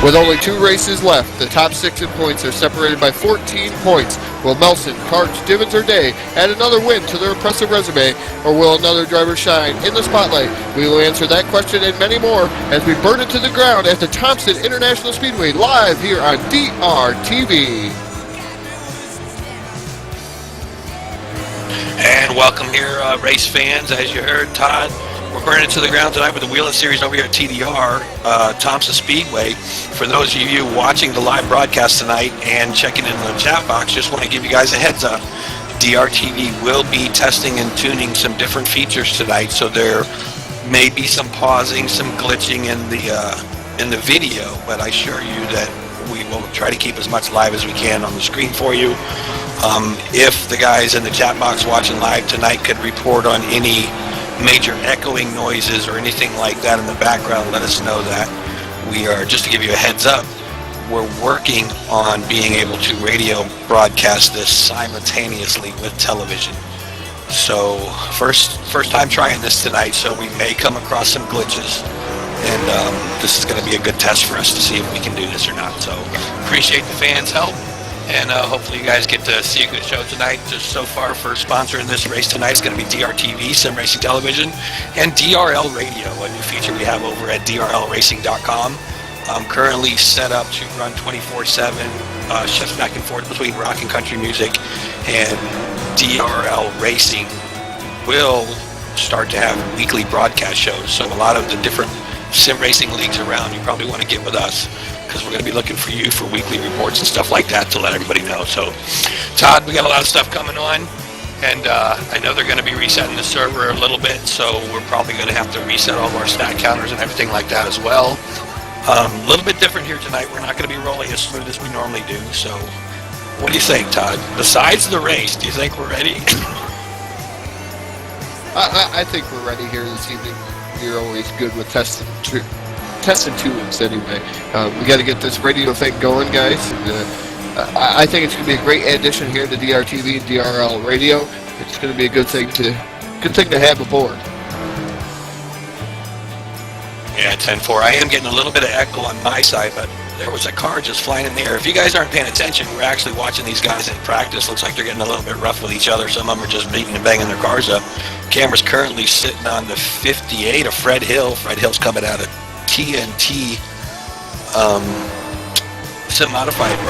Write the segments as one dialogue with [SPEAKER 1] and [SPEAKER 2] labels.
[SPEAKER 1] With only 2 races left, the top 6 in points are separated by 14 points. Will Melson, Karch, Divins, or Day add another win to their impressive resume, or will another driver shine in the spotlight? We will answer that question and many more as we burn it to the ground at the Thompson International Speedway, live here on DRTV.
[SPEAKER 2] And welcome here, race fans. As you heard, Todd, we're burning to the ground tonight with the Whelen Series over here at TDR, Thompson Speedway. For those of you watching the live broadcast tonight and checking in the chat box, just want to give you guys a heads up. DRTV will be testing and tuning some different features tonight, so there may be some pausing, some glitching in the video, but I assure you that we will try to keep as much live as we can on the screen for you. If the guys in the chat box watching live tonight could report on any major echoing noises or anything like that in the background, let us know that. We are, just to give you a heads up, we're working on being able to radio broadcast this simultaneously with television. So first time trying this tonight, so we may come across some glitches, and this is going to be a good test for us to see if we can do this or not. So appreciate the fans' help. And hopefully you guys get to see a good show tonight. Just so far, for sponsoring this race tonight is going to be DRTV, Sim Racing Television, and DRL Radio, a new feature we have over at drlracing.com. I'm currently set up to run 24/7, shifts back and forth between rock and country music, and DRL Racing will start to have weekly broadcast shows. So a lot of the different sim racing leagues around, you probably want to get with us, because we're going to be looking for you for weekly reports and stuff like that to let everybody know. So, Todd, we got a lot of stuff coming on, and I know they're going to be resetting the server a little bit, so we're probably going to have to reset all of our stat counters and everything like that as well. A little bit different here tonight. We're not going to be rolling as smooth as we normally do. So, what do you think, Todd? Besides the race, do you think we're ready?
[SPEAKER 1] I think we're ready here this evening. You're always good with testing tunes anyway. We got to get this radio thing going, guys. And, I think it's going to be a great addition here to DRTV and DRL Radio. It's going to be a good thing to have aboard.
[SPEAKER 2] Yeah, 10-4. I am getting a little bit of echo on my side, but there was a car just flying in the air. If you guys aren't paying attention, we're actually watching these guys in practice. Looks like they're getting a little bit rough with each other. Some of them are just beating and banging their cars up. Camera's currently sitting on the 58 of Fred Hill. Fred Hill's coming out of TNT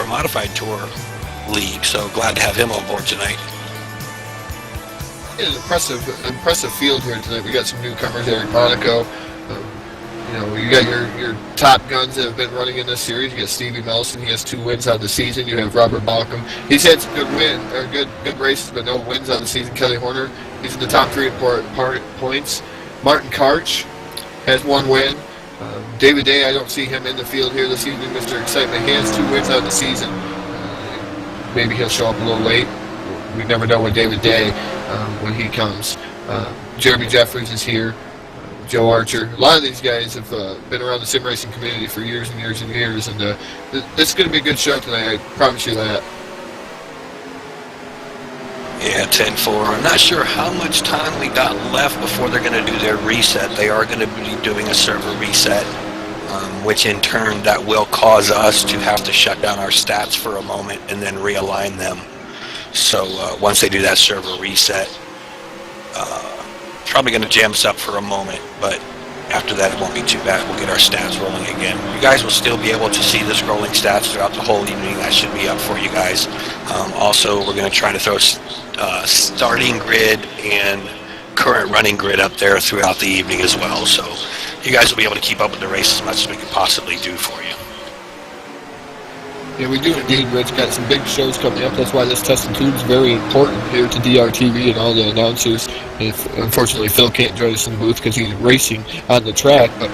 [SPEAKER 2] modified tour league, so glad to have him on board tonight.
[SPEAKER 1] It's an impressive field here tonight. We got some newcomers, Eric Monaco. You got your top guns that have been running in this series. You got Stevie Melson. He has 2 wins on the season. You have Robert Balcom. He's had some good races, but no wins on the season. Kelly Horner, he's in the top 3 in points. Martin Karch has 1 win. David Day, I don't see him in the field here this evening. Mr. Excitement, he has 2 wins on the season. Maybe he'll show up a little late. We never know with David Day when he comes. Jeremy Jeffries is here. Joe Archer. A lot of these guys have been around the sim racing community for years and years and years, and this is going to be a good show tonight. I promise you that.
[SPEAKER 2] Yeah, 10-4. I'm not sure how much time we got left before they're going to do their reset. They are going to be doing a server reset, which in turn that will cause us to have to shut down our stats for a moment and then realign them. So once they do that server reset, it's probably going to jam us up for a moment, but after that it won't be too bad. We'll get our stats rolling again. You guys will still be able to see the scrolling stats throughout the whole evening. That should be up for you guys. Also, we're going to try to throw starting grid and current running grid up there throughout the evening as well, so you guys will be able to keep up with the race as much as we can possibly do for you.
[SPEAKER 1] Yeah, we do indeed, Rich. Got some big shows coming up. That's why this test and tune is very important here to DRTV and all the announcers. Unfortunately, Phil can't join us in the booth because he's racing on the track, but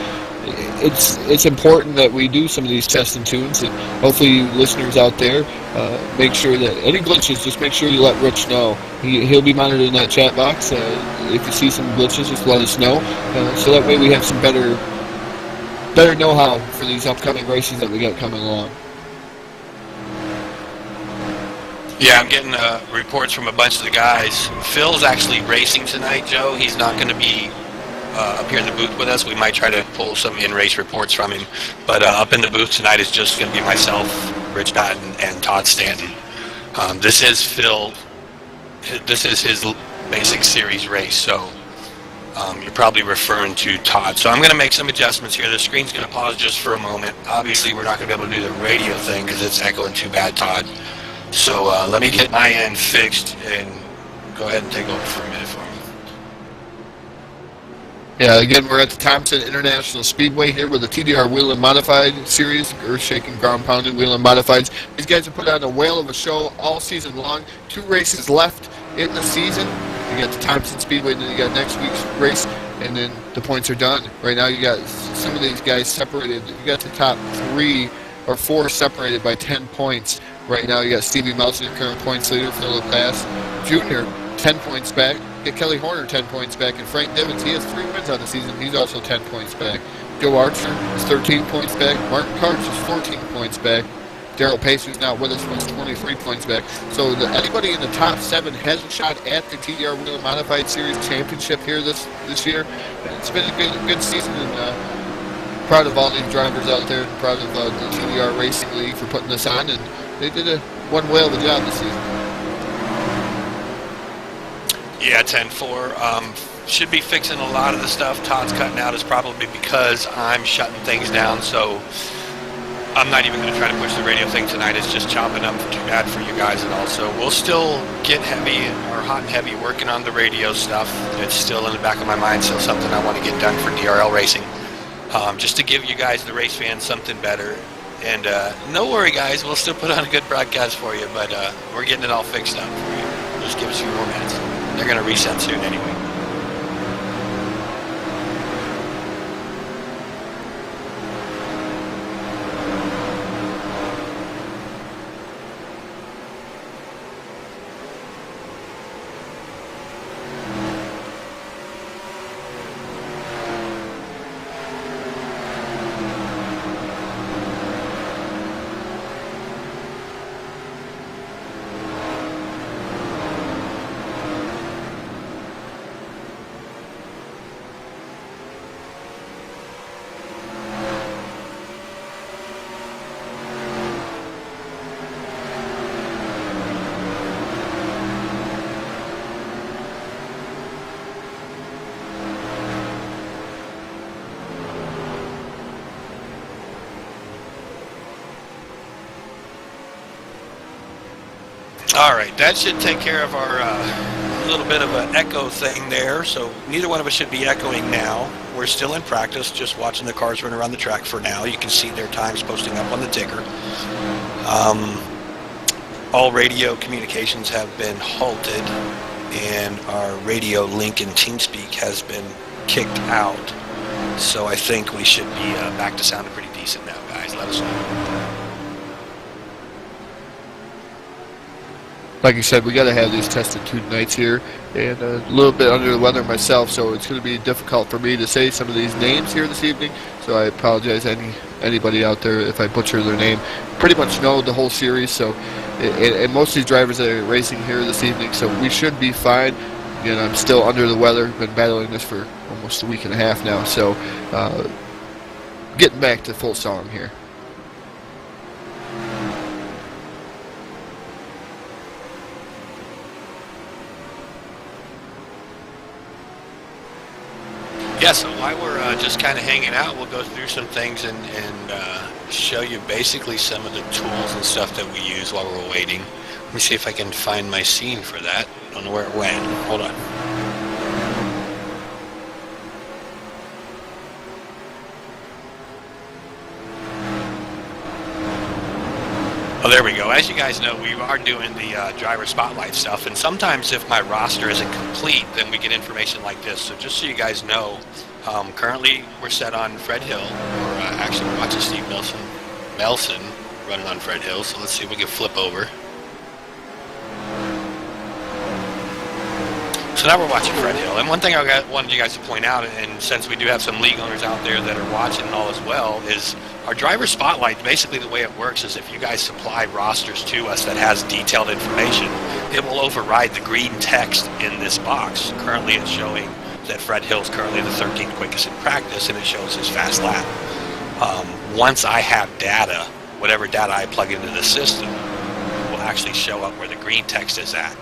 [SPEAKER 1] it's important that we do some of these test and tunes, and hopefully listeners out there make sure that any glitches, just make sure you let Rich know. He'll be monitoring that chat box. If you see some glitches, just let us know, so that way we have some better know-how for these upcoming races that we got coming along.
[SPEAKER 2] Yeah, I'm getting reports from a bunch of the guys. Phil's actually racing tonight, Joe. He's not going to be up here in the booth with us. We might try to pull some in-race reports from him. But up in the booth tonight is just going to be myself, Rich Patton, and Todd Stanton. This is Phil. This is his basic series race, so you're probably referring to Todd. So I'm going to make some adjustments here. The screen's going to pause just for a moment. Obviously, we're not going to be able to do the radio thing because it's echoing too bad, Todd. So let me get my end fixed and go ahead and take over for a minute for me.
[SPEAKER 1] Yeah, again, we're at the Thompson International Speedway here with the TDR Whelen Modified Series, earth-shaking, ground-pounded Whelen Modifieds. These guys have put on a whale of a show all season long. 2 races left in the season. You got the Thompson Speedway, and then you got next week's race, and then the points are done. Right now, you got some of these guys separated. You got the top 3 or 4 separated by 10 points. Right now, you got Stevie Melson, current points leader, Philip Pass Jr., 10 points back. Get Kelly Horner 10 points back, and Frank Divens, he has 3 wins on the season. He's also 10 points back. Joe Archer is 13 points back. Martin Karch is 14 points back. Daryl Pace, who's not with us, was 23 points back. So anybody in the top 7 has a shot at the TDR Whelen Modified Series Championship here this year. It's been a good season, and proud of all these drivers out there, and proud of the TDR Racing League for putting this on, and they did one whale of a job this season.
[SPEAKER 2] Yeah, 10-4. Should be fixing a lot of the stuff Todd's cutting out is probably because I'm shutting things down, so I'm not even going to try to push the radio thing tonight. It's just chopping up too bad for you guys, and also we'll still get heavy, or hot and heavy, working on the radio stuff. It's still in the back of my mind, still something I want to get done for DRL Racing, just to give you guys, the race fans, something better. And no worry, guys, we'll still put on a good broadcast for you, but we're getting it all fixed up for you. Just give us a few more minutes. They're going to reset soon anyway. All right, that should take care of our little bit of an echo thing there. So neither one of us should be echoing now. We're still in practice, just watching the cars run around the track for now. You can see their times posting up on the ticker. All radio communications have been halted, and our radio link in TeamSpeak has been kicked out. So I think we should be back to sounding pretty decent now, guys. Let us know.
[SPEAKER 1] Like you said, we got to have these tested 2 nights here, and a little bit under the weather myself, so it's going to be difficult for me to say some of these names here this evening. So I apologize anybody out there if I butcher their name. Pretty much know the whole series, so and most of these drivers are racing here this evening, so we should be fine. Again, I'm still under the weather. Been battling this for almost a week and a half now, so getting back to full song here.
[SPEAKER 2] Yeah, so while we're just kind of hanging out, we'll go through some things and show you basically some of the tools and stuff that we use while we're waiting. Let me see if I can find my scene for that. I don't know where it went. Hold on. Oh, there we go. As you guys know, we are doing the driver spotlight stuff, and sometimes if my roster isn't complete, then we get information like this. So just so you guys know, currently we're set on Fred Hill, or actually we're watching Steve Melson running on Fred Hill. So let's see if we can flip over. So now we're watching Fred Hill, and one thing I wanted you guys to point out, and since we do have some league owners out there that are watching and all as well, is our driver spotlight. Basically the way it works is if you guys supply rosters to us that has detailed information, it will override the green text in this box. Currently it's showing that Fred Hill's currently the 13th quickest in practice, and it shows his fast lap. Once I have data, whatever data I plug into the system will actually show up where the green text is at.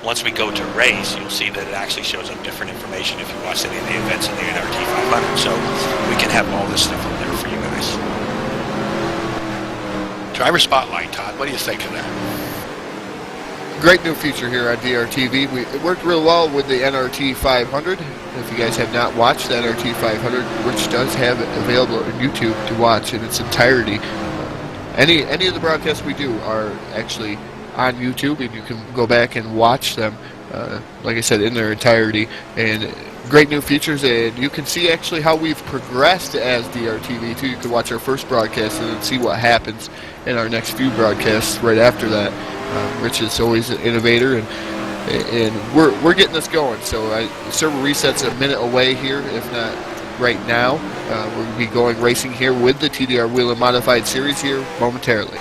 [SPEAKER 2] Once we go to race, you'll see that it actually shows up different information if you watch any of the events in the NRT 500. So we can have all this stuff up there for you guys. Driver Spotlight, Todd, what do you think of that?
[SPEAKER 1] Great new feature here on DRTV. It worked real well with the NRT 500. If you guys have not watched the NRT 500, Rich does have it available on YouTube to watch in its entirety. Any of the broadcasts we do are actually on YouTube, and you can go back and watch them, like I said, in their entirety. And great new features, and you can see actually how we've progressed as DRTV too. You can watch our first broadcast and then see what happens in our next few broadcasts right after that. Rich is always an innovator, and we're getting this going. So server reset's a minute away here, if not right now. We'll be going racing here with the TDR Whelen Modified Series here momentarily.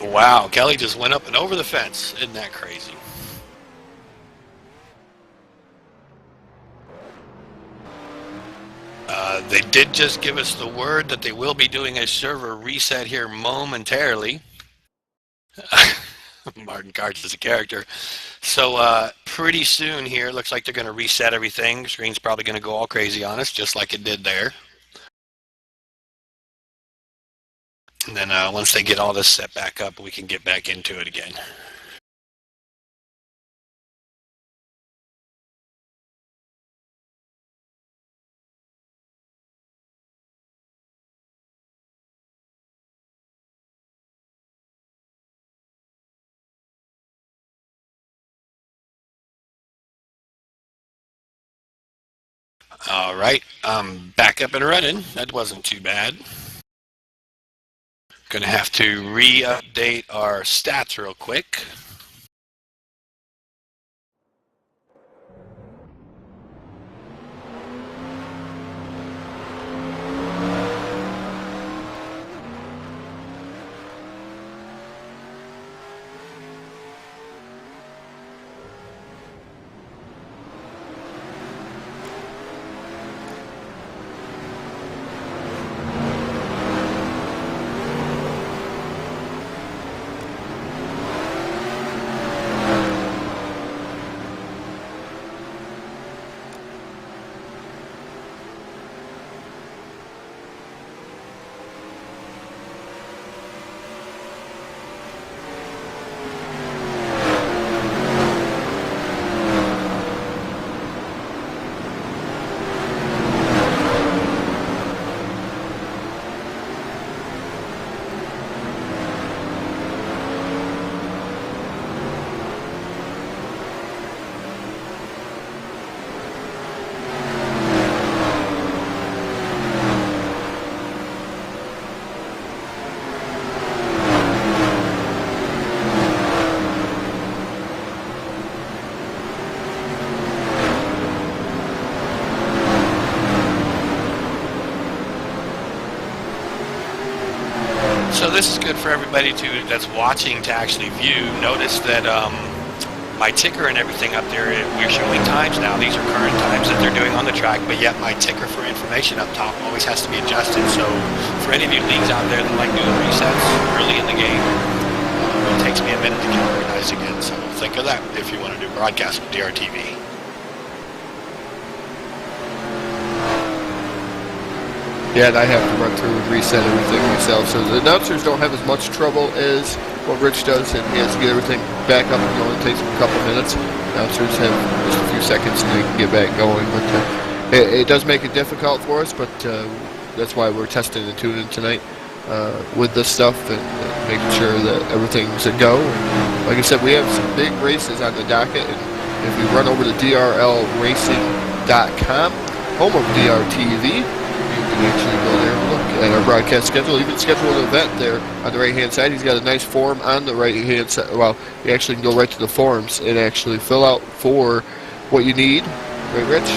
[SPEAKER 2] Wow, Kelly just went up and over the fence. Isn't that crazy? They did just give us the word that they will be doing a server reset here momentarily. Martin Cards is a character. So pretty soon here, looks like they're going to reset everything. Screen's probably going to go all crazy on us, just like it did there. And then once they get all this set back up, we can get back into it again. All right, back up and running. That wasn't too bad. Going to have to re-update our stats real quick. So this is good for everybody that's watching to actually view. Notice that my ticker and everything up there, we're showing times now. These are current times that they're doing on the track, but yet my ticker for information up top always has to be adjusted. So for any of you leagues out there that like doing resets early in the game, it takes me a minute to get organized again. So think of that if you want to do broadcast with DRTV.
[SPEAKER 1] Yeah, and I have to run through and reset everything myself, so the announcers don't have as much trouble as what Rich does, and he has to get everything back up and going. It takes him a couple minutes. Announcers have just a few seconds and they can get back going, but it does make it difficult for us, but that's why we're testing and tuning tonight with this stuff and making sure that everything's a go. And like I said, we have some big races on the docket, and if we run over to drlracing.com, home of DRTV, you can actually go there and look at our broadcast schedule. You can schedule an event there on the right-hand side. He's got a nice form on the right-hand side. Well, you actually can go right to the forums and actually fill out for what you need, right, Rich?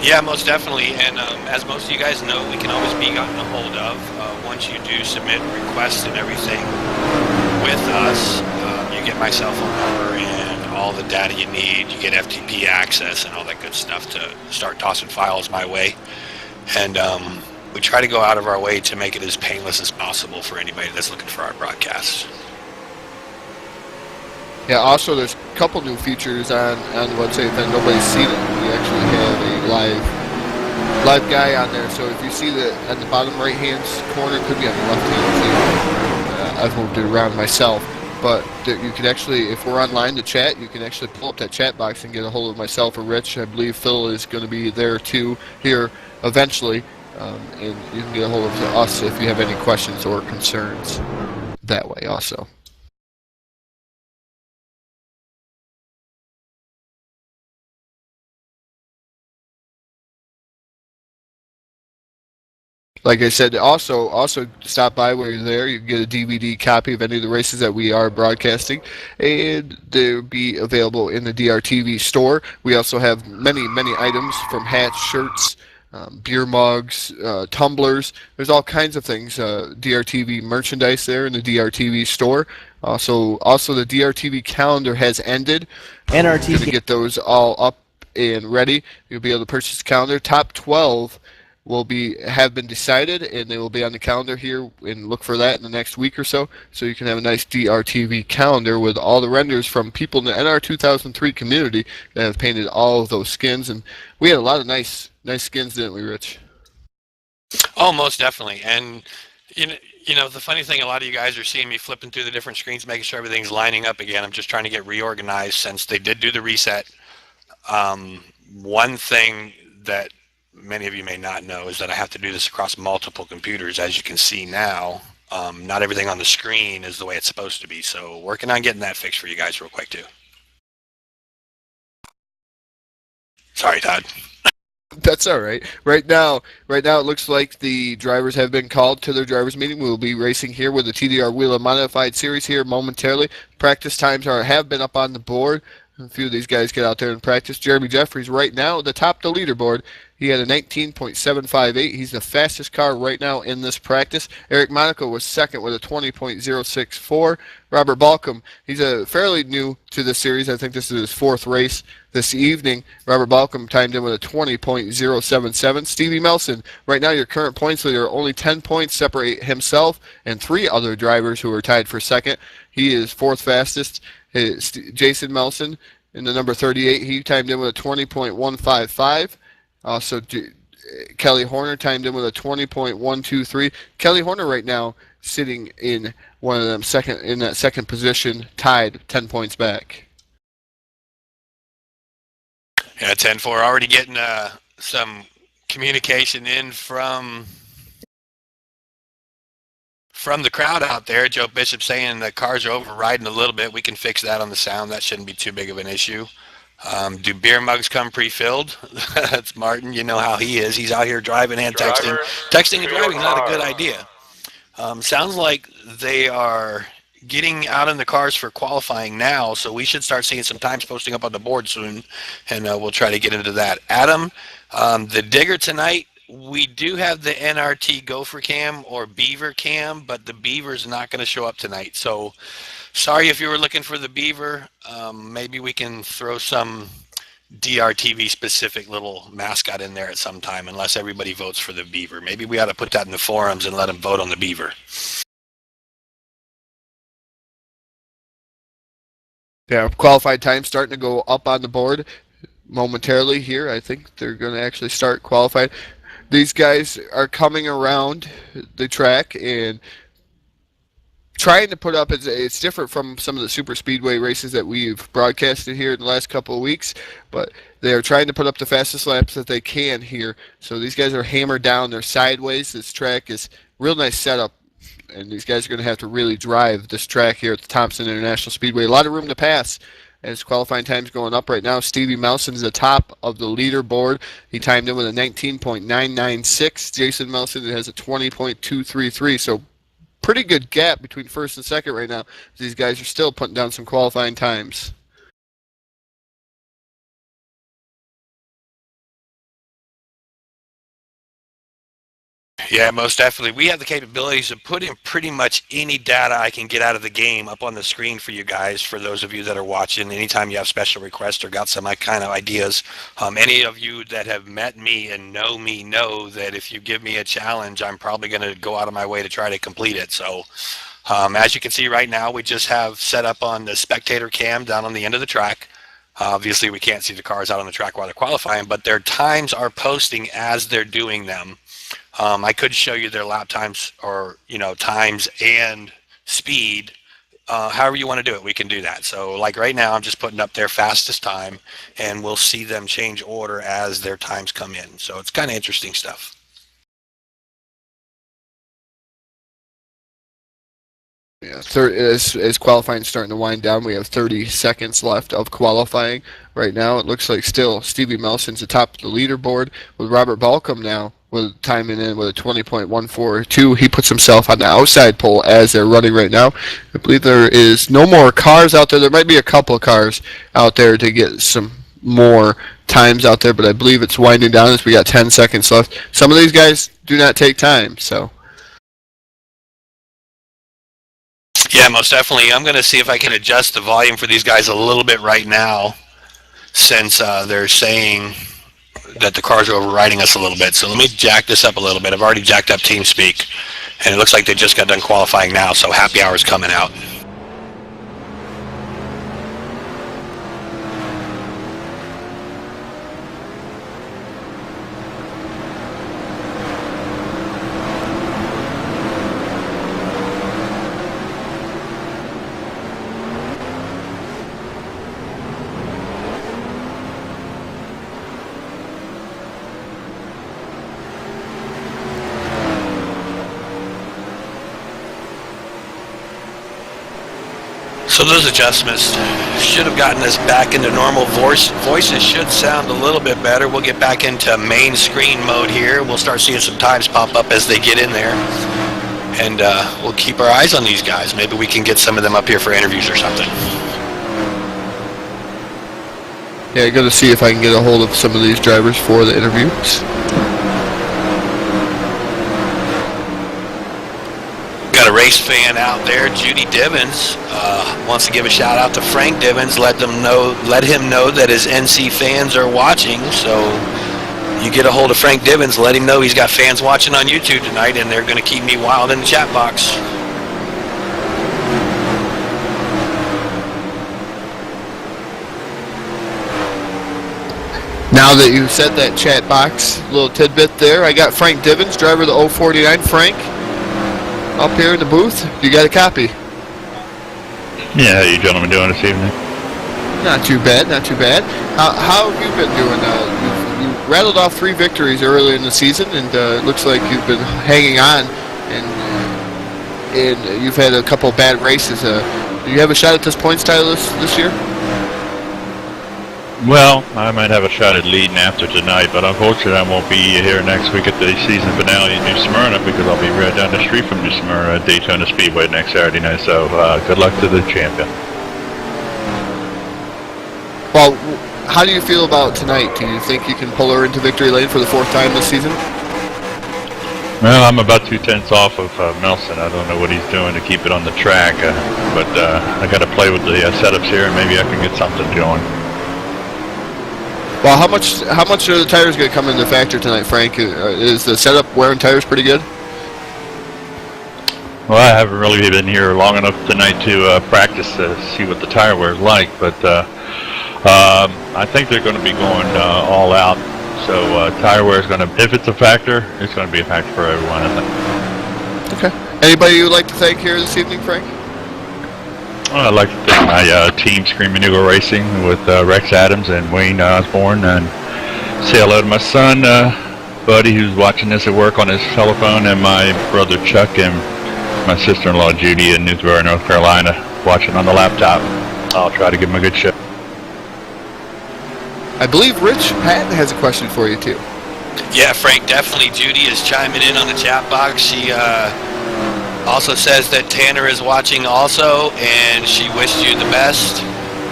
[SPEAKER 2] Yeah, most definitely. And as most of you guys know, we can always be gotten a hold of once you do submit requests and everything with us. You get my cell phone number and all the data you need. You get FTP access and all that good stuff to start tossing files my way. And we try to go out of our way to make it as painless as possible for anybody that's looking for our broadcasts.
[SPEAKER 1] Yeah, also there's a couple new features on the website that nobody's seen it. We actually have a live guy on there, so if you see that at the bottom right hand corner, it could be on the left hand too. I've moved it around myself, but you can actually, if we're online to chat, you can actually pull up that chat box and get a hold of myself or Rich. I believe Phil is going to be there too here eventually, and you can get a hold of us if you have any questions or concerns that way also. Like I said, also stop by while you're there. You can get a DVD copy of any of the races that we are broadcasting, and they'll be available in the DRTV store. We also have many items from hats, shirts, beer mugs, tumblers. There's all kinds of things. DRTV merchandise there in the DRTV store. Also the DRTV calendar has ended.
[SPEAKER 3] NRT.
[SPEAKER 1] We're going to get those all up and ready. You'll be able to purchase the calendar. Top 12 have been decided, and they will be on the calendar here, and look for that in the next week or so. So you can have a nice DRTV calendar with all the renders from people in the NR 2003 community that have painted all of those skins. And we had a lot of nice skins, didn't we, Rich?
[SPEAKER 2] Oh, most definitely. And you know, the funny thing, a lot of you guys are seeing me flipping through the different screens, making sure everything's lining up again. I'm just trying to get reorganized since they did do the reset. One thing that many of you may not know is that I have to do this across multiple computers. As you can see now, not everything on the screen is the way it's supposed to be. So working on getting that fixed for you guys real quick too. Sorry, Todd.
[SPEAKER 1] That's all right. Right now it looks like the drivers have been called to their drivers meeting. We will be racing here with the TDR Whelen Modified Series here momentarily. Practice times have been up on the board. A few of these guys get out there and practice. Jeremy Jeffries right now at the top of the leaderboard. He had a 19.758. He's the fastest car right now in this practice. Eric Monaco was second with a 20.064. Robert Balcom, he's fairly new to this series. I think this is his fourth race this evening. Robert Balcom timed in with a 20.077. Stevie Melson, right now your current points leader, only 10 points separate himself and three other drivers who are tied for second. He is fourth fastest. Jason Melson in the number 38, he timed in with a 20.155. Also, Kelly Horner timed in with a 20.123. Kelly Horner right now sitting in one of them second position, tied 10 points back.
[SPEAKER 2] Yeah, 10-4 already getting some communication in from the crowd out there. Joe Bishop saying the cars are overriding a little bit. We can fix that on the sound. That shouldn't be too big of an issue. Do beer mugs come pre-filled? That's Martin. You know how he is. He's out here driving and texting. Texting and driving is not a good idea. Sounds like they are getting out in the cars for qualifying now, so we should start seeing some times posting up on the board soon, and we'll try to get into that. Adam, the digger tonight, we do have the NRT Gopher Cam or Beaver Cam, but the Beaver's not going to show up tonight. So sorry if you were looking for the Beaver. Maybe we can throw some DRTV specific little mascot in there at some time, unless everybody votes for the Beaver. Maybe we ought to put that in the forums and let them vote on the Beaver.
[SPEAKER 1] Yeah, qualified time starting to go up on the board momentarily here. I think they're going to actually start qualified. These guys are coming around the track and trying to put up, it's different from some of the super speedway races that we've broadcasted here in the last couple of weeks, but they're trying to put up the fastest laps that they can here. So these guys are hammered down. They're sideways. This track is real nice setup, and these guys are going to have to really drive this track here at the Thompson International Speedway. A lot of room to pass as qualifying time's going up right now. Stevie Melson is the top of the leaderboard. He timed in with a 19.996. Jason Melson has a 20.233. So pretty good gap between first and second right now. These guys are still putting down some qualifying times.
[SPEAKER 2] Yeah, most definitely. We have the capabilities to put in pretty much any data I can get out of the game up on the screen for you guys, for those of you that are watching. Anytime you have special requests or got some kind of ideas, any of you that have met me and know me know that if you give me a challenge, I'm probably going to go out of my way to try to complete it. So as you can see right now, we just have set up on the spectator cam down on the end of the track. Obviously, we can't see the cars out on the track while they're qualifying, but their times are posting as they're doing them. I could show you their lap times, or times and speed. However you want to do it, we can do that. So like right now, I'm just putting up their fastest time, and we'll see them change order as their times come in. So it's kind of interesting stuff.
[SPEAKER 1] Yeah, as qualifying starting to wind down, we have 30 seconds left of qualifying. Right now, it looks like still Stevie Melson's atop the leaderboard, with Robert Balcom now with timing in with a 20.142. He puts himself on the outside pole as they're running right now. I believe there is no more cars out there. There might be a couple of cars out there to get some more times out there, but I believe it's winding down as we got 10 seconds left. Some of these guys do not take time, so.
[SPEAKER 2] Yeah, most definitely. I'm going to see if I can adjust the volume for these guys a little bit right now, since they're saying that the cars are overriding us a little bit. So let me jack this up a little bit. I've already jacked up TeamSpeak, and it looks like they just got done qualifying now, so happy hour's coming out. So those adjustments should have gotten us back into normal voices should sound a little bit better. We'll get back into main screen mode here. We'll start seeing some times pop up as they get in there. And we'll keep our eyes on these guys. Maybe we can get some of them up here for interviews or something.
[SPEAKER 1] Yeah, I got to see if I can get a hold of some of these drivers for the interviews.
[SPEAKER 2] Got a race fan out there, Judy Divins, wants to give a shout out to Frank Divins. Let him know that his NC fans are watching. So you get a hold of Frank Divins, let him know he's got fans watching on YouTube tonight, and they're going to keep me wild in the chat box.
[SPEAKER 1] Now that you said that chat box, little tidbit there, I got Frank Divins, driver of the 049. Frank, up here in the booth. You got a copy?
[SPEAKER 3] Yeah, how you gentlemen doing this evening?
[SPEAKER 1] Not too bad, not too bad. How have you been doing? You rattled off 3 victories earlier in the season, and it looks like you've been hanging on, and you've had a couple bad races. Do you have a shot at this points title this year?
[SPEAKER 3] Well, I might have a shot at leading after tonight, but unfortunately I won't be here next week at the season finale in New Smyrna, because I'll be right down the street from New Smyrna at Daytona Speedway next Saturday night, so good luck to the champion.
[SPEAKER 1] Well, how do you feel about tonight? Do you think you can pull her into victory lane for the 4th time this season?
[SPEAKER 3] Well, I'm about 2/10 off of Melson. I don't know what he's doing to keep it on the track, but I got to play with the setups here, and maybe I can get something going.
[SPEAKER 1] Well, how much are the tires going to come into factor tonight, Frank? Is the setup wearing tires pretty good?
[SPEAKER 3] Well, I haven't really been here long enough tonight to practice to see what the tire wear is like, but I think they're going to be going all out. So tire wear is going to, if it's a factor, it's going to be a factor for everyone, I think.
[SPEAKER 1] Okay. Anybody you'd like to thank here this evening, Frank?
[SPEAKER 3] I'd like to thank my team, Screaming Eagle Racing, with Rex Adams and Wayne Osborne, and say hello to my son, Buddy, who's watching this at work on his telephone, and my brother Chuck, and my sister-in-law Judy in Newsboro, North Carolina, watching on the laptop. I'll try to give them a good show.
[SPEAKER 1] I believe Rich Patton has a question for you, too.
[SPEAKER 2] Yeah, Frank, definitely. Judy is chiming in on the chat box. She also says that Tanner is watching also, and she wished you the best,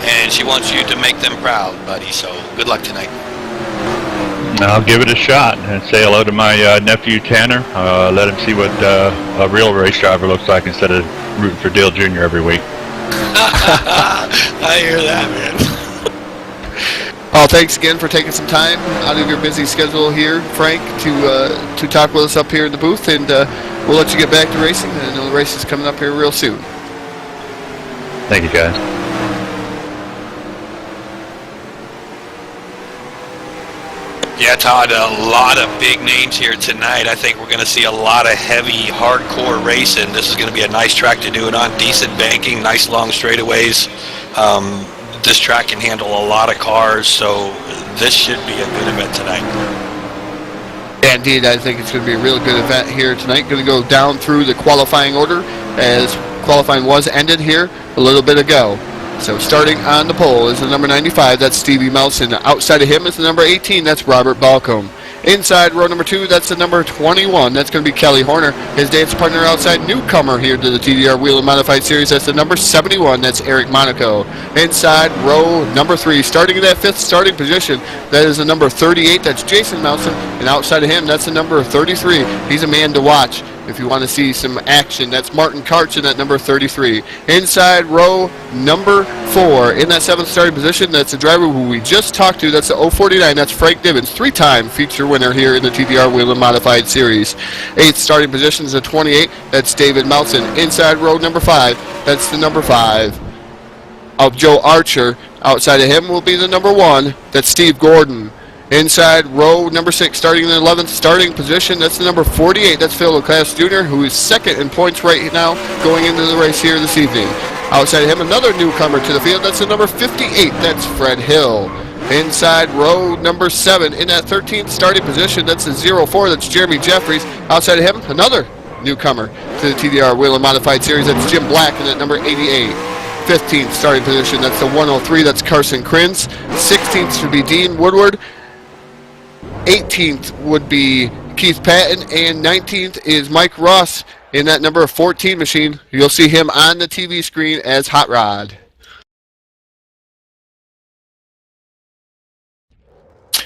[SPEAKER 2] and she wants you to make them proud, buddy. So good luck tonight.
[SPEAKER 3] I'll give it a shot and say hello to my nephew Tanner. Let him see what a real race driver looks like instead of rooting for Dale Jr. every week.
[SPEAKER 2] I hear that, man.
[SPEAKER 1] Well, thanks again for taking some time out of your busy schedule here, Frank, to talk with us up here in the booth, and we'll let you get back to racing. I know the race is coming up here real soon.
[SPEAKER 3] Thank you, guys.
[SPEAKER 2] Yeah, Todd, a lot of big names here tonight. I think we're going to see a lot of heavy, hardcore racing. This is going to be a nice track to do it on. Decent banking, nice long straightaways. This track can handle a lot of cars, so this should be a good event tonight.
[SPEAKER 1] Yeah, indeed, I think it's going to be a really good event here tonight. Going to go down through the qualifying order as qualifying was ended here a little bit ago. So starting on the pole is the number 95, that's Stevie Melson. Outside of him is the number 18, that's Robert Balcombe. Inside row number 2, that's the number 21, that's going to be Kelly Horner. His dance partner outside, newcomer here to the TDR Whelen Modified Series, that's the number 71, that's Eric Monaco. Inside row number 3, starting in that 5th starting position, that is the number 38, that's Jason Melson. And outside of him, that's the number 33. He's a man to watch if you want to see some action. That's Martin Karch in that number 33. Inside row number 4, in that 7th starting position, that's the driver who we just talked to. That's the 049. That's Frank Divens, 3-time feature winner here in the TDR Whelen Modified Series. 8th starting position is the 28. That's David Melson. Inside row number 5, that's the number 5 of Joe Archer. Outside of him will be the number 1. That's Steve Gordon. Inside row number 6, starting in the 11th starting position, that's the number 48. That's Phil Lacasse Jr., who is second in points right now going into the race here this evening. Outside of him, another newcomer to the field, that's the number 58. That's Fred Hill. Inside row number 7, in that 13th starting position, that's the 04. That's Jeremy Jeffries. Outside of him, another newcomer to the TDR Whelen Modified Series, that's Jim Black in that number 88. 15th starting position, that's the 103. That's Carson Krins. 16th should be Dean Woodward. 18th would be Keith Patton, and 19th is Mike Ross in that number 14 machine. You'll see him on the TV screen as Hot Rod.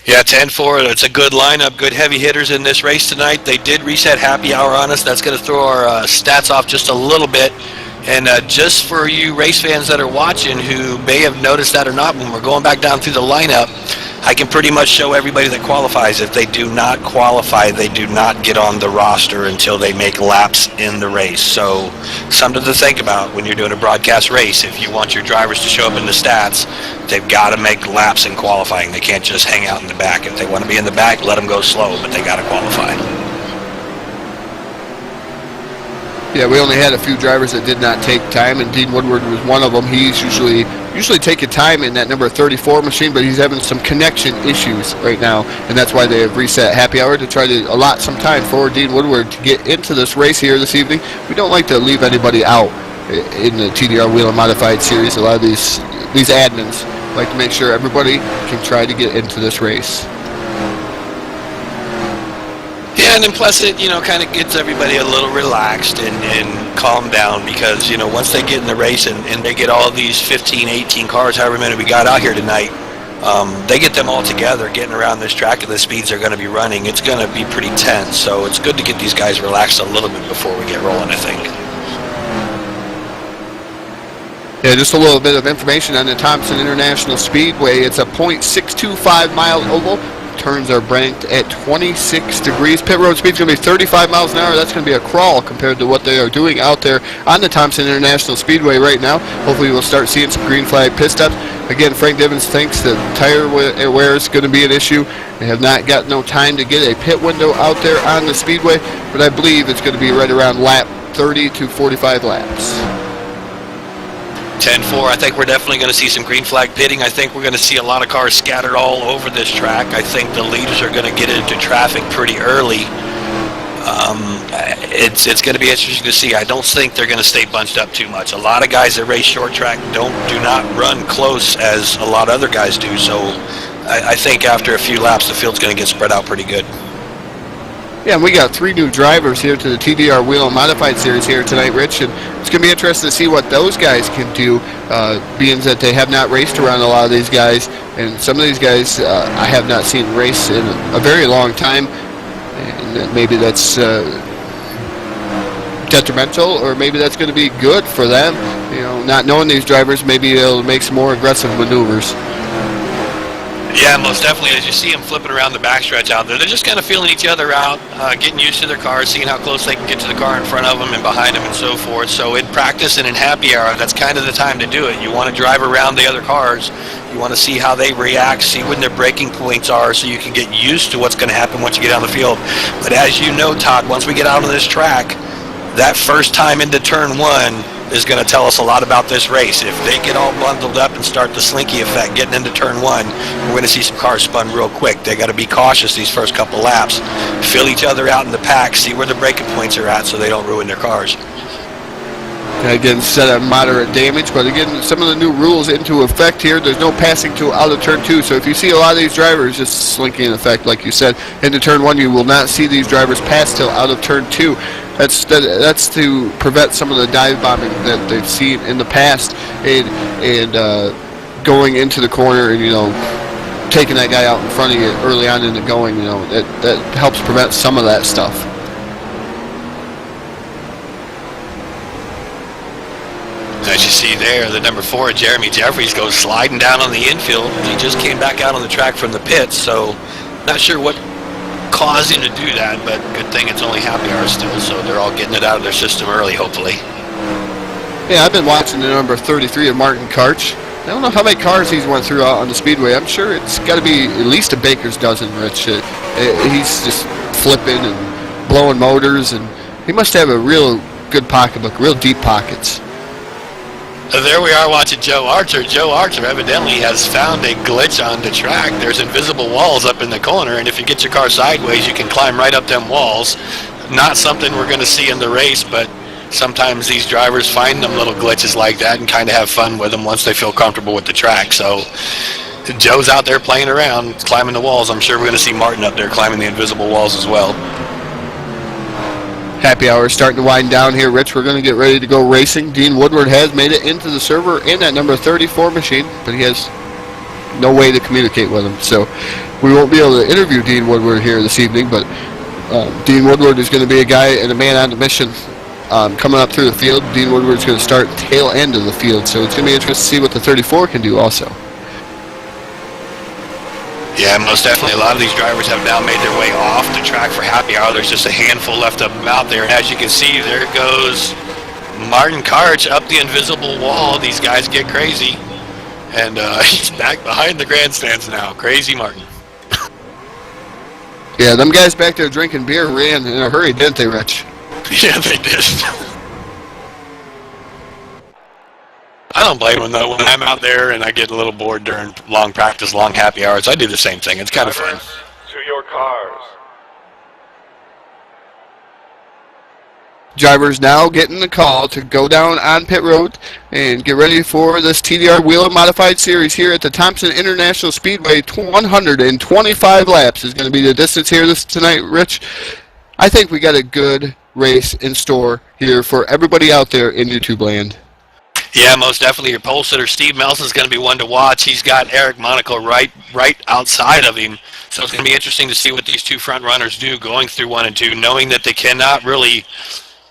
[SPEAKER 2] Yeah, 10-4. It's a good lineup, good heavy hitters in this race tonight. They did reset happy hour on us. That's going to throw our stats off just a little bit. And just for you race fans that are watching who may have noticed that or not, when we're going back down through the lineup, I can pretty much show everybody that qualifies. If they do not qualify, they do not get on the roster until they make laps in the race. So something to think about when you're doing a broadcast race. If you want your drivers to show up in the stats, they've got to make laps in qualifying. They can't just hang out in the back. If they want to be in the back, let them go slow, but they got to qualify.
[SPEAKER 1] Yeah, we only had a few drivers that did not take time, and Dean Woodward was one of them. He's usually taking time in that number 34 machine, but he's having some connection issues right now, and that's why they have reset happy hour to try to allot some time for Dean Woodward to get into this race here this evening. We don't like to leave anybody out in the TDR Whelen Modified Series. A lot of these admins like to make sure everybody can try to get into this race.
[SPEAKER 2] Yeah, and then plus it, kind of gets everybody a little relaxed and calmed down because, once they get in the race and they get all these 15, 18 cars, however many we got out here tonight, they get them all together, getting around this track at the speeds they're going to be running. It's going to be pretty tense, so it's good to get these guys relaxed a little bit before we get rolling, I think.
[SPEAKER 1] Yeah, just a little bit of information on the Thompson International Speedway. It's a .625 mile oval. Turns are banked at 26 degrees. Pit road speed's going to be 35 miles an hour. That's going to be a crawl compared to what they are doing out there on the Thompson International Speedway right now. Hopefully we'll start seeing some green flag pit stops. Again, Frank Divens thinks that tire wear is going to be an issue. They have not got no time to get a pit window out there on the speedway, but I believe it's going to be right around lap 30 to 45 laps.
[SPEAKER 2] 10-4, I think we're definitely going to see some green flag pitting. I think we're going to see a lot of cars scattered all over this track. I think the leaders are going to get into traffic pretty early. It's going to be interesting to see. I don't think they're going to stay bunched up too much. A lot of guys that race short track do not run close as a lot of other guys do. So I think after a few laps, the field's going to get spread out pretty good.
[SPEAKER 1] Yeah, and we got 3 new drivers here to the TDR Whelen Modified Series here tonight, Rich, and it's going to be interesting to see what those guys can do, being that they have not raced around a lot of these guys, and some of these guys I have not seen race in a very long time, and maybe that's detrimental, or maybe that's going to be good for them. You know, not knowing these drivers, maybe it'll make some more aggressive maneuvers.
[SPEAKER 2] Yeah, most definitely. As you see them flipping around the backstretch out there, they're just kind of feeling each other out, getting used to their cars, seeing how close they can get to the car in front of them and behind them and so forth. So in practice and in happy hour, that's kind of the time to do it. You want to drive around the other cars. You want to see how they react, see when their braking points are, so you can get used to what's going to happen once you get on the field. But as you know, Todd, once we get out on this track, that first time into turn 1 is going to tell us a lot about this race. If they get all bundled up and start the slinky effect getting into turn 1, we're going to see some cars spun real quick. They got to be cautious these first couple laps. Fill each other out in the pack, see where the braking points are at so they don't ruin their cars.
[SPEAKER 1] Again, set of moderate damage, but again, some of the new rules into effect here. There's no passing to out of turn 2, so if you see a lot of these drivers just slinking in effect, like you said, into turn 1, you will not see these drivers pass till out of turn 2. That's to prevent some of the dive bombing that they've seen in the past, and going into the corner and, you know, taking that guy out in front of you early on in the going. You know, that helps prevent some of that stuff.
[SPEAKER 2] As you see there, the number 4, Jeremy Jeffries, goes sliding down on the infield. He just came back out on the track from the pits, so not sure what caused him to do that, but good thing it's only happy hour still, so they're all getting it out of their system early, hopefully.
[SPEAKER 1] Yeah, I've been watching the number 33 of Martin Karch. I don't know how many cars he's went through out on the speedway. I'm sure it's got to be at least a baker's dozen, Rich. He's just flipping and blowing motors, and he must have a real good pocketbook, real deep pockets.
[SPEAKER 2] There we are watching Joe Archer. Joe Archer evidently has found a glitch on the track. There's invisible walls up in the corner, and if you get your car sideways, you can climb right up them walls. Not something we're going to see in the race, but sometimes these drivers find them little glitches like that and kind of have fun with them once they feel comfortable with the track. So Joe's out there playing around, climbing the walls. I'm sure we're going to see Martin up there climbing the invisible walls as well.
[SPEAKER 1] Happy hour is starting to wind down here, Rich. We're going to get ready to go racing. Dean Woodward has made it into the server in that number 34 machine, but he has no way to communicate with him. So we won't be able to interview Dean Woodward here this evening, but Dean Woodward is going to be a guy and a man on the mission coming up through the field. Dean Woodward is going to start tail end of the field, so it's going to be interesting to see what the 34 can do also.
[SPEAKER 2] Yeah, most definitely. A lot of these drivers have now made their way off the track for happy hour. There's just a handful left of them out there. And as you can see, there goes Martin Karch up the invisible wall. These guys get crazy. And he's back behind the grandstands now. Crazy Martin.
[SPEAKER 1] Yeah, them guys back there drinking beer ran in a hurry, didn't they, Rich?
[SPEAKER 2] Yeah, they did. I don't blame them, though. When I'm out there and I get a little bored during long practice, long happy hours, I do the same thing. It's kind of fun.
[SPEAKER 4] To your cars.
[SPEAKER 1] Drivers now getting the call to go down on pit road and get ready for this TDR Whelen Modified Series here at the Thompson International Speedway. 125 laps is going to be the distance here tonight, Rich. I think we got a good race in store here for everybody out there in YouTube land.
[SPEAKER 2] Yeah, most definitely. Your pole sitter, Steve Melson, is going to be one to watch. He's got Eric Monaco right outside of him. So it's going to be interesting to see what these two front runners do going through 1 and 2, knowing that they cannot really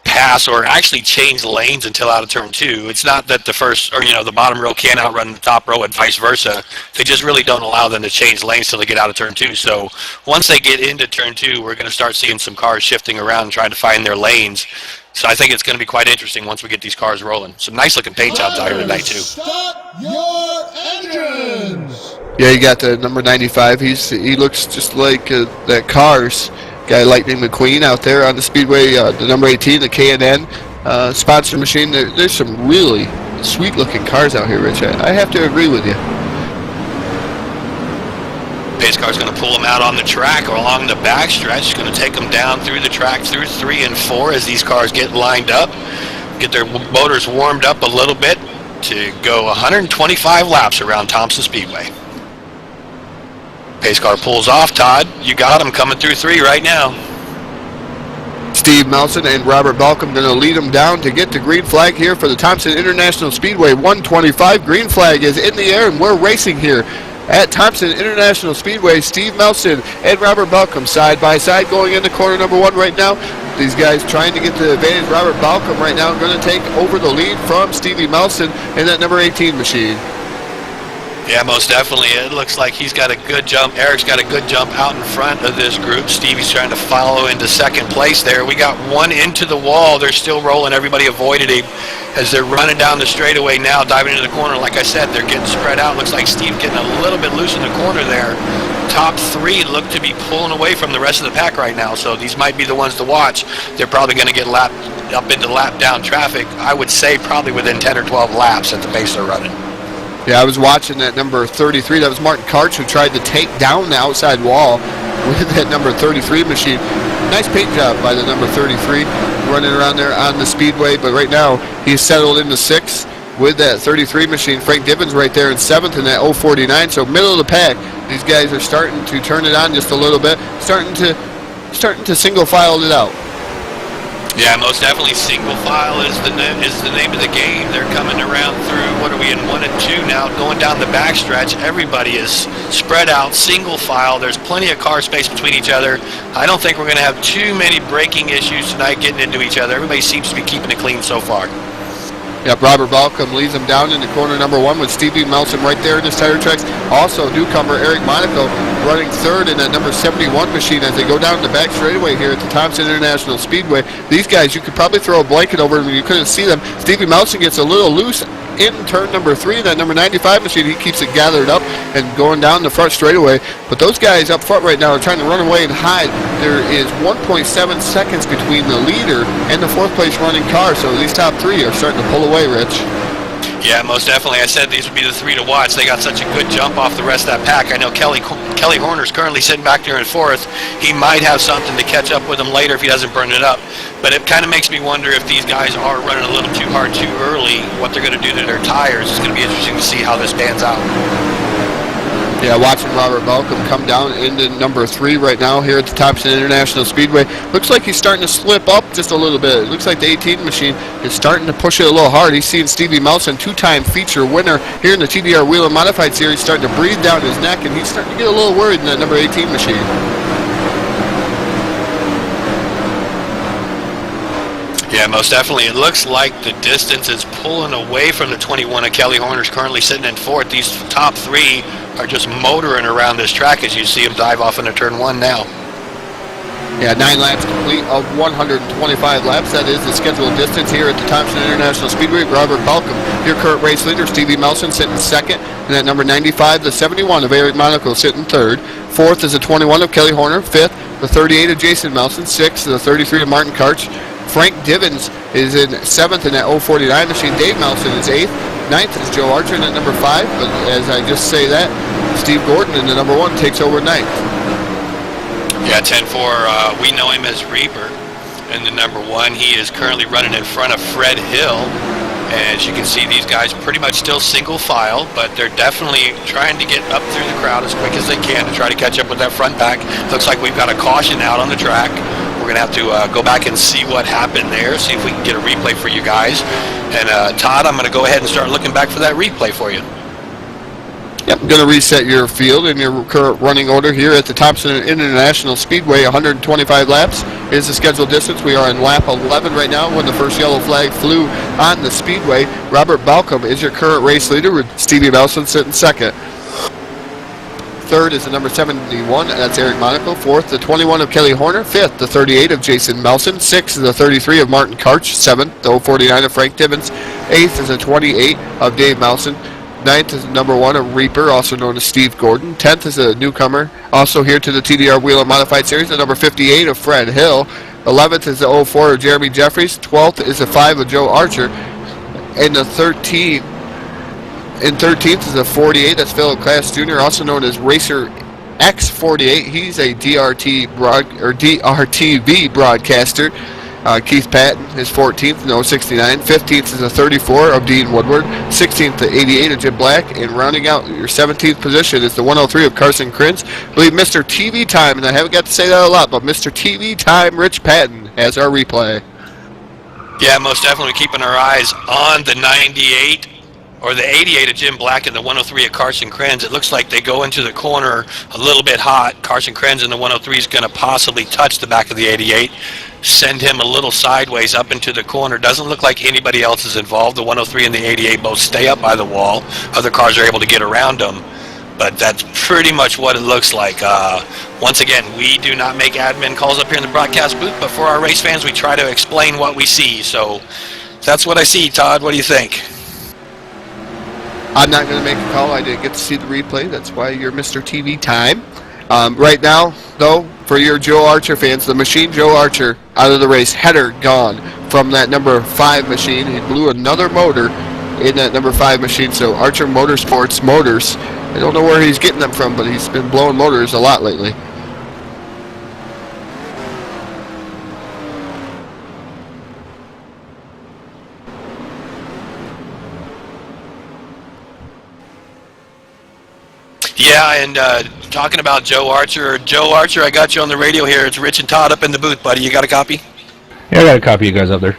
[SPEAKER 2] pass or actually change lanes until out of turn 2. It's not that the first, or the bottom row can't outrun the top row and vice versa. They just really don't allow them to change lanes till they get out of turn 2. So once they get into turn 2, we're going to start seeing some cars shifting around and trying to find their lanes. So I think it's going to be quite interesting once we get these cars rolling. Some nice looking paint jobs out here tonight too.
[SPEAKER 5] Start your engines.
[SPEAKER 1] Yeah, you got the number 95. He looks just like that Cars guy, Lightning McQueen, out there on the speedway. The number 18, the K&N sponsor machine. There's some really sweet looking cars out here, Rich. I have to agree with you.
[SPEAKER 2] Pace car's going to pull them out on the track or along the back stretch. Going to take them down through the track through 3 and 4 as these cars get lined up, get their motors warmed up a little bit to go 125 laps around Thompson Speedway. Pace car pulls off. Todd, you got him coming through 3 right now.
[SPEAKER 1] Steve Melson and Robert Balcom going to lead them down to get the green flag here for the Thompson International Speedway. 125 green flag is in the air, and we're racing here at Thompson International Speedway. Steve Melson and Robert Balcom side by side going into corner number 1 right now. These guys trying to get the advantage. Robert Balcom right now going to take over the lead from Stevie Melson in that number 18 machine.
[SPEAKER 2] Yeah, most definitely. It looks like he's got a good jump. Eric's got a good jump out in front of this group. Stevie's trying to follow into second place there. We got one into the wall. They're still rolling. Everybody avoided him as they're running down the straightaway now, diving into the corner. Like I said, they're getting spread out. Looks like Steve getting a little bit loose in the corner there. Top 3 look to be pulling away from the rest of the pack right now, so these might be the ones to watch. They're probably going to get lapped up into lap down traffic. I would say probably within 10 or 12 laps at the pace they're running.
[SPEAKER 1] Yeah, I was watching that number 33. That was Martin Karch who tried to take down the outside wall with that number 33 machine. Nice paint job by the number 33 running around there on the speedway. But right now, he's settled into 6th with that 33 machine. Frank Divins right there in 7th in that 049. So middle of the pack, these guys are starting to turn it on just a little bit. Starting to single file it out.
[SPEAKER 2] Yeah, most definitely. Single file is the name of the game. They're coming around through, what are we in, 1 and 2 now, going down the backstretch. Everybody is spread out, single file. There's plenty of car space between each other. I don't think we're going to have too many braking issues tonight getting into each other. Everybody seems to be keeping it clean so far.
[SPEAKER 1] Yep, Robert Balcom leads them down into corner number 1 with Stevie Melson right there in his tire tracks. Also, newcomer Eric Monaco running 3rd in that number 71 machine as they go down the back straightaway here at the Thompson International Speedway. These guys, you could probably throw a blanket over them and you couldn't see them. Stevie Melson gets a little loose in turn number 3, that number 95 machine. He keeps it gathered up and going down the front straightaway. But those guys up front right now are trying to run away and hide. There is 1.7 seconds between the leader and the 4th place running car. So these top 3 are starting to pull away, Rich.
[SPEAKER 2] Yeah, most definitely. I said these would be the 3 to watch. They got such a good jump off the rest of that pack. I know Kelly Horner's currently sitting back there in 4th. He might have something to catch up with him later if he doesn't burn it up. But it kind of makes me wonder if these guys are running a little too hard too early, what they're going to do to their tires. It's going to be interesting to see how this pans out.
[SPEAKER 1] Yeah, watching Robert Balcom come down into number 3 right now here at the Thompson International Speedway. Looks like he's starting to slip up just a little bit. It looks like the 18 machine is starting to push it a little hard. He's seeing Stevie Melson, 2-time feature winner here in the TDR Whelen Modified Series, starting to breathe down his neck, and he's starting to get a little worried in that number 18 machine.
[SPEAKER 2] Yeah, most definitely. It looks like the distance is pulling away from the 21 of Kelly Horner's currently sitting in 4th. These top 3 are just motoring around this track as you see him dive off into turn 1 now.
[SPEAKER 1] Yeah, 9 laps complete of 125 laps. That is the scheduled distance here at the Thompson International Speedway. Robert Balcom, your current race leader. Stevie Melson sitting 2nd. And at number 95, the 71 of Eric Monaco sitting 3rd. 4th is the 21 of Kelly Horner. 5th, the 38 of Jason Melson. 6th, the 33 of Martin Karch. Frank Divins is in 7th in that 049 machine. Dave Melson is 8th. 9th is Joe Archer in at number 5. But as I just say that, Steve Gordon in the number 1 takes over 9th.
[SPEAKER 2] Yeah, 10-4, we know him as Reaper in the number 1. He is currently running in front of Fred Hill. As you can see, these guys pretty much still single file, but they're definitely trying to get up through the crowd as quick as they can to try to catch up with that front pack. Looks like we've got a caution out on the track. We're going to have to go back and see what happened there, see if we can get a replay for you guys. And Todd, I'm going to go ahead and start looking back for that replay for you.
[SPEAKER 1] Yep, I'm going to reset your field and your current running order here at the Thompson International Speedway. 125 laps is the scheduled distance. We are in lap 11 right now when the first yellow flag flew on the speedway. Robert Balcom is your current race leader with Stevie Melson sitting 2nd. 3rd is the number 71, that's Eric Monaco. 4th, the 21 of Kelly Horner. 5th, the 38 of Jason Melson. 6th is the 33 of Martin Karch. 7th, the 049 of Frank Divins. 8th is the 28 of Dave Melson. 9th is the number 1 of Reaper, also known as Steve Gordon. 10th is a newcomer, also here to the TDR Whelen Modified Series, the number 58 of Fred Hill. 11th is the 04 of Jeremy Jeffries. 12th is the 5 of Joe Archer. And the 13th is the 48, that's Philip Class Jr., also known as Racer X48. He's a DRTV broadcaster. Keith Patton is 14th in 069. 15th is the 34 of Dean Woodward. 16th, the 88 of Jim Black. And rounding out your 17th position is the 103 of Carson Krins. I believe Mr. TV Time, and I haven't got to say that a lot, but Mr. TV Time Rich Patton as our replay.
[SPEAKER 2] Yeah, most definitely keeping our eyes on the 98 or the 88 of Jim Black and the 103 of Carson Krenz. It looks like they go into the corner a little bit hot. Carson Krenz in the 103 is going to possibly touch the back of the 88, send him a little sideways up into the corner. Doesn't look like anybody else is involved. The 103 and the 88 both stay up by the wall. Other cars are able to get around them. But that's pretty much what it looks like. Once again, we do not make admin calls up here in the broadcast booth, but for our race fans, we try to explain what we see. So that's what I see. Todd, what do you think?
[SPEAKER 1] I'm not going to make a call. I didn't get to see the replay. That's why you're Mr. TV time. Right now, though, for your Joe Archer fans, the machine Joe Archer out of the race, header gone from that number 5 machine. He blew another motor in that number 5 machine. So Archer Motorsports Motors, I don't know where he's getting them from, but he's been blowing motors a lot lately.
[SPEAKER 2] Yeah, and talking about Joe Archer, I got you on the radio here. It's Rich and Todd up in the booth, buddy. You got a copy?
[SPEAKER 4] Yeah, I got a copy of you guys up there.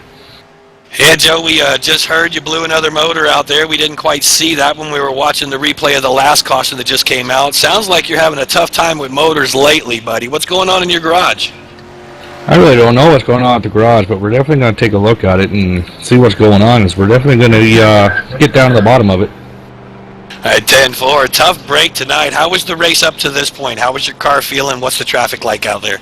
[SPEAKER 2] Yeah, Joe, we just heard you blew another motor out there. We didn't quite see that when we were watching the replay of the last caution that just came out. Sounds like you're having a tough time with motors lately, buddy. What's going on in your garage?
[SPEAKER 4] I really don't know what's going on at the garage, but we're definitely going to take a look at it and see what's going on. We're definitely going to get down to the bottom of it.
[SPEAKER 2] All right, 10-4. Tough break tonight. How was the race up to this point? How was your car feeling? What's the traffic like out there?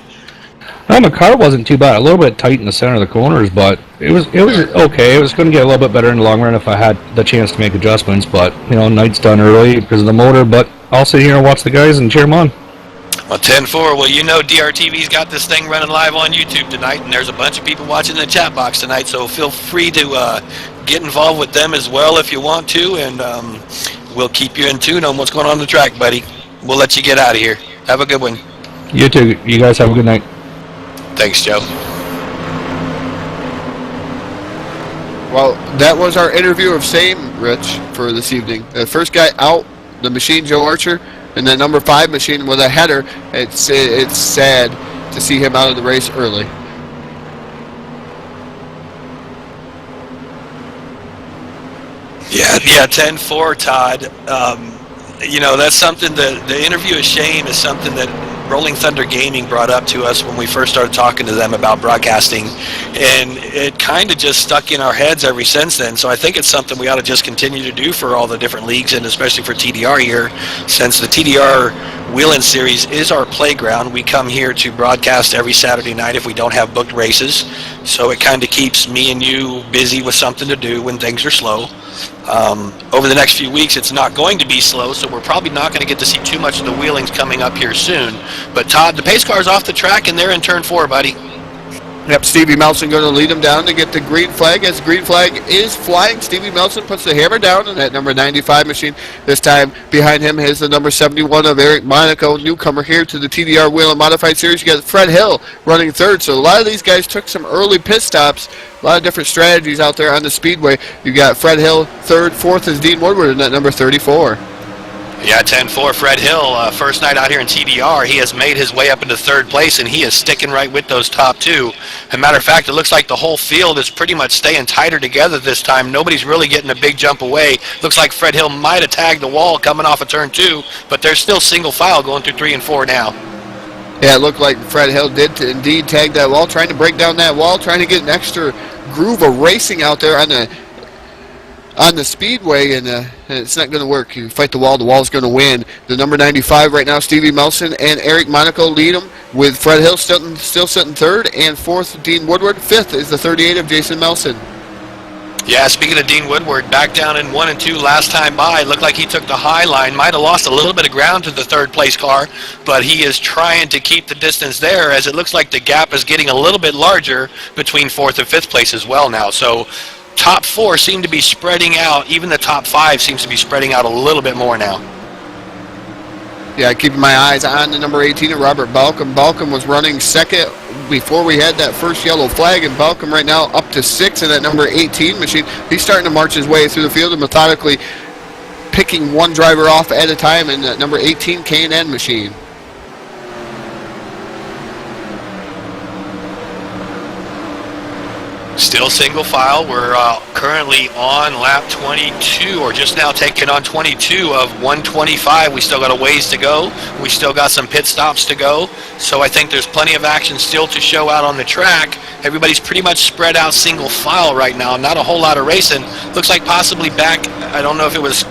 [SPEAKER 4] My car wasn't too bad. A little bit tight in the center of the corners, but it was okay. It was going to get a little bit better in the long run if I had the chance to make adjustments. But night's done early because of the motor. But I'll sit here and watch the guys and cheer them on.
[SPEAKER 2] Well, 10-4. Well, DRTV's got this thing running live on YouTube tonight, and there's a bunch of people watching in the chat box tonight. So feel free to get involved with them as well if you want to, and we'll keep you in tune on what's going on the track, buddy. We'll let you get out of here. Have a good one.
[SPEAKER 4] You too. You guys have a good night.
[SPEAKER 2] Thanks, Joe.
[SPEAKER 1] Well, that was our interview of same, Rich, for this evening. The first guy out, the machine Joe Archer, and the number 5 machine with a header. It's sad to see him out of the race early.
[SPEAKER 2] Yeah, 10-4, Todd. That's something that the interview of shame is something that Rolling Thunder Gaming brought up to us when we first started talking to them about broadcasting, and it kind of just stuck in our heads ever since then. So I think it's something we ought to just continue to do for all the different leagues, and especially for TDR here, since the TDR Whelen series is our playground. We come here to broadcast every Saturday night if we don't have booked races, so it kind of keeps me and you busy with something to do when things are slow. Over the next few weeks, it's not going to be slow, so we're probably not going to get to see too much of the wheelings coming up here soon. But Todd, the pace car's off the track, and they're in turn 4, buddy.
[SPEAKER 1] Yep, Stevie Melson going to lead him down to get the green flag. As the green flag is flying, Stevie Melson puts the hammer down on that number 95 machine. This time behind him is the number 71 of Eric Monaco, newcomer here to the TDR Whelen Modified Series. You got Fred Hill running 3rd. So a lot of these guys took some early pit stops. A lot of different strategies out there on the speedway. You got Fred Hill 3rd, 4th is Dean Woodward in that number 34.
[SPEAKER 2] Yeah, 10-4, Fred Hill, first night out here in TDR, he has made his way up into 3rd place, and he is sticking right with those top 2. As a matter of fact, it looks like the whole field is pretty much staying tighter together this time. Nobody's really getting a big jump away. Looks like Fred Hill might have tagged the wall coming off of turn 2, but there's still single file going through 3 and 4 now.
[SPEAKER 1] Yeah, it looked like Fred Hill did indeed tag that wall, trying to break down that wall, trying to get an extra groove of racing out there on the speedway, and it's not going to work. You fight the wall's going to win. The number 95 right now, Stevie Melson and Eric Monaco lead them, with Fred Hill still sitting 3rd, and 4th, Dean Woodward. 5th is the 38 of Jason Melson.
[SPEAKER 2] Yeah, speaking of Dean Woodward, back down in 1 and 2 last time by, looked like he took the high line, might have lost a little bit of ground to the 3rd place car, but he is trying to keep the distance there, as it looks like the gap is getting a little bit larger between 4th and 5th place as well now. So top 4 seem to be spreading out. Even the top 5 seems to be spreading out a little bit more now.
[SPEAKER 1] Yeah, keeping my eyes on the number 18 of Robert Balcom. Balcom was running 2nd before we had that first yellow flag, and Balcom right now up to 6th in that number 18 machine. He's starting to march his way through the field and methodically picking one driver off at a time in that number 18 K&N machine.
[SPEAKER 2] Still single file. We're currently on lap 22, or just now taking on 22 of 125. We still got a ways to go. We still got some pit stops to go. So I think there's plenty of action still to show out on the track. Everybody's pretty much spread out single file right now. Not a whole lot of racing. Looks like possibly back, I don't know if it was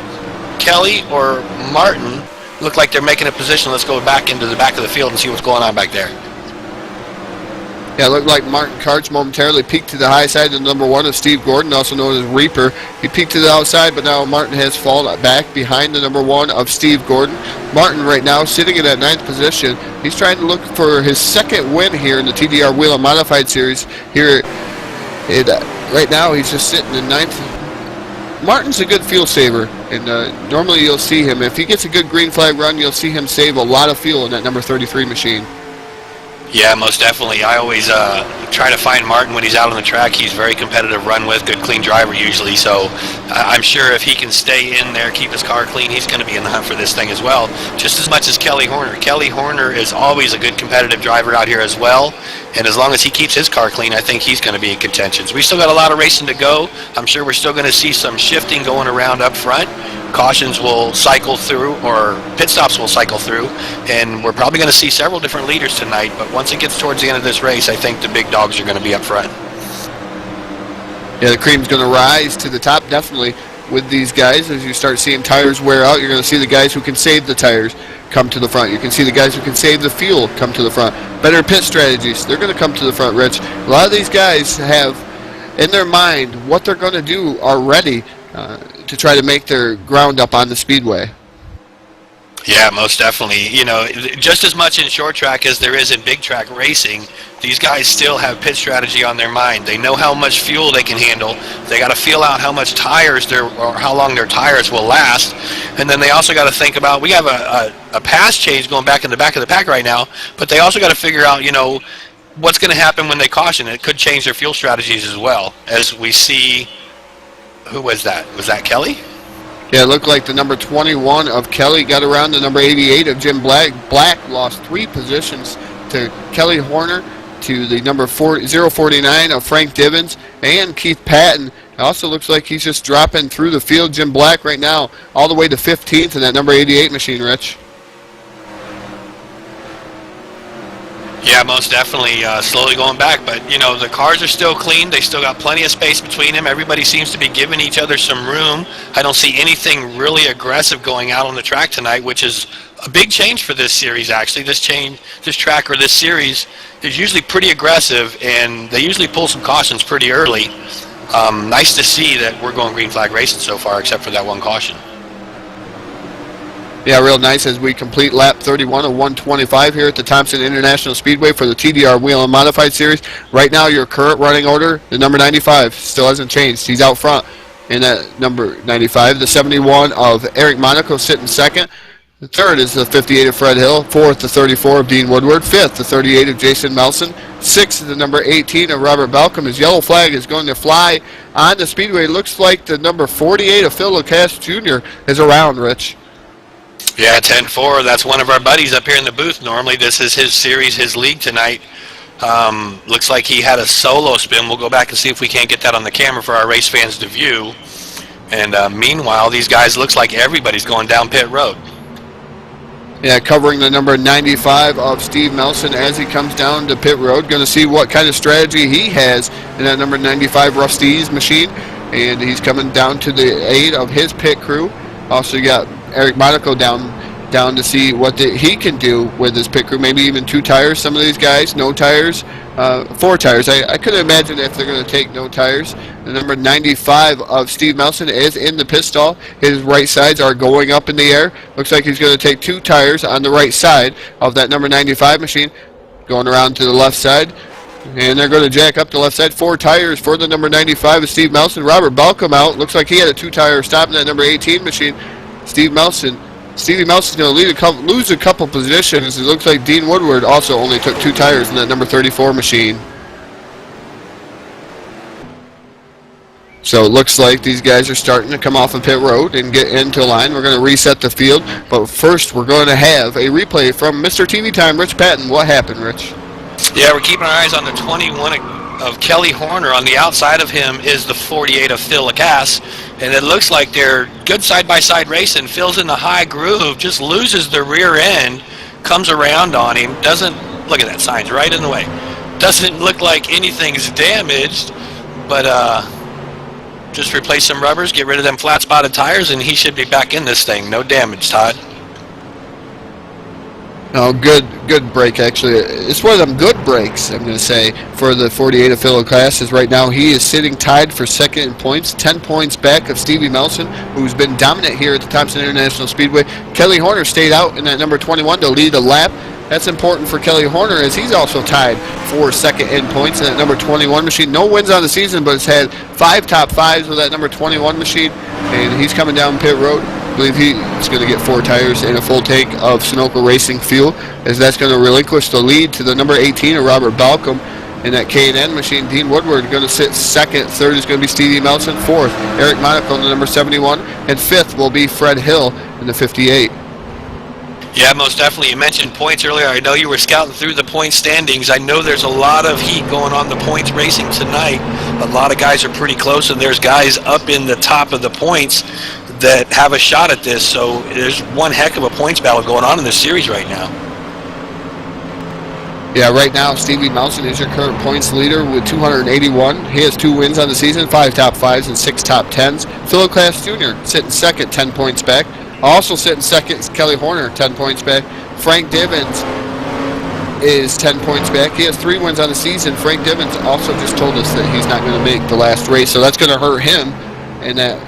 [SPEAKER 2] Kelly or Martin. Looked like they're making a position. Let's go back into the back of the field and see what's going on back there.
[SPEAKER 1] Yeah, it looked like Martin Karch momentarily peeked to the high side of number 1 of Steve Gordon, also known as Reaper. He peeked to the outside, but now Martin has fallen back behind the number 1 of Steve Gordon. Martin right now sitting in that 9th position. He's trying to look for his second win here in the TDR Whelen Modified Series. Here, right now he's just sitting in 9th. Martin's a good fuel saver, and normally you'll see him. If he gets a good green flag run, you'll see him save a lot of fuel in that number 33 machine.
[SPEAKER 2] Yeah, most definitely. I always try to find Martin when he's out on the track. He's very competitive run with, good clean driver usually. So I'm sure if he can stay in there, keep his car clean, he's going to be in the hunt for this thing as well, just as much as Kelly Horner. Kelly Horner is always a good competitive driver out here as well. And as long as he keeps his car clean, I think he's going to be in contention. We still got a lot of racing to go. I'm sure we're still going to see some shifting going around up front. Cautions will cycle through, or pit stops will cycle through, and we're probably going to see several different leaders tonight. But once it gets towards the end of this race, I think the big dogs are going to be up front.
[SPEAKER 1] Yeah, the cream's going to rise to the top definitely with these guys. As you start seeing tires wear out, you're going to see the guys who can save the tires come to the front. You can see the guys who can save the fuel come to the front. Better pit strategies, they're going to come to the front, Rich. A lot of these guys have in their mind what they're going to do already to try to make their ground up on the speedway.
[SPEAKER 2] Yeah, most definitely. You know, just as much in short track as there is in big track racing, these guys still have pit strategy on their mind. They know how much fuel they can handle. They got to feel out how much tires or how long their tires will last. And then they also got to think about, we have a pass change going back in the back of the pack right now, but they also got to figure out, you know, what's going to happen when they caution. It could change their fuel strategies as well, as we see. Who was that? Was that Kelly?
[SPEAKER 1] Yeah, it looked like the number 21 of Kelly got around the number 88 of Jim Black. Black lost 3 positions to Kelly Horner, to the number 049 of Frank Divins, and Keith Patton. It also looks like he's just dropping through the field. Jim Black right now all the way to 15th in that number 88 machine, Rich.
[SPEAKER 2] Yeah, most definitely slowly going back. But, you know, the cars are still clean. They still got plenty of space between them. Everybody seems to be giving each other some room. I don't see anything really aggressive going out on the track tonight, which is a big change for this series, actually. This track or this series is usually pretty aggressive, and they usually pull some cautions pretty early. Nice to see that we're going green flag racing so far, except for that one caution.
[SPEAKER 1] Yeah, real nice as we complete lap 31 of 125 here at the Thompson International Speedway for the TDR Whelen Modified Series. Right now, your current running order, the number 95, still hasn't changed. He's out front in that number 95. The 71 of Eric Monaco sitting second. The third is the 58 of Fred Hill. Fourth, the 34 of Dean Woodward. Fifth, the 38 of Jason Melson. Sixth, the number 18 of Robert Balcom. His yellow flag is going to fly on the speedway. Looks like the number 48 of Phil Lacasse Jr. is around, Rich.
[SPEAKER 2] Yeah, 10-4. That's one of our buddies up here in the booth. Normally, this is his series, his league tonight. Looks like he had a solo spin. We'll go back and see if we can't get that on the camera for our race fans to view. And meanwhile, these guys, looks like everybody's going down pit road.
[SPEAKER 1] Yeah, covering the number 95 of Steve Melson as he comes down to pit road. Going to see what kind of strategy he has in that number 95 Rusty's machine. And he's coming down to the aid of his pit crew. Also, you got Eric Monaco down to see what he can do with his pit crew. Maybe even 2 tires. Some of these guys, no tires, 4 tires. I couldn't imagine if they're going to take no tires. The number 95 of Steve Melson is in the pit stall. His right sides are going up in the air. Looks like he's going to take 2 tires on the right side of that number 95 machine. Going around to the left side. And they're going to jack up the left side. 4 tires for the number 95 of Steve Melson. Robert Balcom out. Looks like he had a 2-tire stop in that number 18 machine. Stevie Melson's going to lose a couple positions. It looks like Dean Woodward also only took 2 tires in that number 34 machine. So it looks like these guys are starting to come off of pit road and get into line. We're going to reset the field. But first, we're going to have a replay from Mr. TV Time, Rich Patton. What happened, Rich?
[SPEAKER 2] Yeah, we're keeping our eyes on the 21 of Kelly Horner. On the outside of him is the 48 of Phil Lacasse, and it looks like they're good side-by-side racing. Phil's in the high groove, just loses the rear end, comes around on him, doesn't, look at that, sign's right in the way. Doesn't look like anything's damaged, but just replace some rubbers, get rid of them flat-spotted tires, and he should be back in this thing. No damage, Todd.
[SPEAKER 1] No, good break, actually. It's one of them good breaks, I'm going to say, for the 48 of Phil Lacasse. Right now he is sitting tied for second in points, 10 points back of Stevie Melson, who's been dominant here at the Thompson International Speedway. Kelly Horner stayed out in that number 21 to lead the lap. That's important for Kelly Horner, as he's also tied for second in points in that number 21 machine. No wins on the season, but has had 5 top 5s with that number 21 machine, and he's coming down pit road. I believe he's going to get 4 tires and a full tank of Sunoco Racing fuel, as that's going to relinquish the lead to the number 18 of Robert Balcom. In that K&N machine, Dean Woodward going to sit second. Third is going to be Stevie Melson. Fourth, Eric Monaco in the number 71. And fifth will be Fred Hill in the 58.
[SPEAKER 2] Yeah, most definitely. You mentioned points earlier. I know you were scouting through the point standings. I know there's a lot of heat going on the points racing tonight. A lot of guys are pretty close, and there's guys up in the top of the points that have a shot at this. So there's one heck of a points battle going on in this series right now.
[SPEAKER 1] Yeah, right now Stevie Melson is your current points leader with 281. He has 2 wins on the season, 5 top 5s and 6 top 10s. Phil Lacasse Jr. sitting second, 10 points back. Also sitting second is Kelly Horner, 10 points back. Frank Divins is 10 points back. He has 3 wins on the season. Frank Divins also just told us that he's not going to make the last race, so that's going to hurt him in that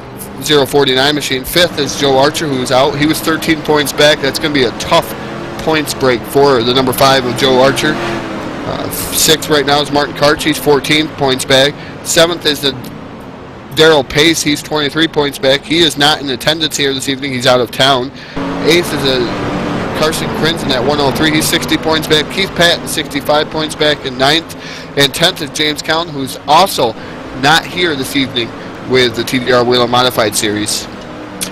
[SPEAKER 1] 049 machine. Fifth is Joe Archer, who's out. He was 13 points back. That's going to be a tough points break for the number 5 of Joe Archer. Sixth right now is Martin Karch. He's 14 points back. Seventh is the Daryl Pace. He's 23 points back. He is not in attendance here this evening. He's out of town. Eighth is a Carson Crinson at 103. He's 60 points back. Keith Patton, 65 points back in ninth. And 10th is James Cowan, who's also not here this evening with the TDR Whelen Modified Series.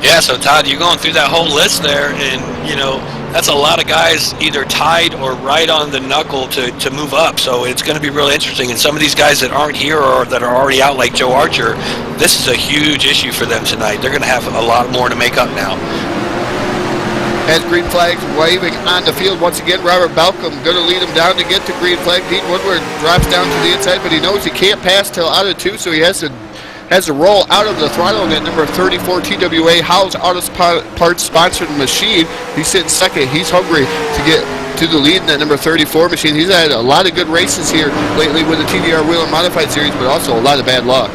[SPEAKER 2] Yeah, so Todd, you're going through that whole list there, and, you know, that's a lot of guys either tied or right on the knuckle to move up, so it's going to be real interesting. And some of these guys that aren't here or that are already out, like Joe Archer, this is a huge issue for them tonight. They're going to have a lot more to make up now.
[SPEAKER 1] As green flags waving on the field once again, Robert Balcom going to lead him down to get to green flag. Dean Woodward drops down to the inside, but he knows he can't pass till out of 2, so he has to roll out of the throttle in that number 34 TWA Howes Auto Parts sponsored machine. He's sitting second. He's hungry to get to the lead in that number 34 machine. He's had a lot of good races here lately with the TDR Whelen Modified Series, but also a lot of bad luck.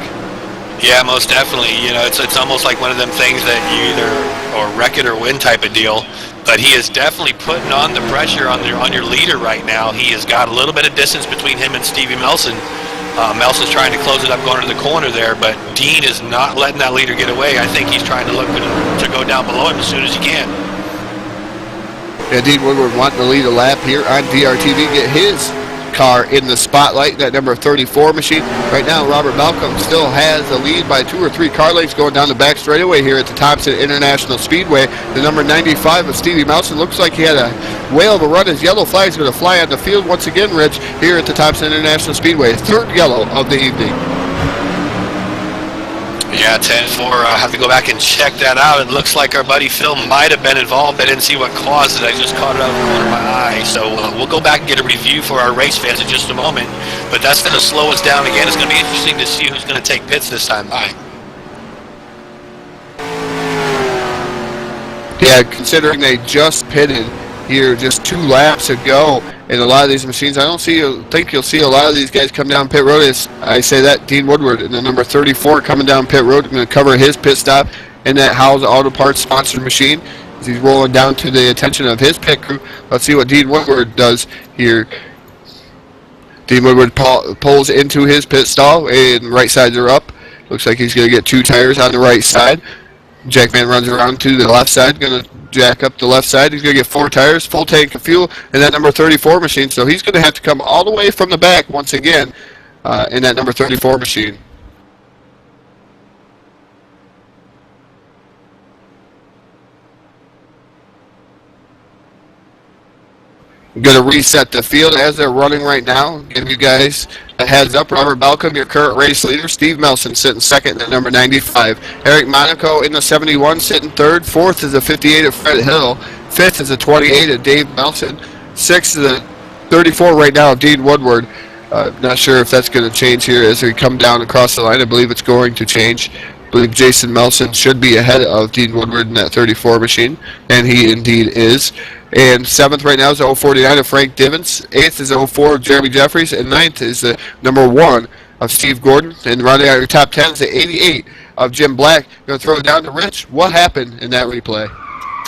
[SPEAKER 2] Yeah, most definitely. You know, it's almost like one of them things that you either or wreck it or win type of deal. But he is definitely putting on the pressure on your leader right now. He has got a little bit of distance between him and Stevie Melson. Melson's trying to close it up going to the corner there, but Dean is not letting that leader get away. I think he's trying to look to go down below him as soon as he can.
[SPEAKER 1] Yeah, Dean Woodward wanting to lead a lap here on DRTV, get his car in the spotlight, that number 34 machine. Right now, Robert Balcom still has the lead by 2 or 3 car lengths going down the back straightaway here at the Thompson International Speedway. The number 95 of Stevie Melson looks like he had a whale of a run. His yellow flag is going to fly on the field once again, Rich, here at the Thompson International Speedway. Third yellow of the evening.
[SPEAKER 2] Yeah, 10-4. I have to go back and check that out. It looks like our buddy Phil might have been involved. I didn't see what caused it. I just caught it out of the corner of my eye. So we'll go back and get a review for our race fans in just a moment. But that's going to slow us down again. It's going to be interesting to see who's going to take pits this time by.
[SPEAKER 1] Yeah, considering they just pitted here just 2 laps ago in a lot of these machines, I think you'll see a lot of these guys come down pit road. I say that Dean Woodward in the number 34 coming down pit road, going to cover his pit stop in that Howes Auto Parts sponsored machine as he's rolling down to the attention of his pit crew. Let's see what Dean Woodward does here. Dean Woodward pulls into his pit stall, and right sides are up. Looks like he's going to get 2 tires on the right side. Jackman runs around to the left side, going to jack up the left side. He's going to get 4 tires, full tank of fuel in that number 34 machine. So he's going to have to come all the way from the back once again in that number 34 machine. I'm going to reset the field as they're running right now. Give you guys A heads up, Robert Balcom, your current race leader. Steve Melson sitting second at number 95. Eric Monaco in the 71 sitting third. Fourth is a 58 of Fred Hill. Fifth is a 28 of Dave Melson. Sixth is a 34 right now of Dean Woodward. Not sure if that's going to change here as we come down across the line. I believe it's going to change. I believe Jason Melson should be ahead of Dean Woodward in that 34 machine, and he indeed is. And seventh right now is 049 of Frank Divens. Eighth is 04 of Jeremy Jeffries, and ninth is the number 1 of Steve Gordon. And rounding out your top 10 is the 88 of Jim Black. Going to throw it down to Rich. What happened in that replay?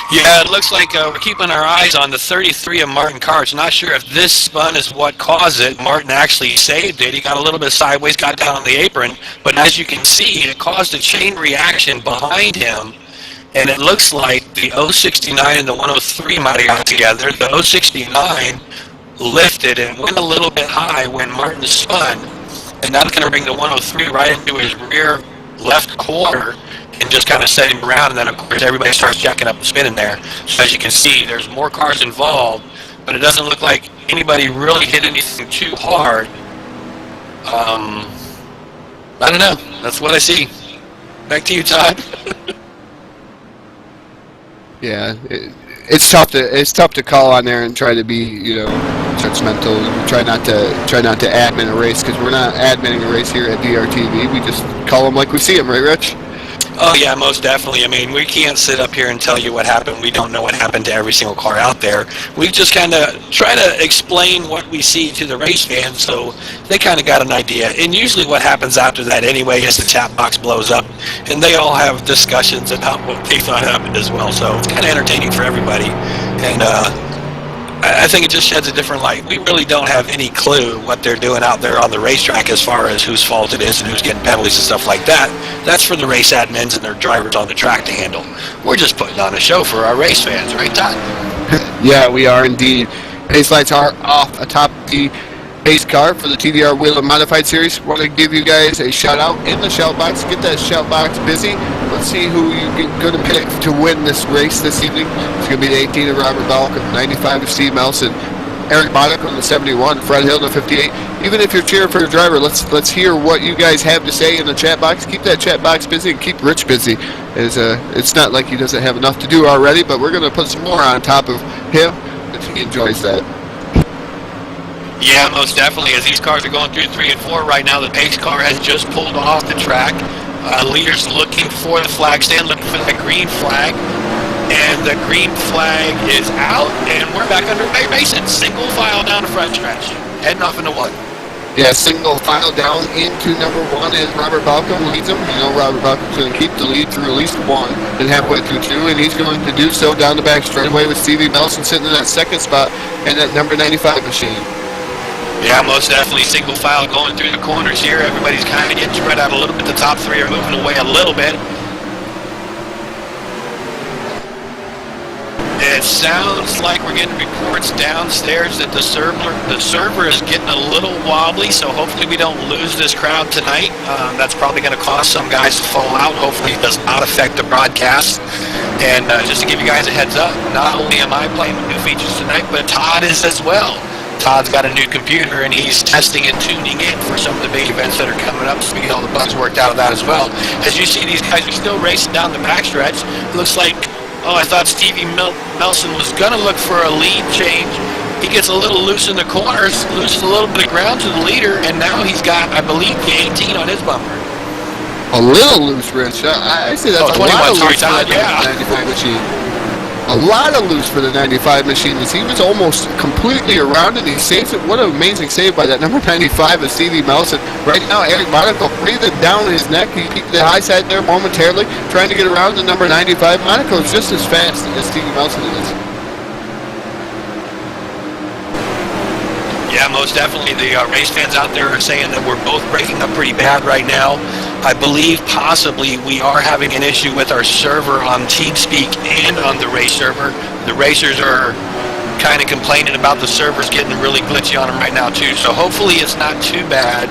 [SPEAKER 2] Yeah, it looks like we're keeping our eyes on the 33 of Martin Karch. Not sure if this spun is what caused it. Martin actually saved it. He got a little bit sideways, got down on the apron. But as you can see, it caused a chain reaction behind him. And it looks like the 069 and the 103 might have got together. The 069 lifted and went a little bit high when Martin spun. And that's going to bring the 103 right into his rear left quarter and just kind of set him around. And then, of course, everybody starts jacking up and spinning there. So as you can see, there's more cars involved, but it doesn't look like anybody really hit anything too hard. I don't know. That's what I see. Back to you, Todd.
[SPEAKER 1] Yeah, it's tough to call on there and try to be, judgmental. And try not to admin a race, because we're not adminning a race here at DRTV. We just call them like we see them, right, Rich?
[SPEAKER 2] Oh, yeah, most definitely. I mean, we can't sit up here and tell you what happened. We don't know what happened to every single car out there. We just kind of try to explain what we see to the race fans, so they kind of got an idea. And usually what happens after that anyway is the chat box blows up, and they all have discussions about what they thought happened as well. So it's kind of entertaining for everybody. And I think it just sheds a different light. We really don't have any clue what they're doing out there on the racetrack as far as whose fault it is and who's getting penalties and stuff like that. That's for the race admins and their drivers on the track to handle. We're just putting on a show for our race fans, right, Todd?
[SPEAKER 1] Yeah, we are indeed. Pace lights are off atop the pace car for the TDR Whelen Modified Series. Want to give you guys a shout out in the shout box. Get that shout box busy. Let's see who you're going to pick to win this race this evening. It's going to be the 18 of Robert Balcom, 95 of Steve Melson, Eric Monaco on the 71, Fred Hill on the 58. Even if you're cheering for your driver, let's hear what you guys have to say in the chat box. Keep that chat box busy and keep Rich busy. It's not like he doesn't have enough to do already, but we're going to put some more on top of him if he enjoys that.
[SPEAKER 2] Yeah, most definitely. As these cars are going through 3 and 4 right now, the pace car has just pulled off the track. Leaders looking for the flag stand, looking for that green flag. And the green flag is out, and we're back underway racing. Single file down the front stretch, heading off into 1.
[SPEAKER 1] Yeah, single file down into number 1 as Robert Balcom leads them. You know Robert Balcom's going to keep the lead through at least 1 and halfway through 2, and he's going to do so down the back straightaway with Stevie Melson sitting in that second spot and that number 95 machine.
[SPEAKER 2] Yeah, most definitely single file going through the corners here. Everybody's kind of getting spread out a little bit. The top 3 are moving away a little bit. It sounds like we're getting reports downstairs that the server is getting a little wobbly, so hopefully we don't lose this crowd tonight. That's probably going to cause some guys to fall out. Hopefully it does not affect the broadcast. And just to give you guys a heads up, not only am I playing with new features tonight, but Todd is as well. Todd's got a new computer, and he's testing and tuning in for some of the big events that are coming up, so we get all the bugs worked out of that as well. As you see, these guys are still racing down the backstretch. It looks like, I thought Stevie Melson was going to look for a lead change. He gets a little loose in the corners, loses a little bit of ground to the leader, and now he's got, I believe, the 18 on his bumper.
[SPEAKER 1] A little loose, Rich. I see that's a
[SPEAKER 2] 21,
[SPEAKER 1] lot of loose
[SPEAKER 2] Todd,
[SPEAKER 1] for the 95 machine. A lot of loose for the 95 machine. He was almost completely around it. He saves it. What an amazing save by that number 95 of Stevie Melson. Right now, Eric Monaco breathing down his neck. He peeked the high side there momentarily, trying to get around the number 95. Monaco's just as fast as Stevie Melson is.
[SPEAKER 2] Yeah, most definitely. The race fans out there are saying that we're both breaking up pretty bad right now. I believe possibly we are having an issue with our server on TeamSpeak and on the race server. The racers are kind of complaining about the servers getting really glitchy on them right now too. So hopefully it's not too bad.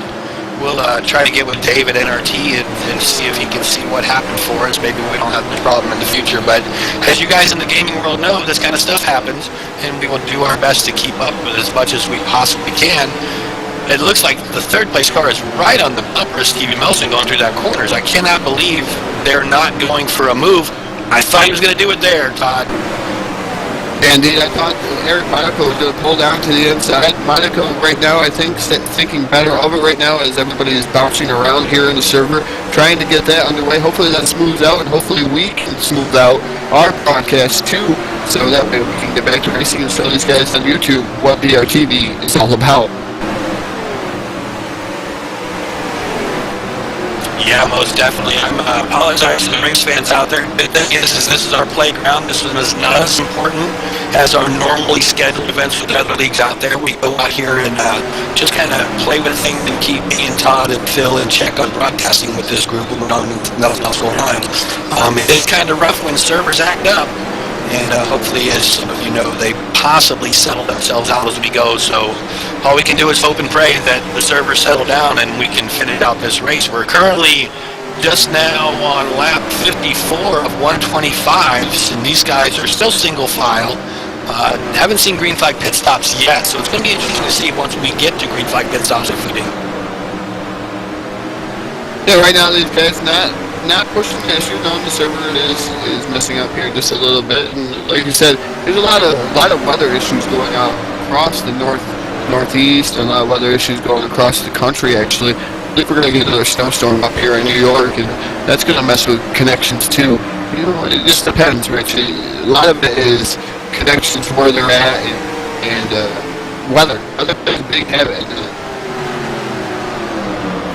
[SPEAKER 2] We'll try to get with Dave at NRT and see if he can see what happened for us. Maybe we don't have this problem in the future. But as you guys in the gaming world know, this kind of stuff happens, and we will do our best to keep up with as much as we possibly can. it looks like the third place car is right on the bumper of Stevie Melson going through that corners. I cannot believe they're not going for a move. I thought he was going to do it there, Todd.
[SPEAKER 1] Indeed, I thought Eric Monaco was going to pull down to the inside. Monaco right now, I think, thinking better of it right now as everybody is bouncing around here in the server, trying to get that underway. Hopefully that smooths out, and hopefully we can smooth out our broadcast too, so that way we can get back to racing and show these guys on YouTube what DRTV is all about.
[SPEAKER 2] Yeah, most definitely. I'm apologize to the race fans out there. The thing is this is our playground. This is not as important as our normally scheduled events with other leagues out there. We go out here and just kind of play with things and keep me and Todd and Phil in check on broadcasting with this group when nothing else going on. It's kind of rough when servers act up. And hopefully, as some of you know, they possibly settle themselves out as we go. So all we can do is hope and pray that the servers settle down and we can finish out this race. We're currently just now on lap 54 of 125s, and these guys are still single file. Haven't seen green flag pit stops yet, so it's going to be interesting to see once we get to green flag pit stops if we do.
[SPEAKER 1] Yeah, right now these guys not pushing the issue. No, the server is messing up here just a little bit, and like you said, there's a lot of weather issues going on across the northeast, and a lot of weather issues going across the country. Actually, I think we're going to get another snowstorm up here in New York, and that's going to mess with connections too. You know, it just depends, Rich. A lot of it is connections where they're at, and weather. Weather plays a big habit.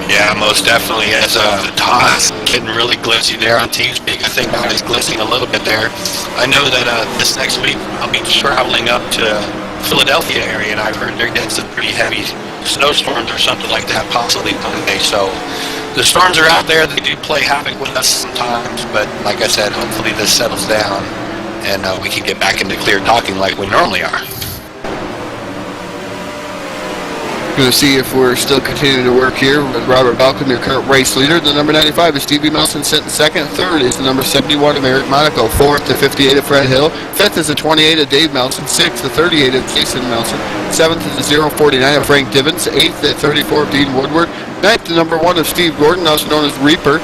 [SPEAKER 2] Yeah, most definitely. As Todd's getting really glitzy there on TeamSpeak, I think Todd glistening a little bit there. I know that this next week I'll be traveling up to Philadelphia area, and I've heard they're getting some pretty heavy snowstorms or something like that, possibly Monday. So the storms are out there. They do play havoc with us sometimes, but like I said, hopefully this settles down and we can get back into clear talking like we normally are.
[SPEAKER 1] Going to see if we're still continuing to work here with Robert Balcom, your current race leader. The number 95 is Stevie Melson, sitting second. Third is the number 71 of Eric Monaco. Fourth, the 58 of Fred Hill. Fifth is the 28 of Dave Melson. Sixth, the 38 of Jason Melson. Seventh is the 049 of Frank Divens. Eighth, the 34 of Dean Woodward. Ninth, the number 1 of Steve Gordon, also known as Reaper.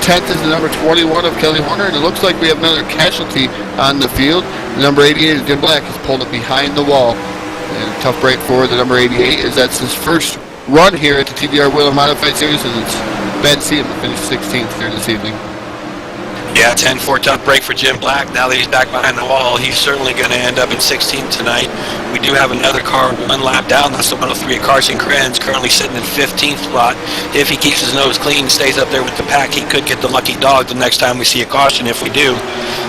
[SPEAKER 1] 10th is the number 21 of Kelly Horner, and it looks like we have another casualty on the field. The number 88 of Jim Black is pulled up behind the wall. And a tough break for the number 88 is that's his first run here at the TDR Whelen Modified Series, and it's bad to see him finish 16th here this evening.
[SPEAKER 2] Yeah, 10-4 tough break for Jim Black. Now that he's back behind the wall, he's certainly going to end up in 16th tonight. We do have another car one lap down. That's the 103 of Carson Krenz, currently sitting in 15th spot. If he keeps his nose clean and stays up there with the pack, he could get the lucky dog the next time we see a caution if we do.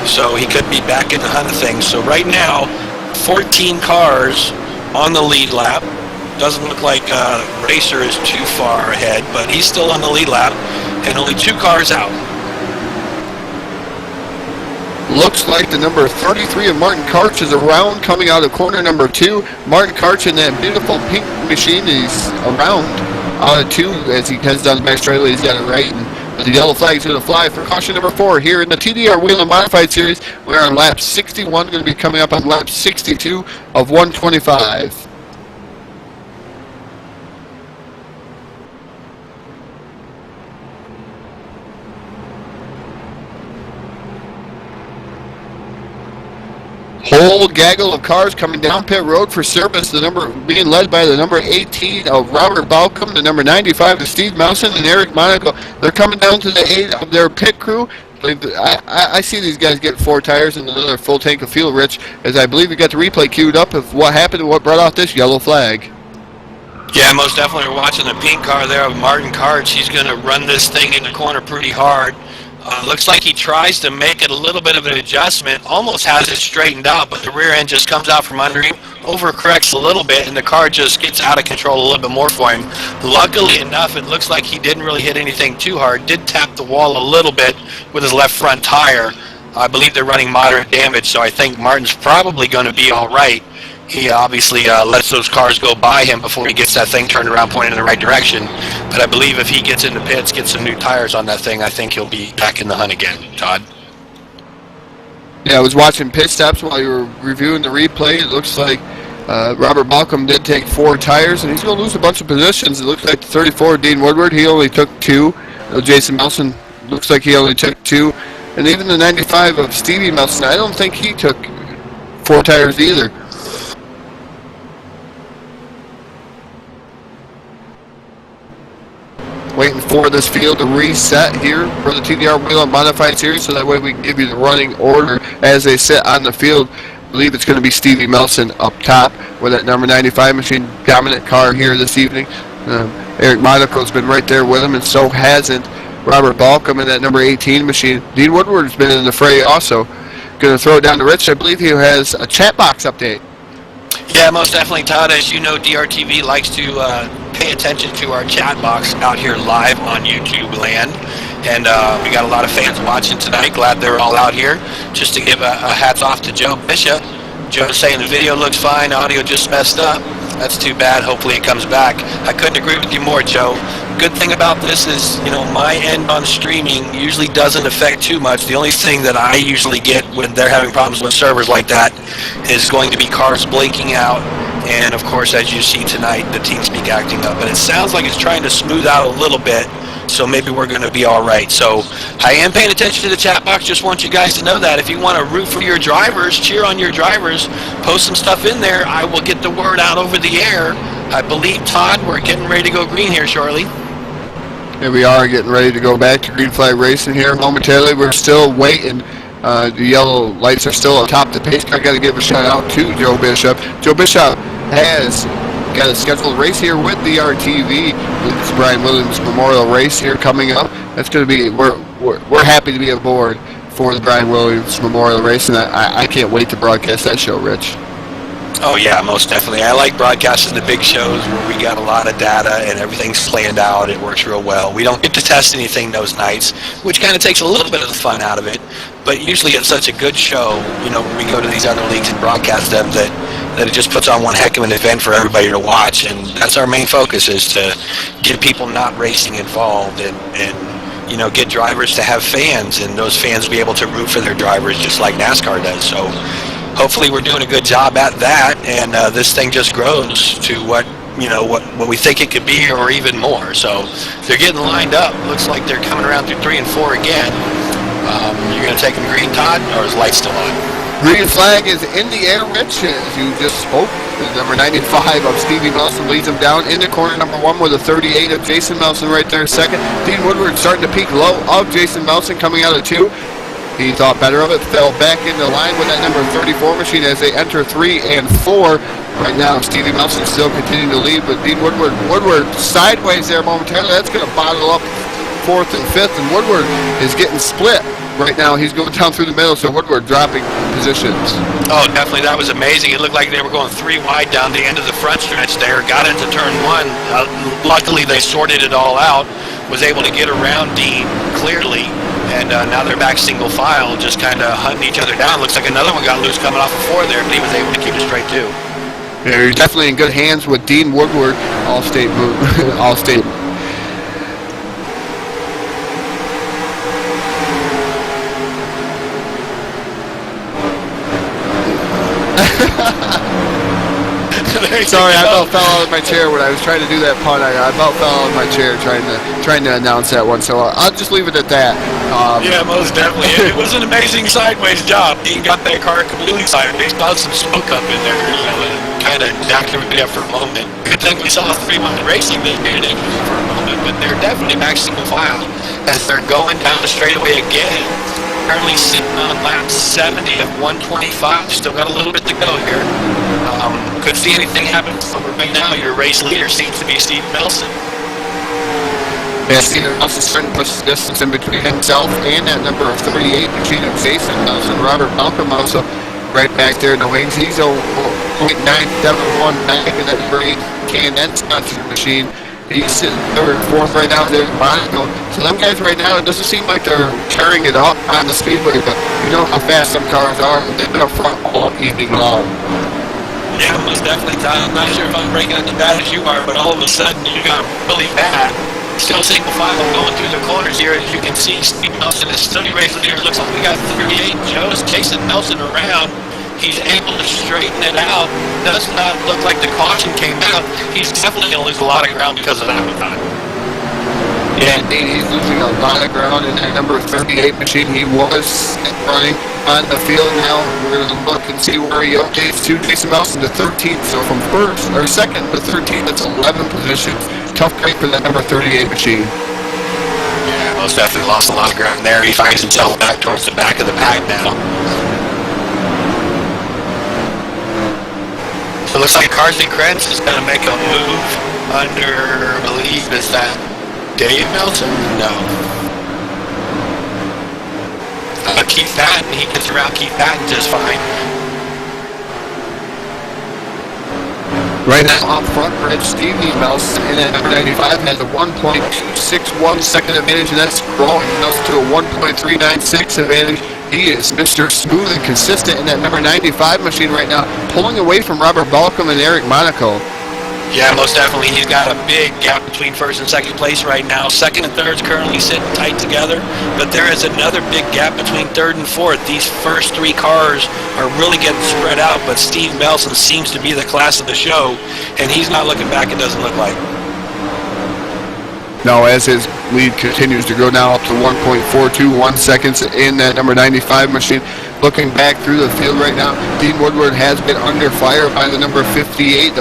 [SPEAKER 2] So he could be back in the hunt of things. So right now, 14 cars on the lead lap. Doesn't look like Racer is too far ahead, but he's still on the lead lap, and only 2 cars out.
[SPEAKER 1] Looks like the number 33 of Martin Karch is around, coming out of corner number 2. Martin Karch in that beautiful pink machine is around out of 2 as he heads down the back straightaway. He's got it right, and the yellow flag is going to fly for caution number 4 here in the TDR Whelen Modified Series. We're on lap 61, going to be coming up on lap 62 of 125. Whole gaggle of cars coming down pit road for service. The number being led by the number 18 of Robert Balcom, the number 95 of Steve Melson, and Eric Monaco. They're coming down to the aid of their pit crew. I see these guys get 4 tires and another full tank of fuel, Rich, as I believe we got the replay queued up of what happened and what brought out this yellow flag.
[SPEAKER 2] Yeah, most definitely. We're watching the pink car there of Martin Karch. He's going to run this thing in the corner pretty hard. Looks like he tries to make it a little bit of an adjustment, almost has it straightened out, but the rear end just comes out from under him, overcorrects a little bit, and the car just gets out of control a little bit more for him. Luckily enough, it looks like he didn't really hit anything too hard, did tap the wall a little bit with his left front tire. I believe they're running moderate damage, so I think Martin's probably going to be all right. He obviously lets those cars go by him before he gets that thing turned around pointed in the right direction. But I believe if he gets into pits, gets some new tires on that thing, I think he'll be back in the hunt again. Todd?
[SPEAKER 1] Yeah, I was watching pit stops while you were reviewing the replay. It looks like Robert Balcom did take 4 tires, and he's going to lose a bunch of positions. It looks like the 34, Dean Woodward, he only took 2. Jason Melson looks like he only took 2. And even the 95 of Stevie Melson, I don't think he took 4 tires either. Waiting for this field to reset here for the TDR Whelen Modified Series, so that way we can give you the running order as they sit on the field. I believe it's going to be Stevie Melson up top with that number 95 machine, dominant car here this evening. Eric Monaco's been right there with him, and so hasn't Robert Balcom in that number 18 machine. Dean Woodward's been in the fray also. Going to throw it down to Rich. I believe he has a chat box update.
[SPEAKER 2] Yeah, most definitely, Todd. As you know, DRTV likes to pay attention to our chat box out here live on YouTube land. And we got a lot of fans watching tonight. Glad they're all out here. Just to give a hats off to Joe Bishop. Joe's saying the video looks fine, audio just messed up. That's too bad. Hopefully it comes back. I couldn't agree with you more, Joe. Good thing about this is, my end on streaming usually doesn't affect too much. The only thing that I usually get when they're having problems with servers like that is going to be cars blinking out. And, of course, as you see tonight, the TeamSpeak acting up. And it sounds like it's trying to smooth out a little bit. So maybe we're going to be all right. So I am paying attention to the chat box. Just want you guys to know that. If you want to root for your drivers, cheer on your drivers, post some stuff in there, I will get the word out over the air. I believe, Todd, we're getting ready to go green here shortly.
[SPEAKER 1] Here we are getting ready to go back to green flag racing here momentarily. We're still waiting. The yellow lights are still atop the pace car. I got to give a shout out to Joe Bishop. Joe Bishop has got a scheduled race here with the DRTV. It's Brian Williams Memorial Race here coming up. That's going to be, we're happy to be aboard for the Brian Williams Memorial Race, and I can't wait to broadcast that show, Rich.
[SPEAKER 2] Oh yeah, most definitely. I like broadcasting the big shows where we got a lot of data and everything's planned out. It works real well. We don't get to test anything those nights, which kind of takes a little bit of the fun out of it. But usually it's such a good show, when we go to these other leagues and broadcast them, that it just puts on one heck of an event for everybody to watch. And that's our main focus, is to get people not racing involved and get drivers to have fans, and those fans be able to root for their drivers just like NASCAR does. So hopefully we're doing a good job at that, and this thing just grows to what we think it could be, or even more. So they're getting lined up. Looks like they're coming around through 3 and 4 again. You're going to take them green, Todd, or is light still on?
[SPEAKER 1] Green flag is in the air, Rich, as you just spoke. The number 95 of Stevie Melson leads him down into corner number 1 with a 38 of Jason Melson right there second. Dean Woodward starting to peak low of Jason Melson coming out of 2. He thought better of it, fell back into line with that number 34 machine as they enter 3 and 4. Right now, Stevie Melson still continuing to lead, but Dean Woodward sideways there momentarily. That's going to bottle up 4th and 5th, and Woodward is getting split. Right now, he's going down through the middle, so Woodward dropping positions.
[SPEAKER 2] Oh, definitely. That was amazing. It looked like they were going 3 wide down the end of the front stretch there. Got into turn 1. Luckily, they sorted it all out. Was able to get around Dean clearly. And now they're back single file, just kind of hunting each other down. Looks like another one got loose coming off of 4 there, but he was able to keep it straight too.
[SPEAKER 1] Yeah, he's definitely in good hands with Dean Woodward, All-State All-State. Sorry, I about fell out of my chair when I was trying to do that pun. I about fell out of my chair trying to announce that one. So I'll just leave it at that.
[SPEAKER 2] Yeah, most definitely. It was an amazing sideways job. Dean got that car completely sideways. Got some smoke up in there, and kind of jacked everybody up for a moment. Good thing we saw 3-1 racing this year for a moment, but they're definitely back single file as they're going down the straightaway again. Currently sitting on lap 70 of 125. Still got a little bit to go here. Could see anything happen. But right now, your race leader seems to be Steve Melson.
[SPEAKER 1] Yeah, Steve Melson's starting to push the distance in between himself and that number of 38 machine of Jason Melson. Robert Malcolm also right back there in the wings. He's 0.971 back in that number 8 K&N sponsor machine. He's sitting 3rd, 4th right now. There's Monaco. So them guys right now, it doesn't seem like they're carrying it up on the speedway, but you know how fast some cars are. They've been up front all evening long.
[SPEAKER 2] Yeah, most definitely, Tom. I'm not sure if I'm breaking it as bad as you are, but all of a sudden you got really bad. Still single file going through the corners here. As you can see, Steve Melson is still your race leader. Looks like we got 38. Joe's chasing Melson around. He's able to straighten it out. Does not look like the caution came out. He's definitely going to lose a lot of ground because of that.
[SPEAKER 1] Yeah, indeed, he's losing a lot of ground in that number 38 machine. He was running on the field now. We're going to look and see where he updates to Jason Melson to 13th. So from second to 13th, that's 11 positions. Tough break for that number 38 machine.
[SPEAKER 2] Yeah, most definitely lost a lot of ground there. He finds himself back towards the back of the pack now. So it looks like Carson Krentz is going to make a move under, I believe, is that Dave Melson? No. Keith Patton, he gets around Keith Patton just fine.
[SPEAKER 1] Right now, up front, Rich Stevie Melson in at number 95 has a 1.261 second advantage, and that's growing to a 1.396 advantage. He is Mr. Smooth and consistent in that number 95 machine right now, pulling away from Robert Balcom and Eric Monaco.
[SPEAKER 2] Yeah, most definitely. He's got a big gap between first and second place right now. Second and third's currently sitting tight together, but there is another big gap between third and fourth. These first three cars are really getting spread out, but Steve Melson seems to be the class of the show, and he's not looking back, it doesn't look like.
[SPEAKER 1] Now, as his lead continues to go now up to 1.421 seconds in that number 95 machine. Looking back through the field right now, Dean Woodward has been under fire by the number 58.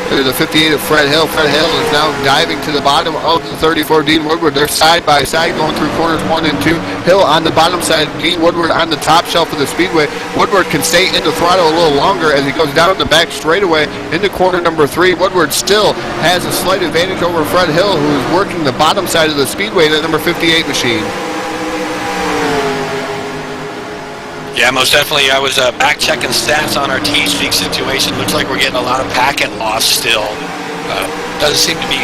[SPEAKER 1] The 58 of Fred Hill. Fred Hill is now diving to the bottom of the 34. Dean Woodward, they're side by side going through corners 1 and 2. Hill on the bottom side, Dean Woodward on the top shelf of the speedway. Woodward can stay in the throttle a little longer as he goes down the back straightaway into corner number 3. Woodward still has a slight advantage over Fred Hill, who is working the bottom side of the speedway, the number 58 machine.
[SPEAKER 2] Yeah, most definitely. I was back checking stats on our T-Streak situation. Looks like we're getting a lot of packet loss still. Doesn't seem to be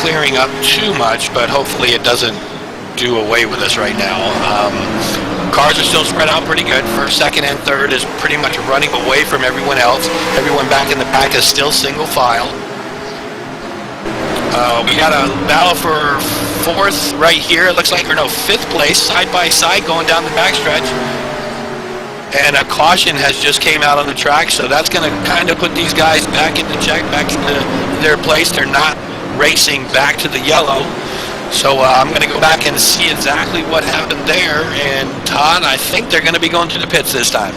[SPEAKER 2] clearing up too much, but hopefully it doesn't do away with us right now. Cars are still spread out pretty good. First, second, and third is pretty much running away from everyone else. Everyone back in the pack is still single file. We got a battle for fourth right here. It looks like, fifth place, side by side going down the backstretch. And a caution has just came out on the track, so that's going to kind of put these guys back into check, back into their place. They're not racing back to the yellow. So I'm going to go back and see exactly what happened there. And Todd, I think they're going to be going to the pits this time.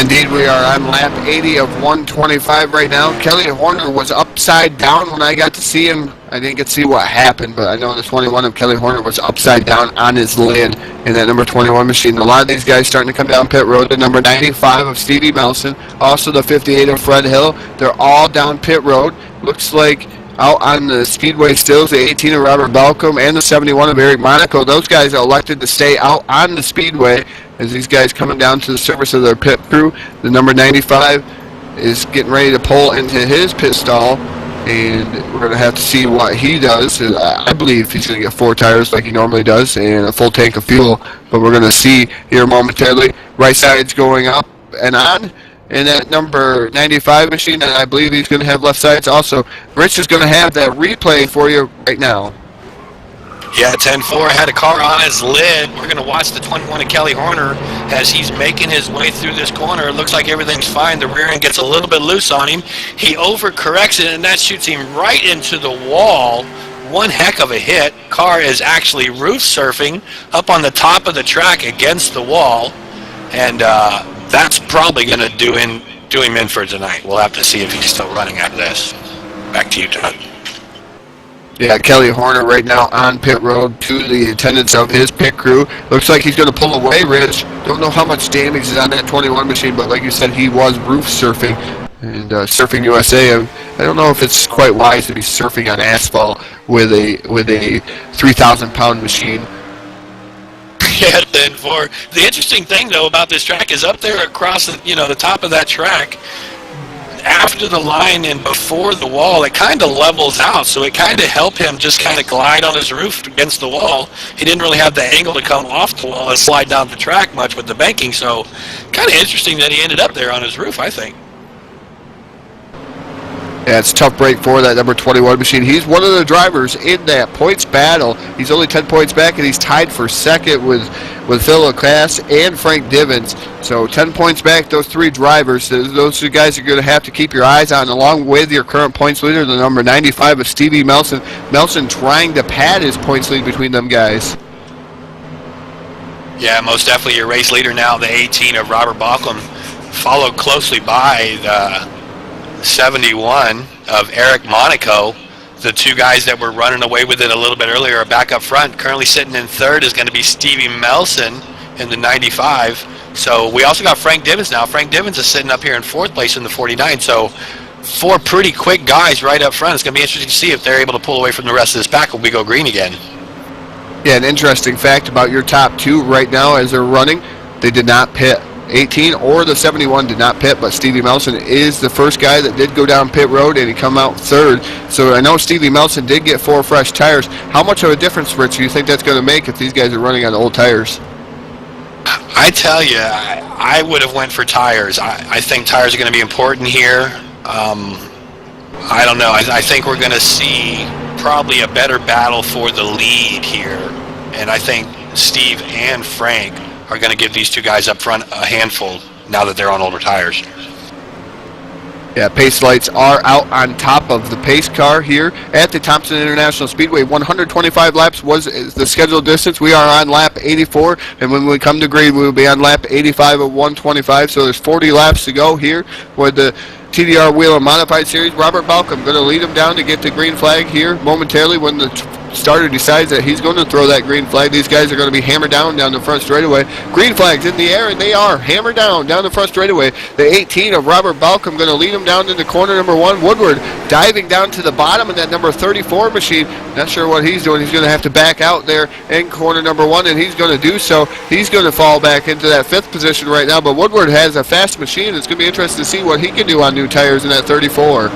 [SPEAKER 1] Indeed, we are on lap 80 of 125 right now. Kelly Horner was upside down when I got to see him. I didn't get to see what happened, but I know the 21 of Kelly Horner was upside down on his lid in that number 21 machine. A lot of these guys starting to come down pit road. The number 95 of Stevie Melson, also the 58 of Fred Hill. They're all down pit road. Looks like out on the speedway stills, the 18 of Robert Balcom and the 71 of Eric Monaco. Those guys are elected to stay out on the speedway as these guys coming down to the service of their pit crew. The number 95 is getting ready to pull into his pit stall, and we're going to have to see what he does. I believe he's going to get 4 tires like he normally does and a full tank of fuel, but we're going to see here momentarily. Right side's going up and on in that number 95 machine, and I believe he's going to have left sides also. Rich is going to have that replay for you right now.
[SPEAKER 2] Yeah, 10-4 had a car on his lid. We're going to watch the 21 of Kelly Horner as he's making his way through this corner. It looks like everything's fine. The rear end gets a little bit loose on him. He overcorrects it, and that shoots him right into the wall. One heck of a hit. Car is actually roof surfing up on the top of the track against the wall, and that's probably going to do him in for tonight. We'll have to see if he's still running after this. Back to you, Todd.
[SPEAKER 1] Yeah, Kelly Horner right now on pit road to the attendance of his pit crew. Looks like he's going to pull away, Rich. Don't know how much damage is on that 21 machine, but like you said, he was roof surfing. And Surfing USA, I don't know if it's quite wise to be surfing on asphalt with a 3,000-pound machine.
[SPEAKER 2] Yeah, 10-4. The interesting thing, though, about this track is up there across the top of that track, after the line and before the wall, it kind of levels out, so it kind of helped him just kind of glide on his roof against the wall. He didn't really have the angle to come off the wall and slide down the track much with the banking, so kind of interesting that he ended up there on his roof, I think.
[SPEAKER 1] Yeah, it's a tough break for that number 21 machine. He's one of the drivers in that points battle. He's only 10 points back, and he's tied for second with Phil Lacasse and Frank Divens. So 10 points back, those three drivers. Those are guys you're going to have to keep your eyes on, along with your current points leader, the number 95 of Stevie Melson. Melson trying to pad his points lead between them guys.
[SPEAKER 2] Yeah, most definitely your race leader now, the 18 of Robert Bauckham, followed closely by the 71 of Eric Monaco. The two guys that were running away with it a little bit earlier are back up front. Currently sitting in third is going to be Stevie Melson in the 95. So we also got Frank Divens now. Frank Divens is sitting up here in fourth place in the 49. So four pretty quick guys right up front. It's going to be interesting to see if they're able to pull away from the rest of this pack when we go green again.
[SPEAKER 1] Yeah, an interesting fact about your top two right now as they're running, they did not pit. 18 or the 71 did not pit, but Stevie Melson is the first guy that did go down pit road, and he come out third. So I know Stevie Melson did get 4 fresh tires. How much of a difference, Rich, do you think that's going to make if these guys are running on old tires?
[SPEAKER 2] I tell you, I would have went for tires. I think tires are going to be important here. I don't know. I think we're going to see probably a better battle for the lead here, and I think Steve and Frank are going to give these two guys up front a handful now that they're on older tires.
[SPEAKER 1] Yeah, pace lights are out on top of the pace car here at the Thompson International Speedway. 125 laps was the scheduled distance. We are on lap 84, and when we come to green, we will be on lap 85 of 125. So there's 40 laps to go here for the TDR Whelen Modified Series. Robert Bauckham going to lead him down to get the green flag here momentarily when the starter decides that he's going to throw that green flag. These guys are going to be hammered down the front straightaway. Green flags in the air, and they are hammered down the front straightaway. The 18 of Robert Bauckham going to lead him down into corner number 1. Woodward diving down to the bottom of that number 34 machine. Not sure what he's doing. He's going to have to back out there in corner number 1, and he's going to do so. He's going to fall back into that 5th position right now, but Woodward has a fast machine. It's going to be interesting to see what he can do on new tires in that 34.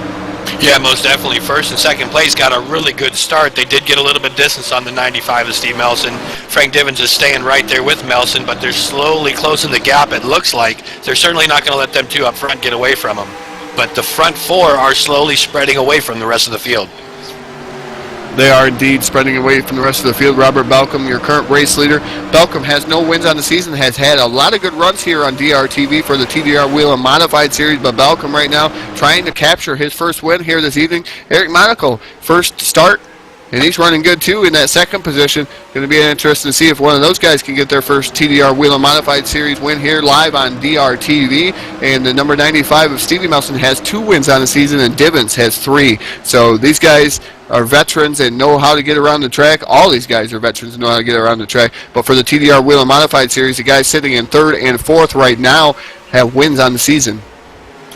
[SPEAKER 2] Yeah, most definitely. First and second place got a really good start. They did get a little bit of distance on the 95 of Steve Melson. Frank Divens is staying right there with Melson, but they're slowly closing the gap, it looks like. They're certainly not going to let them two up front get away from them. But the front four are slowly spreading away from the rest of the field.
[SPEAKER 1] They are indeed spreading away from the rest of the field. Robert Bauckham, your current race leader. Bauckham has no wins on the season, has had a lot of good runs here on DRTV for the TDR Whelen Modified Series, but Bauckham right now trying to capture his first win here this evening. Eric Monaco, first start, and he's running good too in that second position. Going to be interesting to see if one of those guys can get their first TDR Whelen Modified Series win here live on DRTV. And the number 95 of Stevie Melson has 2 wins on the season, and Divens has 3. So these guys are veterans and know how to get around the track. All these guys are veterans and know how to get around the track. But for the TDR Whelen Modified Series, the guys sitting in 3rd and 4th right now have wins on the season.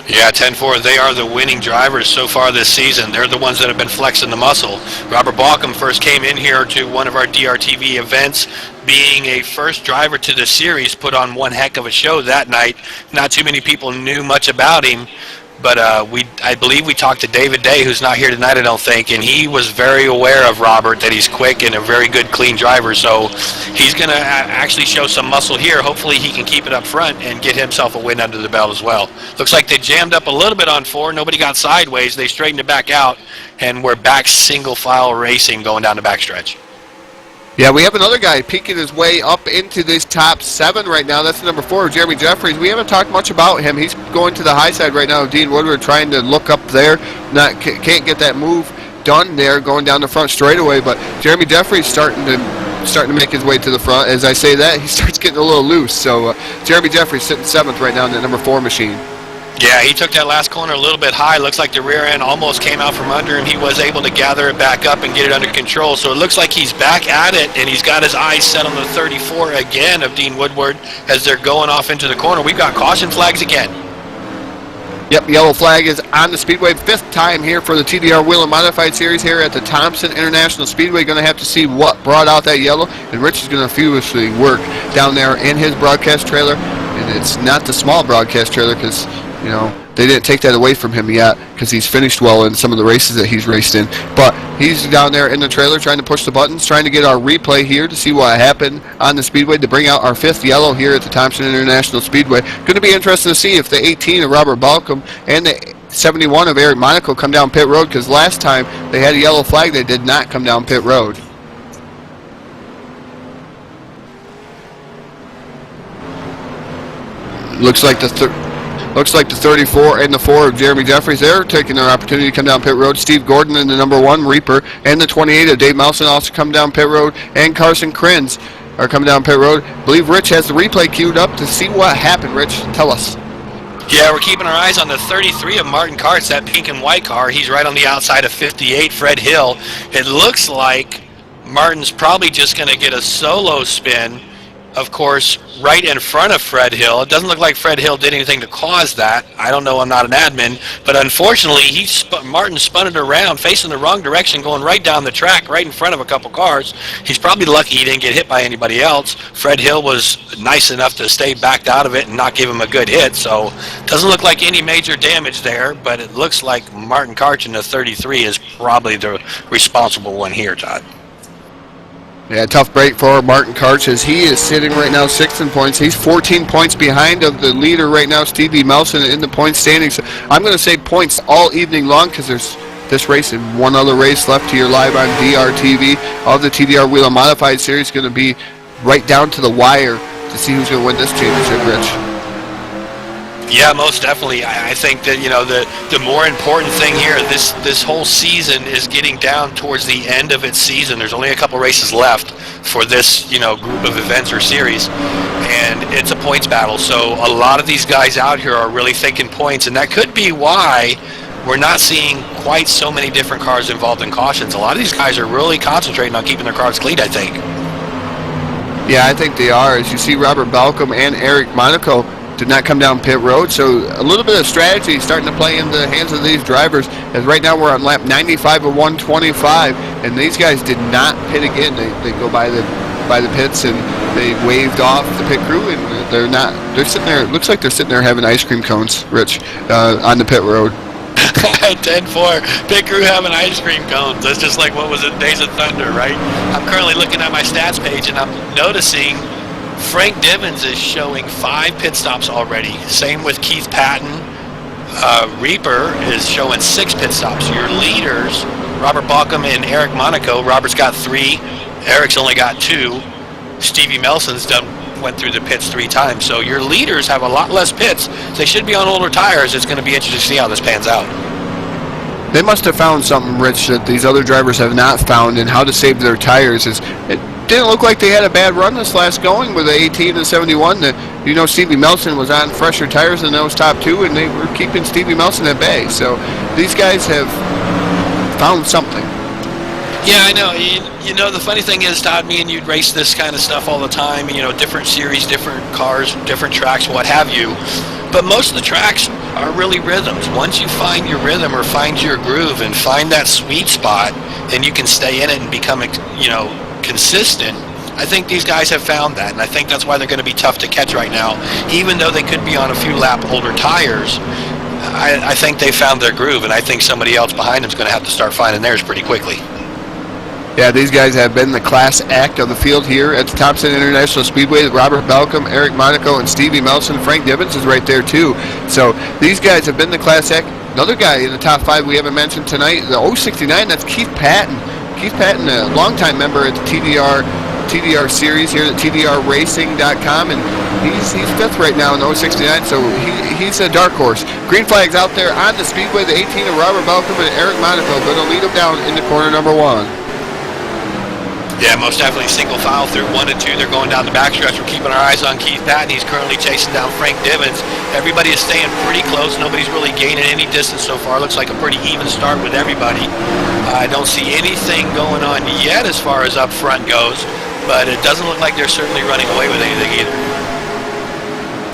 [SPEAKER 2] Yeah, 10-4, they are the winning drivers so far this season. They're the ones that have been flexing the muscle. Robert Bauckham first came in here to one of our DRTV events, being a first driver to the series, put on one heck of a show that night. Not too many people knew much about him, but I believe we talked to David Day, who's not here tonight, I don't think, and he was very aware of Robert, that he's quick and a very good, clean driver. So he's going to actually show some muscle here. Hopefully he can keep it up front and get himself a win under the belt as well. Looks like they jammed up a little bit on 4. Nobody got sideways. They straightened it back out, and we're back single file racing going down the backstretch.
[SPEAKER 1] Yeah, we have another guy peeking his way up into this top 7 right now. That's number 4, Jeremy Jeffries. We haven't talked much about him. He's going to the high side right now. Dean Woodward trying to look up there. Can't get that move done there going down the front straightaway. But Jeremy Jeffries starting to make his way to the front. As I say that, he starts getting a little loose. So Jeremy Jeffries sitting 7th right now in the number 4 machine.
[SPEAKER 2] Yeah, he took that last corner a little bit high. Looks like the rear end almost came out from under him. He was able to gather it back up and get it under control. So it looks like he's back at it, and he's got his eyes set on the 34 again of Dean Woodward as they're going off into the corner. We've got caution flags again.
[SPEAKER 1] Yep, yellow flag is on the Speedway. 5th time here for the TDR Whelen Modified Series here at the Thompson International Speedway. Going to have to see what brought out that yellow, and Rich is going to furiously work down there in his broadcast trailer. And it's not the small broadcast trailer because, you know, they didn't take that away from him yet because he's finished well in some of the races that he's raced in. But he's down there in the trailer trying to push the buttons, trying to get our replay here to see what happened on the Speedway to bring out our 5th yellow here at the Thompson International Speedway. Going to be interesting to see if the 18 of Robert Bauckham and the 71 of Eric Monaco come down pit road, because last time they had a yellow flag, they did not come down pit road. Looks like the 34 and the 4 of Jeremy Jeffries, they're taking their opportunity to come down pit road. Steve Gordon in the number 1, Reaper, and the 28 of Dave Melson also come down pit road, and Carson Krins are coming down pit road. I believe Rich has the replay queued up to see what happened. Rich, tell us.
[SPEAKER 2] Yeah, we're keeping our eyes on the 33 of Martin Karts, that pink and white car. He's right on the outside of 58, Fred Hill. It looks like Martin's probably just going to get a solo spin, of course, right in front of Fred Hill. It doesn't look like Fred Hill did anything to cause that. I don't know, I'm not an admin, but unfortunately, Martin spun it around, facing the wrong direction, going right down the track, right in front of a couple cars. He's probably lucky he didn't get hit by anybody else. Fred Hill was nice enough to stay backed out of it and not give him a good hit, so doesn't look like any major damage there, but it looks like Martin Karch in the 33 is probably the responsible one here, Todd.
[SPEAKER 1] Yeah, tough break for Martin Karch, as he is sitting right now 6th in points. He's 14 points behind of the leader right now, Stevie Melson, in the point standings. I'm going to say points all evening long, because there's this race and one other race left here live on DRTV. All the TDR Whelen Modified Series going to be right down to the wire to see who's going to win this championship, Rich.
[SPEAKER 2] Yeah, most definitely. I think that, you know, the more important thing here, this whole season is getting down towards the end of its season. There's only a couple races left for this, you know, group of events or series, and it's a points battle. So a lot of these guys out here are really thinking points, and that could be why we're not seeing quite so many different cars involved in cautions. A lot of these guys are really concentrating on keeping their cars clean, I think.
[SPEAKER 1] Yeah, I think they are. As you see, Robert Balcom and Eric Monaco did not come down pit road, so a little bit of strategy starting to play in the hands of these drivers, as right now we're on lap 95 of 125, and these guys did not pit again. They go by the pits, and they waved off the pit crew, and they're sitting there, it looks like they're sitting there having ice cream cones, Rich, on the pit road.
[SPEAKER 2] 10-4, pit crew having ice cream cones. That's just like what was it, Days of Thunder, right? I'm currently looking at my stats page, and I'm noticing Frank Divins is showing 5 pit stops already. Same with Keith Patton. Reaper is showing 6 pit stops. Your leaders, Robert Balcom and Eric Monaco. Robert's got 3. Eric's only got 2. Stevie Melson's went through the pits 3 times. So your leaders have a lot less pits. They should be on older tires. It's going to be interesting to see how this pans out.
[SPEAKER 1] They must have found something, Rich, that these other drivers have not found, and how to save their tires. It didn't look like they had a bad run this last going with the 18 and 71. You know, Stevie Melson was on fresher tires than those top 2, and they were keeping Stevie Melson at bay. So these guys have found something.
[SPEAKER 2] Yeah, I know. You know, the funny thing is, Todd, me and you race this kind of stuff all the time. You know, different series, different cars, different tracks, what have you. But most of the tracks are really rhythms. Once you find your rhythm or find your groove and find that sweet spot, and you can stay in it and become, you know, consistent, I think these guys have found that, and I think that's why they're going to be tough to catch right now. Even though they could be on a few lap older tires, I think they found their groove, and I think somebody else behind them is going to have to start finding theirs pretty quickly.
[SPEAKER 1] Yeah, these guys have been the class act of the field here at the Thompson International Speedway. Robert Balcom, Eric Monaco, and Stevie Melson. Frank Divins is right there too. So these guys have been the class act. Another guy in the top 5 we haven't mentioned tonight, the 069, that's Keith Patton. Keith Patton, a longtime member at the TDR series here at TDRRacing.com, and he's 5th right now in the 069, so he's a dark horse. Green flag's out there on the speedway. The 18 of Robert Balcom and Eric Monaco going to lead them down into corner number 1.
[SPEAKER 2] Yeah, most definitely single file through 1 and 2. They're going down the backstretch. We're keeping our eyes on Keith Patton. He's currently chasing down Frank Divins. Everybody is staying pretty close. Nobody's really gaining any distance so far. Looks like a pretty even start with everybody. I don't see anything going on yet as far as up front goes, but it doesn't look like they're certainly running away with anything either.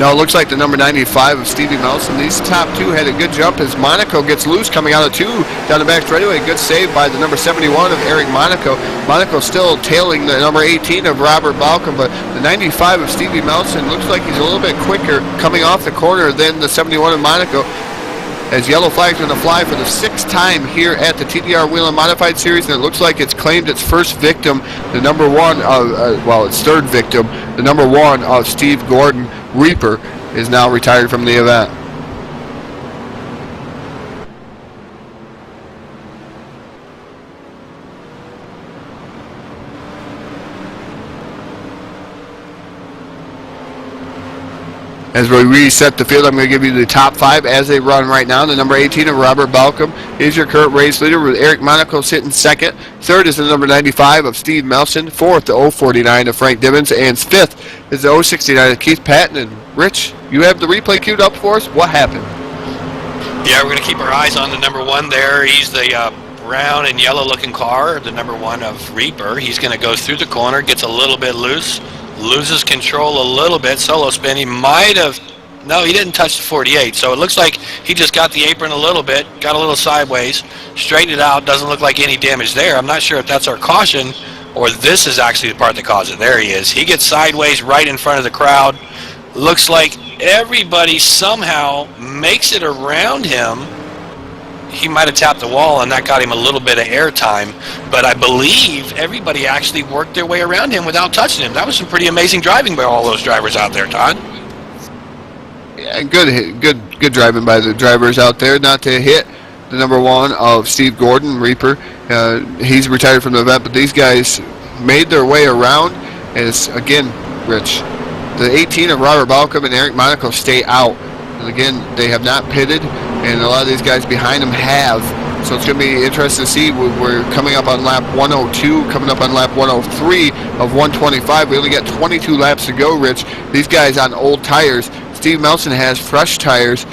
[SPEAKER 1] No, it looks like the number 95 of Stevie Melson. These top 2 had a good jump as Monaco gets loose coming out of 2 down the back straightaway. Good save by the number 71 of Eric Monaco. Monaco still tailing the number 18 of Robert Balcom, but the 95 of Stevie Melson looks like he's a little bit quicker coming off the corner than the 71 of Monaco. As yellow flag's going to fly for the 6th time here at the TDR Whelen Modified Series, and it looks like it's claimed its first victim, the number 1 of, its 3rd victim, the number 1 of Steve Gordon. Reaper is now retired from the event. As we reset the field, I'm going to give you the top 5 as they run right now. The number 18 of Robert Balcom is your current race leader, with Eric Monaco sitting second. Third is the number 95 of Steve Melson. Fourth, the 049 of Frank Dibbins. And fifth is the 069 of Keith Patton. And Rich, you have the replay queued up for us. What happened?
[SPEAKER 2] Yeah, we're going to keep our eyes on the number 1 there. He's the brown and yellow looking car, the number 1 of Reaper. He's going to go through the corner, gets a little bit loose. Loses control a little bit, solo spin. He might have, no, he didn't touch the 48, so it looks like he just got the apron a little bit, got a little sideways, straightened it out, doesn't look like any damage there. I'm not sure if that's our caution or this is actually the part that caused it. There he is. He gets sideways right in front of the crowd. Looks like everybody somehow makes it around him. He might have tapped the wall, and that got him a little bit of air time. But I believe everybody actually worked their way around him without touching him. That was some pretty amazing driving by all those drivers out there, Todd.
[SPEAKER 1] Yeah, good driving by the drivers out there. Not to hit the number 1 of Steve Gordon, Reaper. He's retired from the event, but these guys made their way around. And it's, again, Rich, the 18 of Robert Balcom and Eric Monaco stay out. And again, they have not pitted, and a lot of these guys behind them have. So it's going to be interesting to see. We're coming up on lap 102, coming up on lap 103 of 125. We only got 22 laps to go, Rich. These guys on old tires. Steve Melson has fresh tires.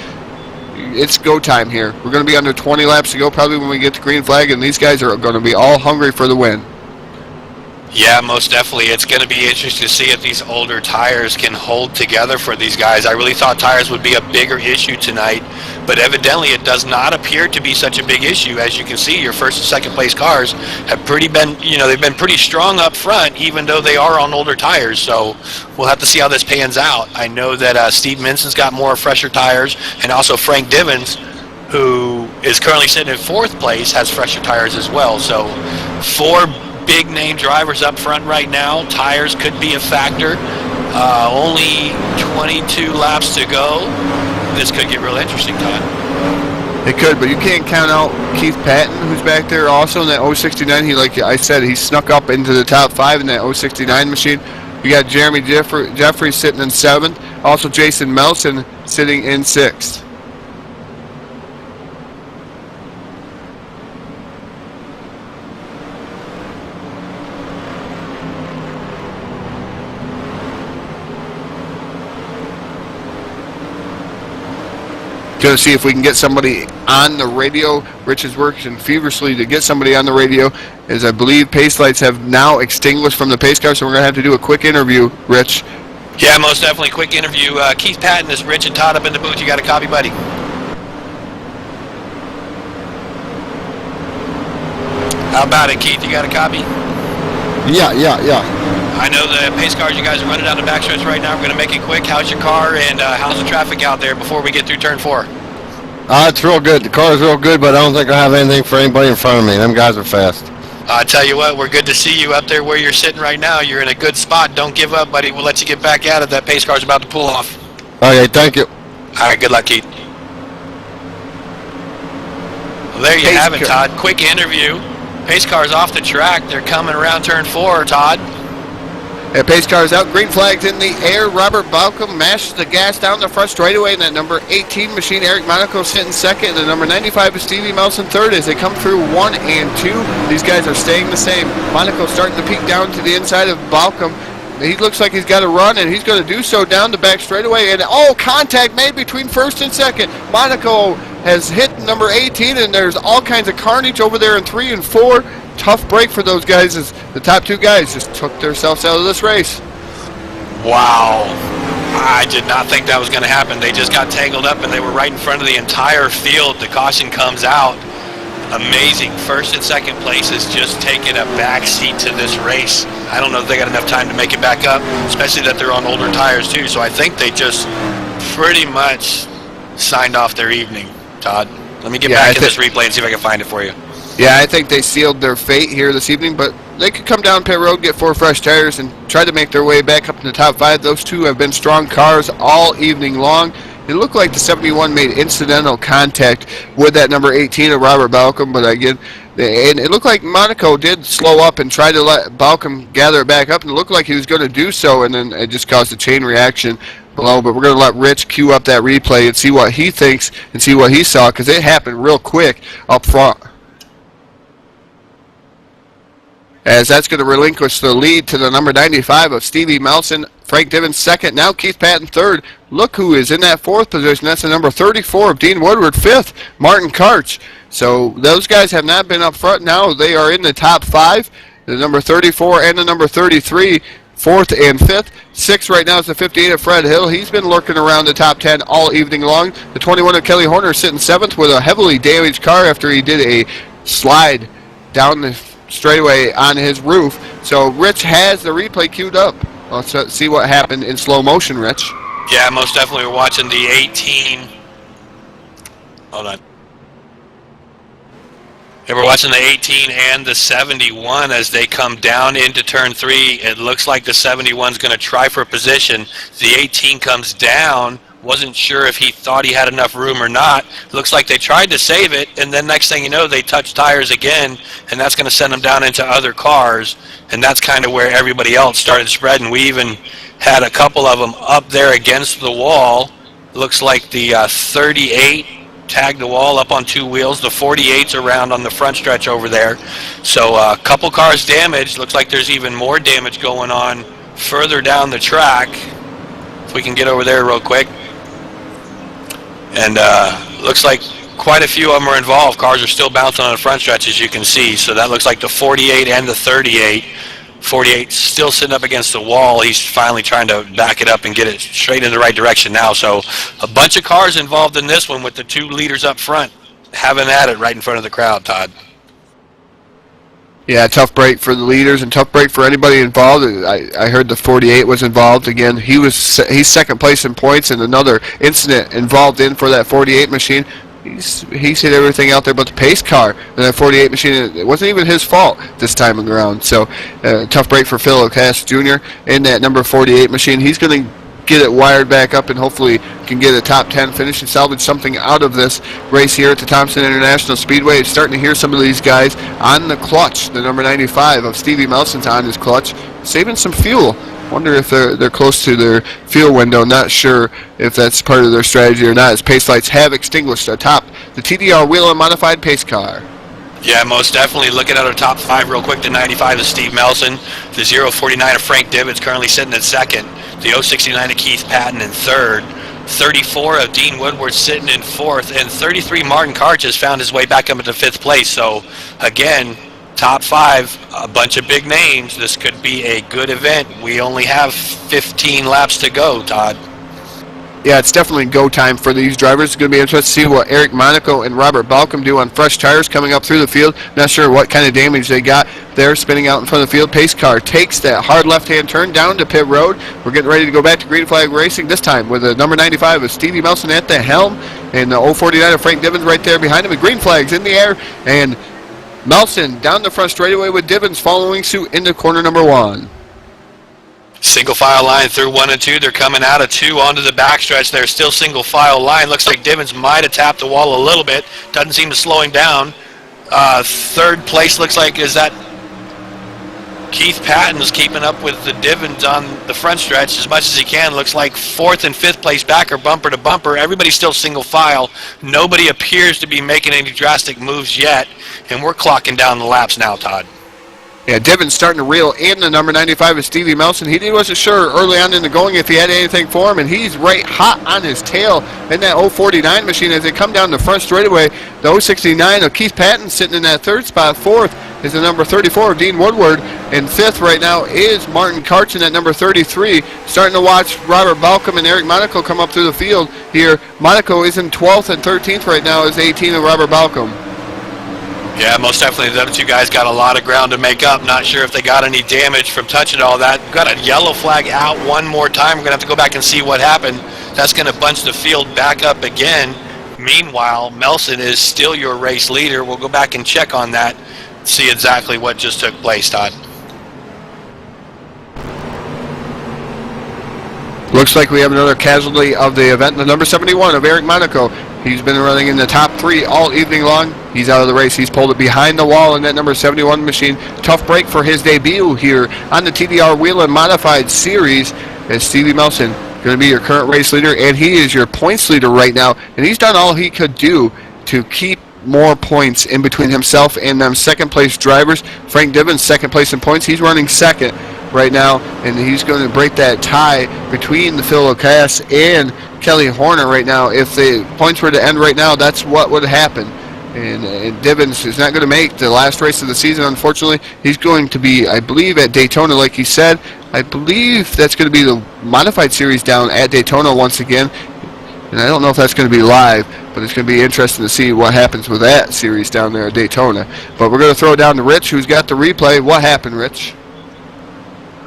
[SPEAKER 1] It's go time here. We're going to be under 20 laps to go probably when we get the green flag, and these guys are going to be all hungry for the win.
[SPEAKER 2] Yeah, most definitely. It's going to be interesting to see if these older tires can hold together for these guys. I really thought tires would be a bigger issue tonight, but evidently it does not appear to be such a big issue. As you can see, your first and second place cars have they've been pretty strong up front, even though they are on older tires. So we'll have to see how this pans out. I know that Steve Minson's got more fresher tires, and also Frank Divins, who is currently sitting in 4th place, has fresher tires as well. So 4 big name drivers up front right now. Tires could be a factor. Only 22 laps to go. This could get real interesting, Todd.
[SPEAKER 1] It could, but you can't count out Keith Patton, who's back there also in that 069. He, like I said, he snuck up into the top 5 in that 069 machine. You got Jeremy Jeffrey sitting in 7th. Also Jason Melson sitting in 6th. Going to see if we can get somebody on the radio. Rich is working feverishly to get somebody on the radio, as I believe pace lights have now extinguished from the pace car, so we're going to have to do a quick interview, Rich.
[SPEAKER 2] Yeah, most definitely. Quick interview. Keith Patton is Rich and Todd up in the booth. You got a copy, buddy? How about it, Keith? You got a copy?
[SPEAKER 6] Yeah.
[SPEAKER 2] I know the pace cars, you guys are running down the backstretch right now. We're going to make it quick. How's your car, and how's the traffic out there before we get through turn 4?
[SPEAKER 6] It's real good. The car is real good, but I don't think I have anything for anybody in front of me. Them guys are fast.
[SPEAKER 2] I tell you what, we're good to see you up there where you're sitting right now. You're in a good spot. Don't give up, buddy. We'll let you get back at it. That pace car's about to pull off.
[SPEAKER 6] Okay, thank you.
[SPEAKER 2] All right, good luck, Keith. Well, there you have it, Todd. Quick interview. Pace car's off the track. They're coming around turn 4, Todd.
[SPEAKER 1] Yeah, pace car is out. Green flag's in the air. Robert Balcom mashes the gas down the front straightaway in that number 18 machine. Eric Monaco sitting second. And the number 95 is Stevie Melson third as they come through 1 and 2. These guys are staying the same. Monaco starting to peek down to the inside of Balcom. He looks like he's got a run, and he's going to do so down the back straightaway. And, contact made between first and second. Monaco has hit number 18, and there's all kinds of carnage over there in 3 and 4. Tough break for those guys as the top 2 guys just took themselves out of this race.
[SPEAKER 2] Wow. I did not think that was going to happen. They just got tangled up, and they were right in front of the entire field. The caution comes out. Amazing. First and second places just taking a back seat to this race. I don't know if they got enough time to make it back up, especially that they're on older tires too. So I think they just pretty much signed off their evening, Todd. Let me get back to this replay and see if I can find it for you.
[SPEAKER 1] Yeah, I think they sealed their fate here this evening, but they could come down pit road, get 4 fresh tires, and try to make their way back up in the top 5. Those 2 have been strong cars all evening long. It looked like the 71 made incidental contact with that number 18 of Robert Balcom, but again, and it looked like Monaco did slow up and try to let Balcom gather it back up, and it looked like he was going to do so, and then it just caused a chain reaction below, but we're going to let Rich cue up that replay and see what he thinks and see what he saw, because it happened real quick up front. As that's going to relinquish the lead to the number 95 of Stevie Melson. Frank Divins second. Now Keith Patton third. Look who is in that fourth position. That's the number 34 of Dean Woodward. Fifth, Martin Karch. So those guys have not been up front. Now they are in the top five. The number 34 and the number 33, fourth and fifth. Sixth right now is the 58 of Fred Hill. He's been lurking around the top 10 all evening long. The 21 of Kelly Horner sitting seventh with a heavily damaged car after he did a slide down the straightaway on his roof. So Rich has the replay queued up. Let's see what happened in slow motion, Rich.
[SPEAKER 2] Yeah, most definitely. We're watching the 18. Hold on. Yeah, we're watching the 18 and the 71 as they come down into turn 3. It looks like the 71 is going to try for position. The 18 comes down. Wasn't sure if he thought he had enough room or not. Looks like they tried to save it, and then next thing you know, they touch tires again, and that's going to send them down into other cars, and that's kind of where everybody else started spreading. We even had a couple of them up there against the wall. Looks like the 38 tagged the wall up on two wheels. The 48's around on the front stretch over there. So a couple cars damaged. Looks like there's even more damage going on further down the track. If we can get over there real quick. And looks like quite a few of them are involved. Cars are still bouncing on the front stretch, as you can see. So that looks like the 48 and the 38. 48 still sitting up against the wall. He's finally trying to back it up and get it straight in the right direction now. So a bunch of cars involved in this one with the two leaders up front having at it right in front of the crowd, Todd.
[SPEAKER 1] Yeah, tough break for the leaders and tough break for anybody involved. I heard the 48 was involved again. He's second place in points, and another incident involved in for that 48 machine. He's hit everything out there but the pace car. And that 48 machine, it wasn't even his fault this time around. So tough break for Phil O'Cass Jr. in that number 48 machine. He's going to get it wired back up and hopefully can get a top 10 finish and salvage something out of this race here at the Thompson International Speedway. It's starting to hear some of these guys on the clutch. The number 95 of Stevie Melson's on his clutch, saving some fuel. Wonder if they're close to their fuel window. Not sure if that's part of their strategy or not, as pace lights have extinguished atop the TDR Whelen modified pace car.
[SPEAKER 2] Yeah, most definitely. Looking at our top 5 real quick, the 95 of Steve Melson, the 049 of Frank Divins currently sitting at second, the 069 of Keith Patton in third, 34 of Dean Woodward sitting in fourth, and 33 Martin Karch has found his way back up into fifth place. So, again, top 5, a bunch of big names. This could be a good event. We only have 15 laps to go, Todd.
[SPEAKER 1] Yeah, it's definitely go time for these drivers. It's going to be interesting to see what Eric Monaco and Robert Balcom do on fresh tires coming up through the field. Not sure what kind of damage they got there spinning out in front of the field. Pace car takes that hard left-hand turn down to pit road. We're getting ready to go back to green flag racing, this time with the number 95 of Stevie Melson at the helm and the 049 of Frank Divins right there behind him. The green flag's in the air, and Melson down the front straightaway with Divins following suit into corner number 1.
[SPEAKER 2] Single file line through 1 and 2. They're coming out of 2 onto the backstretch. They're still single file line. Looks like Divins might have tapped the wall a little bit. Doesn't seem to slow him down. Third place looks like is that Keith Patton's keeping up with the Divins on the front stretch as much as he can. Looks like 4th and 5th place back are bumper to bumper. Everybody's still single file. Nobody appears to be making any drastic moves yet, and we're clocking down the laps now, Todd.
[SPEAKER 1] Yeah, Divins starting to reel in the number 95 of Stevie Melson. He wasn't sure early on in the going if he had anything for him, and he's right hot on his tail in that 049 machine as they come down the front straightaway. The 069 of Keith Patton sitting in that third spot. Fourth is the number 34 of Dean Woodward, and fifth right now is Martin Karch in at number 33. Starting to watch Robert Balcom and Eric Monaco come up through the field here. Monaco is in 12th and 13th right now as 18 of Robert Balcom.
[SPEAKER 2] Yeah, most definitely. The other two guys got a lot of ground to make up. Not sure if they got any damage from touching all that. We've got a yellow flag out one more time. We're going to have to go back and see what happened. That's going to bunch the field back up again. Meanwhile, Melson is still your race leader. We'll go back and check on that, see exactly what just took place, Todd.
[SPEAKER 1] Looks like we have another casualty of the event, the number 71 of Eric Monaco. He's been running in the top 3 all evening long. He's out of the race. He's pulled it behind the wall in that number 71 machine. Tough break for his debut here on the TDR Whelen Modified Series as Stevie Melson going to be your current race leader, and he is your points leader right now. And he's done all he could do to keep more points in between himself and them second-place drivers. Frank Divins, second place in points. He's running second right now, and he's going to break that tie between the Phil O'Cass and Kelly Horner right now. If the points were to end right now, that's what would happen. And Divins is not going to make the last race of the season, unfortunately. He's going to be, I believe, at Daytona, like he said. I believe that's going to be the modified series down at Daytona once again. And I don't know if that's going to be live, but it's going to be interesting to see what happens with that series down there at Daytona. But we're going to throw it down to Rich, who's got the replay. What happened, Rich?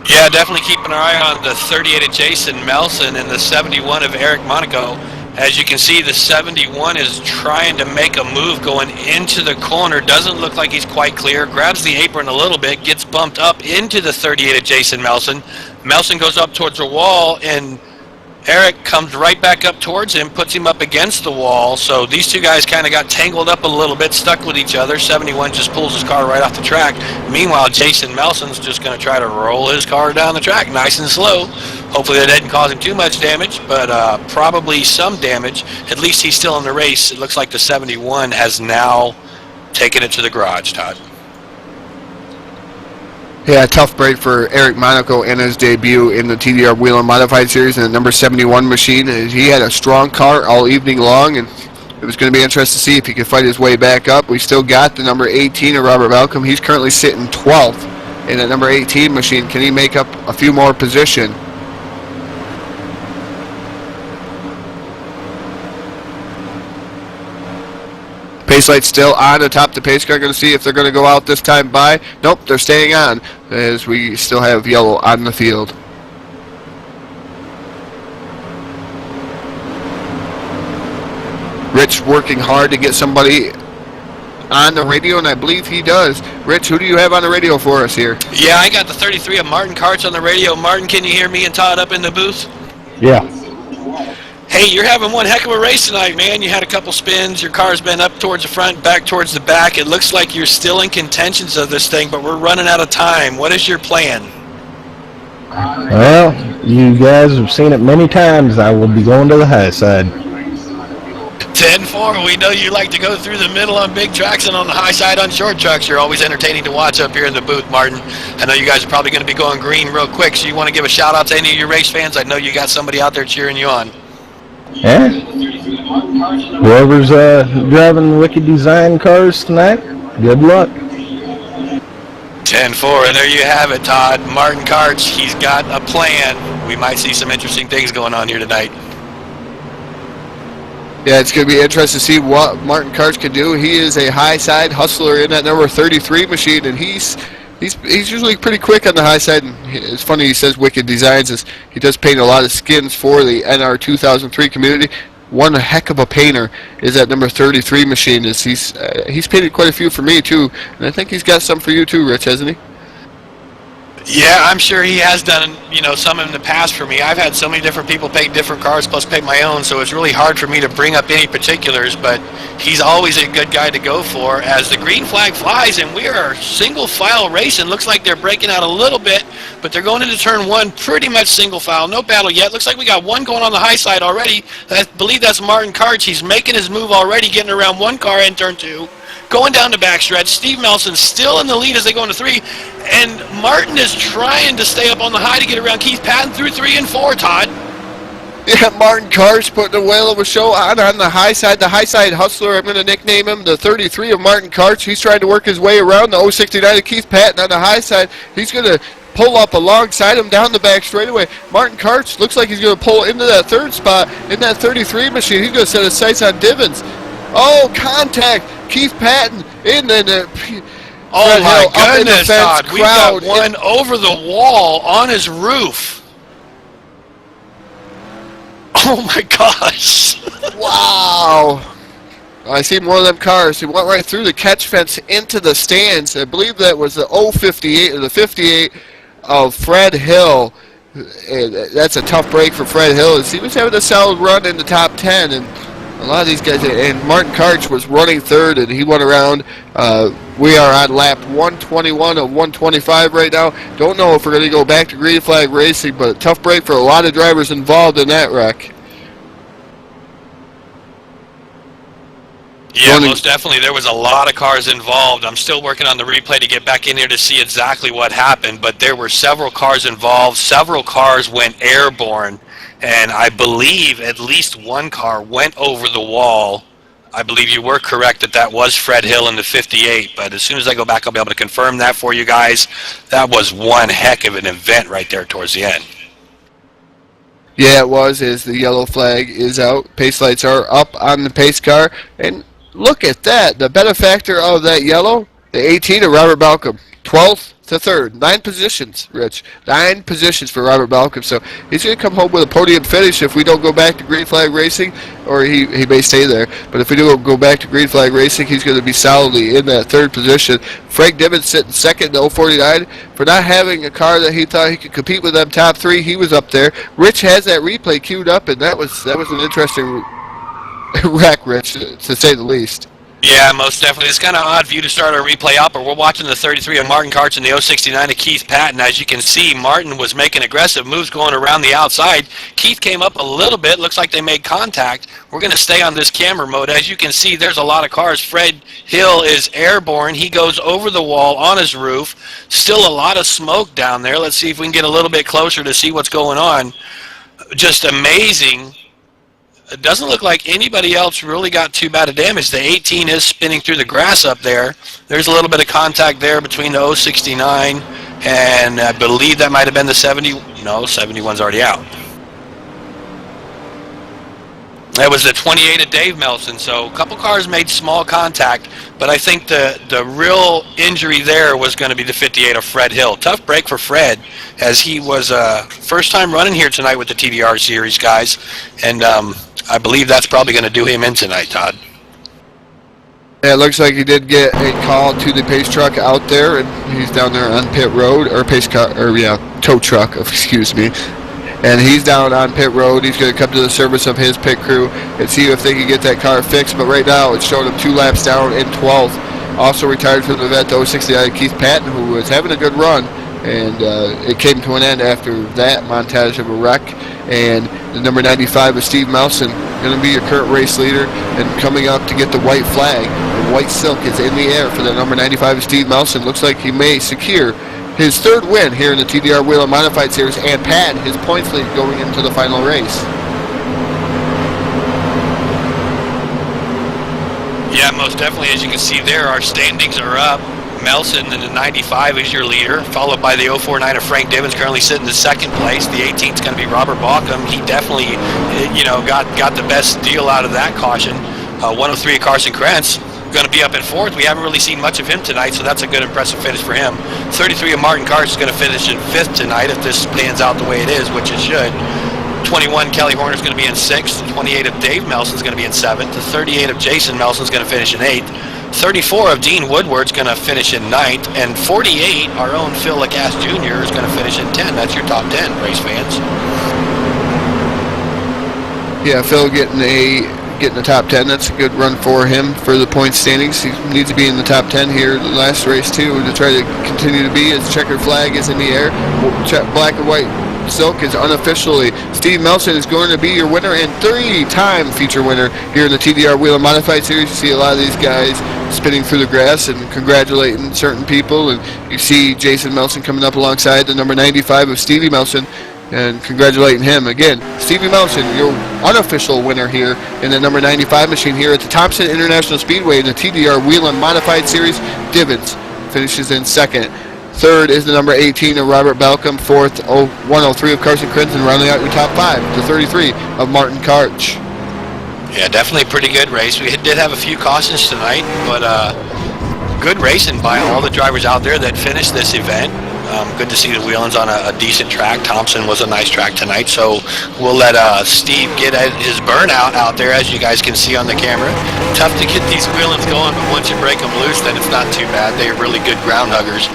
[SPEAKER 2] Yeah, definitely keeping our eye on the 38 of Jason Melson and the 71 of Eric Monaco. As you can see, the 71 is trying to make a move going into the corner. Doesn't look like he's quite clear. Grabs the apron a little bit, gets bumped up into the 38 of Jason Melson. Melson goes up towards the wall, and Eric comes right back up towards him, puts him up against the wall. So these two guys kind of got tangled up a little bit, stuck with each other. 71 just pulls his car right off the track. Meanwhile, Jason Melson's just going to try to roll his car down the track nice and slow. Hopefully that didn't cause him too much damage, but probably some damage. At least he's still in the race. It looks like the 71 has now taken it to the garage, Todd.
[SPEAKER 1] Yeah, tough break for Eric Monaco in his debut in the TDR Whelen Modified Series in the number 71 machine. He had a strong car all evening long, and it was going to be interesting to see if he could fight his way back up. We still got the number 18 of Robert Malcolm. He's currently sitting 12th in that number 18 machine. Can he make up a few more position? Pace light still on atop the pace car. Going to see if they're going to go out this time by. Nope, they're staying on as we still have yellow on the field. Rich working hard to get somebody on the radio, and I believe he does. Rich, who do you have on the radio for us here?
[SPEAKER 2] Yeah, I got the 33 of Martin Karts on the radio. Martin, can you hear me and Todd up in the booth?
[SPEAKER 4] Yeah.
[SPEAKER 2] Hey, you're having one heck of a race tonight, man. You had a couple spins. Your car's been up towards the front, back towards the back. It looks like you're still in contentions of this thing, but we're running out of time. What is your plan?
[SPEAKER 7] Well, you guys have seen it many times. I will be going to the high side.
[SPEAKER 2] 10-4. We know you like to go through the middle on big tracks and on the high side on short tracks. You're always entertaining to watch up here in the booth, Martin. I know you guys are probably going to be going green real quick, so you want to give a shout-out to any of your race fans? I know you got somebody out there cheering you on.
[SPEAKER 7] Yeah. Whoever's driving the Wicked Design cars tonight, good luck.
[SPEAKER 2] 10-4, and there you have it, Todd. Martin Karts, he's got a plan. We might see some interesting things going on here tonight.
[SPEAKER 1] Yeah, it's going to be interesting to see what Martin Karts can do. He is a high side hustler in that number 33 machine, and he's usually pretty quick on the high side. And it's funny he says Wicked Designs. He does paint a lot of skins for the NR 2003 community. One heck of a painter is that number 33 machine. He's painted quite a few for me too, and I think he's got some for you too, Rich, hasn't he?
[SPEAKER 2] Yeah, I'm sure he has done, some in the past for me. I've had so many different people paint different cars, plus paint my own, so it's really hard for me to bring up any particulars, but he's always a good guy to go for as the green flag flies, and we are single file racing. Looks like they're breaking out a little bit, but they're going into turn one pretty much single file. No battle yet. Looks like we got one going on the high side already. I believe that's Martin Karts. He's making his move already, getting around one car in turn two. Going down the backstretch. Steve Melson still in the lead as they go into three. And Martin is trying to stay up on the high to get around Keith Patton through 3 and 4, Todd.
[SPEAKER 1] Yeah, Martin Karts putting a whale of a show on the high side. The high side hustler, I'm going to nickname him the 33 of Martin Karts. He's trying to work his way around the 069 of Keith Patton on the high side. He's going to pull up alongside him down the back straightaway. Martin Karts looks like he's going to pull into that third spot in that 33 machine. He's going to set his sights on Divins. Oh, contact! Keith Patton in the
[SPEAKER 2] oh my goodness,
[SPEAKER 1] Todd.
[SPEAKER 2] We got one over the wall on his roof. Oh my gosh.
[SPEAKER 1] Wow. I see more of them cars. He went right through the catch fence into the stands. I believe that was the 058 or the 58 of Fred Hill. That's a tough break for Fred Hill. He was having a solid run in the top 10, and A lot of these guys, and Martin Karch was running third, and he went around. We are on lap 121 of 125 right now. Don't know if we're going to go back to green flag racing, but a tough break for a lot of drivers involved in that wreck.
[SPEAKER 2] Yeah, most definitely. There was a lot of cars involved. I'm still working on the replay to get back in here to see exactly what happened, but there were several cars involved. Several cars went airborne, and I believe at least one car went over the wall. I believe you were correct that that was Fred Hill in the 58, but as soon as I go back, I'll be able to confirm that for you guys. That was one heck of an event right there towards the end.
[SPEAKER 1] Yeah, it was, as the yellow flag is out. Pace lights are up on the pace car, and look at that. The benefactor of that yellow, the 18 of Robert Balcom. 12th to 3rd. 9 positions, Rich. 9 positions for Robert Balcom. So he's going to come home with a podium finish if we don't go back to green flag racing, or he may stay there. But if we do go back to green flag racing, he's going to be solidly in that 3rd position. Frank Dibbins sitting 2nd in 049 for not having a car that he thought he could compete with them top 3. He was up there. Rich has that replay queued up, and that was an interesting wreck, Rich, to say the least.
[SPEAKER 2] Yeah, most definitely. It's kind of odd for you to start our replay up, but we're watching the 33 of Martin Karch and the 069 of Keith Patton. As you can see, Martin was making aggressive moves going around the outside. Keith came up a little bit. Looks like they made contact. We're going to stay on this camera mode. As you can see, there's a lot of cars. Fred Hill is airborne. He goes over the wall on his roof. Still a lot of smoke down there. Let's see if we can get a little bit closer to see what's going on. Just amazing. It doesn't look like anybody else really got too bad of damage. The 18 is spinning through the grass up there. There's a little bit of contact there between the 069 and I believe that might have been the 70. No, 71's already out. That was the 28 of Dave Melson. So a couple cars made small contact, but I think the real injury there was going to be the 58 of Fred Hill. Tough break for Fred, as he was first time running here tonight with the TDR series, guys. And I believe that's probably going to do him in tonight, Todd.
[SPEAKER 1] Yeah, it looks like he did get a call to the pace truck out there, and he's down there on pit road, or pace car, or yeah, tow truck, excuse me. And he's down on pit road. He's going to come to the service of his pit crew and see if they can get that car fixed. But right now, it's showing him 2 laps down in 12th. Also retired from the event, the 069 Keith Patton, who was having a good run. And it came to an end after that montage of a wreck. And the number 95 of Steve Melson, going to be your current race leader, and coming up to get the white flag. The white silk is in the air for the number 95 of Steve Melson. Looks like he may secure his 3rd win here in the TDR Whelen Modified Series and pad his points lead going into the final race.
[SPEAKER 2] Yeah, most definitely. As you can see there, our standings are up. Melson in the 95 is your leader, followed by the 049 of Frank Dibbins, currently sitting in 2nd place. The 18th is going to be Robert Balcom. He definitely, got the best deal out of that caution. 103 of Carson Krentz going to be up at 4th. We haven't really seen much of him tonight, so that's a good, impressive finish for him. 33 of Martin Karch is going to finish in 5th tonight if this pans out the way it is, which it should. 21, Kelly Horner is going to be in 6th. 28 of Dave Melson is going to be in 7th. The 38 of Jason Melson is going to finish in 8th. 34 of Dean Woodward's going to finish in 9th. And 48, our own Phil Lacasse Jr. is going to finish in 10. That's your top 10, race fans.
[SPEAKER 1] Yeah, Phil getting the top 10. That's a good run for him for the point standings. He needs to be in the top 10 here the last race too, to try to continue to be. His checkered flag is in the air. Black and white silk is unofficially. Steve Melson is going to be your winner and 3-time feature winner here in the TDR Whelen Modified Series. You see a lot of these guys spinning through the grass and congratulating certain people, and you see Jason Melson coming up alongside the number 95 of Stevie Melson and congratulating him. Again, Stevie Melson, your unofficial winner here in the number 95 machine here at the Thompson International Speedway in the TDR Whelen Modified Series. Dibbins finishes in 2nd. 3rd is the number 18 of Robert Balcom. 4th, 103 of Carson Krentz, rounding out your top 5 to 33 of Martin Karch.
[SPEAKER 2] Yeah, definitely a pretty good race. We did have a few cautions tonight, but good racing by all the drivers out there that finished this event. Good to see the Whelens on a decent track. Thompson was a nice track tonight, so we'll let Steve get his burnout out there, as you guys can see on the camera. Tough to get these Whelens going, but once you break them loose, then it's not too bad. They're really good ground huggers.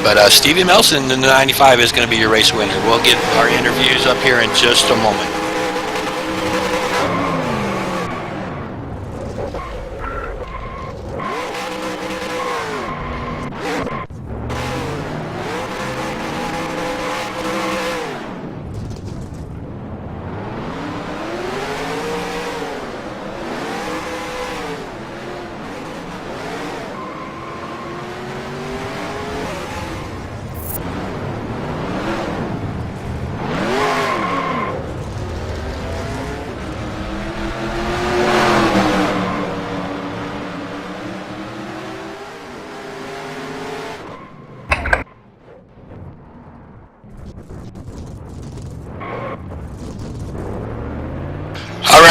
[SPEAKER 2] But Stevie Melson in the 95 is going to be your race winner. We'll get our interviews up here in just a moment.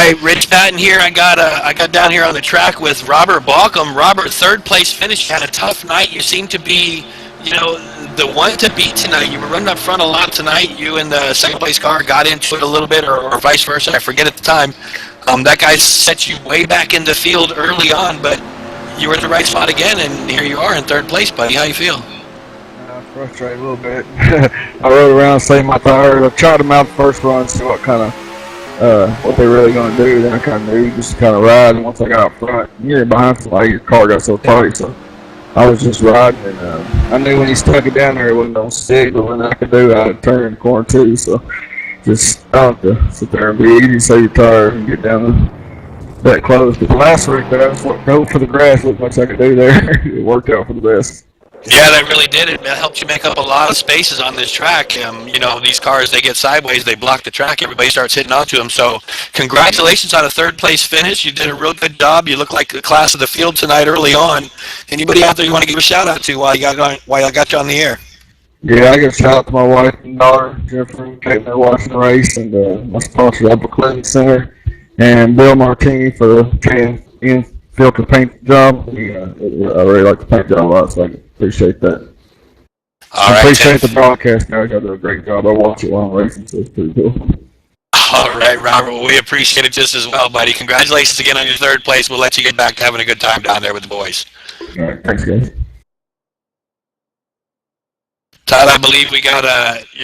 [SPEAKER 2] right, Rich Patton here. I got down here on the track with Robert Balcom. Robert, third place finish. You had a tough night. You seem to be, the one to beat tonight. You were running up front a lot tonight. You and the second place car got into it a little bit, or vice versa. I forget at the time. That guy set you way back in the field early on, but you were at the right spot again, and here you are in third place, buddy. How you feel?
[SPEAKER 8] Frustrated a little bit. I rode around, saved my tires. I tried them out the first run, see what kind of what they're really going to do. Then I kind of knew just kind of ride. And once I got out front, you're behind somebody, your car got so tight. So I was just riding, and I knew when he stuck it down there, it wasn't going to stick. But when I could do, I had to turn in the corner too. So just I don't have to sit there and be easy, save your tire, and get down that close. But the last week, I just go for the grass. Looked much I could do there. It worked out for the best.
[SPEAKER 2] Yeah, that really did. It helped you make up a lot of spaces on this track. These cars, they get sideways, they block the track, everybody starts hitting onto them. So congratulations on a third place finish. You did a real good job. You look like the class of the field tonight early on. Anybody out there you want to give a shout out to while I got you on the air?
[SPEAKER 8] Yeah, I give a shout out to my wife and daughter, Jennifer and Kate, they're watching the race, and my sponsor, Upper Clinton Center, and Bill Martini for Ian Phil to paint the job. I really like the paint job a lot, so I appreciate that. I appreciate the broadcast guys. Y'all do a great job. I watch it while I'm racing, so it's pretty cool.
[SPEAKER 2] All right, Robert. Well, we appreciate it just as well, buddy. Congratulations again on your third place. We'll let you get back to having a good time down there with the boys.
[SPEAKER 8] All right, thanks, guys.
[SPEAKER 2] Todd, I believe you're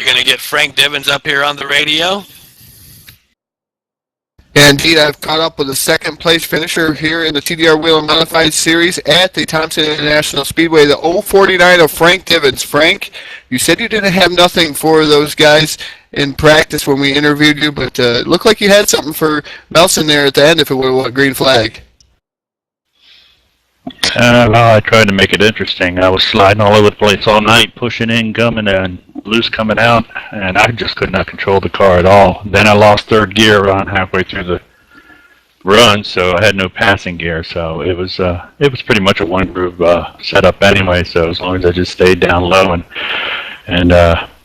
[SPEAKER 2] going to get Frank Divins up here on the radio.
[SPEAKER 1] Yeah, indeed, I've caught up with the second place finisher here in the TDR Whelen Modified Series at the Thompson International Speedway, the 049 of Frank Divins. Frank, you said you didn't have nothing for those guys in practice when we interviewed you, but it looked like you had something for Melson there at the end if it would have won green flag.
[SPEAKER 3] Well, I tried to make it interesting. I was sliding all over the place all night, pushing in, gumming, and loose coming out, and I just could not control the car at all. Then I lost third gear around halfway through the run, so I had no passing gear. So it was pretty much a one-groove setup anyway. So as long as I just stayed down low and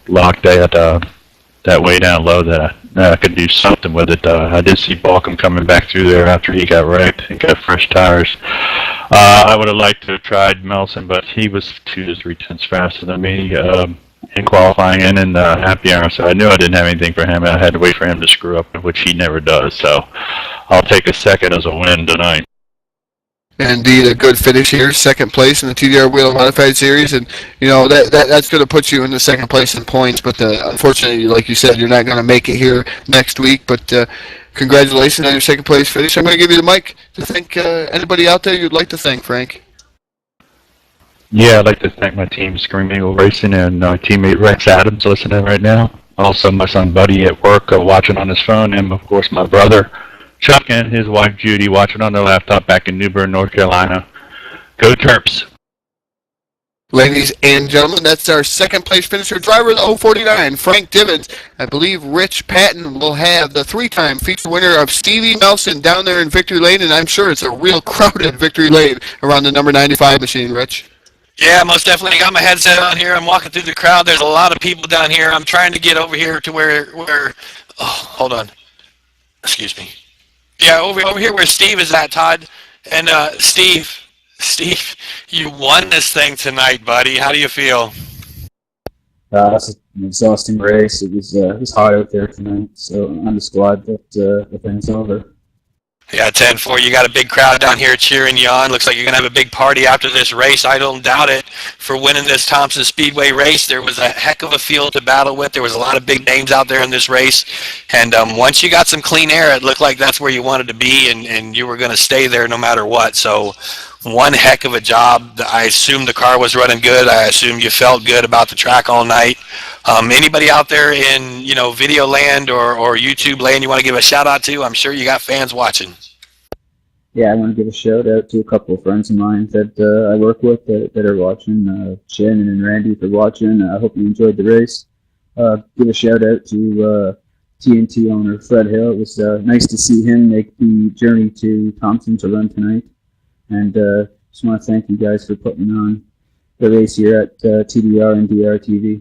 [SPEAKER 3] locked that way down low, that I could do something with it. I did see Balcom coming back through there after he got wrecked and got fresh tires. I would have liked to have tried Melson, but he was 2 to 3 tenths faster than me in qualifying and in the happy hour, so I knew I didn't have anything for him. I had to wait for him to screw up, which he never does. So I'll take a second as a win tonight.
[SPEAKER 1] Indeed, a good finish here, second place in the TDR Whelen Modified Series, and that's going to put you in the second place in points. But unfortunately, like you said, you're not going to make it here next week. But congratulations on your second place finish. I'm going to give you the mic to thank anybody out there you'd like to thank, Frank.
[SPEAKER 3] Yeah, I'd like to thank my team, Scream Eagle Racing, and my teammate Rex Adams listening right now. Also, my son Buddy at work watching on his phone, and of course my brother Chuck and his wife Judy watching on their laptop back in New Bern, North Carolina. Go Terps!
[SPEAKER 1] Ladies and gentlemen, that's our second place finisher, driver of the 049, Frank Divins. I believe Rich Patton will have the 3-time feature winner of Stevie Melson down there in Victory Lane, and I'm sure it's a real crowded Victory Lane around the number 95 machine, Rich.
[SPEAKER 2] Yeah, most definitely. I got my headset on here. I'm walking through the crowd. There's a lot of people down here. I'm trying to get over here to where hold on. Excuse me. Yeah, over here where Steve is at, Todd. And Steve, you won this thing tonight, buddy. How do you feel?
[SPEAKER 9] It's an exhausting race. It was hot out there tonight, so I'm just glad that the thing's over.
[SPEAKER 2] Yeah, 10-4. You got a big crowd down here cheering you on. Looks like you're going to have a big party after this race. I don't doubt it. For winning this Thompson Speedway race, there was a heck of a field to battle with. There was a lot of big names out there in this race. And once you got some clean air, it looked like that's where you wanted to be, and you were going to stay there no matter what. So one heck of a job. I assume the car was running good. I assume you felt good about the track all night. Anybody out there in video land or YouTube land you want to give a shout out to? I'm sure you got fans watching.
[SPEAKER 9] Yeah, I want to give a shout out to a couple of friends of mine that I work with that are watching. Shannon and Randy for watching. I hope you enjoyed the race. Give a shout out to TNT owner Fred Hill. It was nice to see him make the journey to Thompson to run tonight. And just want to thank you guys for putting on the race here at TDR and DRTV.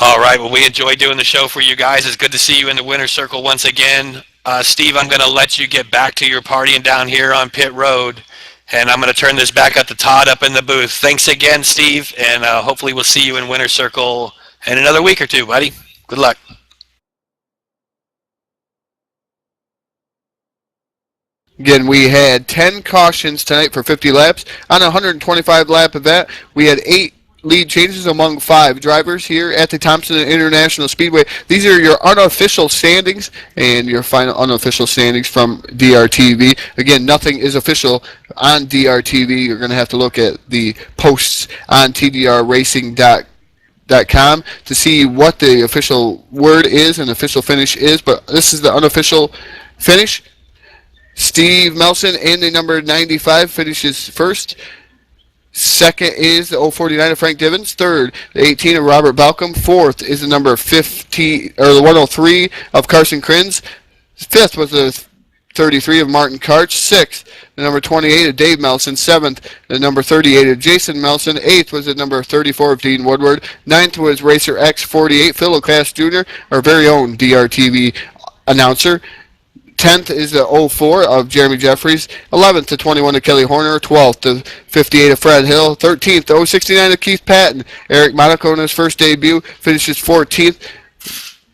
[SPEAKER 2] All right, well, we enjoyed doing the show for you guys. It's good to see you in the winner's circle once again. Steve, I'm going to let you get back to your partying down here on pit road, and I'm going to turn this back up to Todd up in the booth. Thanks again, Steve, and hopefully we'll see you in Winter Circle in another week or two, buddy. Good luck.
[SPEAKER 1] Again, we had 10 cautions tonight for 50 laps. On a 125 lap event, we had 8 lead changes among 5 drivers here at the Thompson International Speedway. These are your unofficial standings and your final unofficial standings from DRTV. Again, nothing is official on DRTV. You're going to have to look at the posts on TDRRacing.com to see what the official word is and official finish is, but this is the unofficial finish. Steve Melson in the number 95 finishes first. Second is the 049 of Frank Divins. Third, the 18 of Robert Balcom. Fourth is the number 50 or the 103 of Carson Crins. Fifth was the 33 of Martin Karch. Sixth, the number 28 of Dave Melson. Seventh, the number 38 of Jason Melson. Eighth was the number 34 of Dean Woodward. Ninth was Racer X48 Phil O'Class Jr., our very own DRTV announcer. 10th is the 04 of Jeremy Jeffries. 11th to 21 of Kelly Horner. 12th to 58 of Fred Hill. 13th to 069 of Keith Patton. Eric Monaco in his first debut finishes 14th.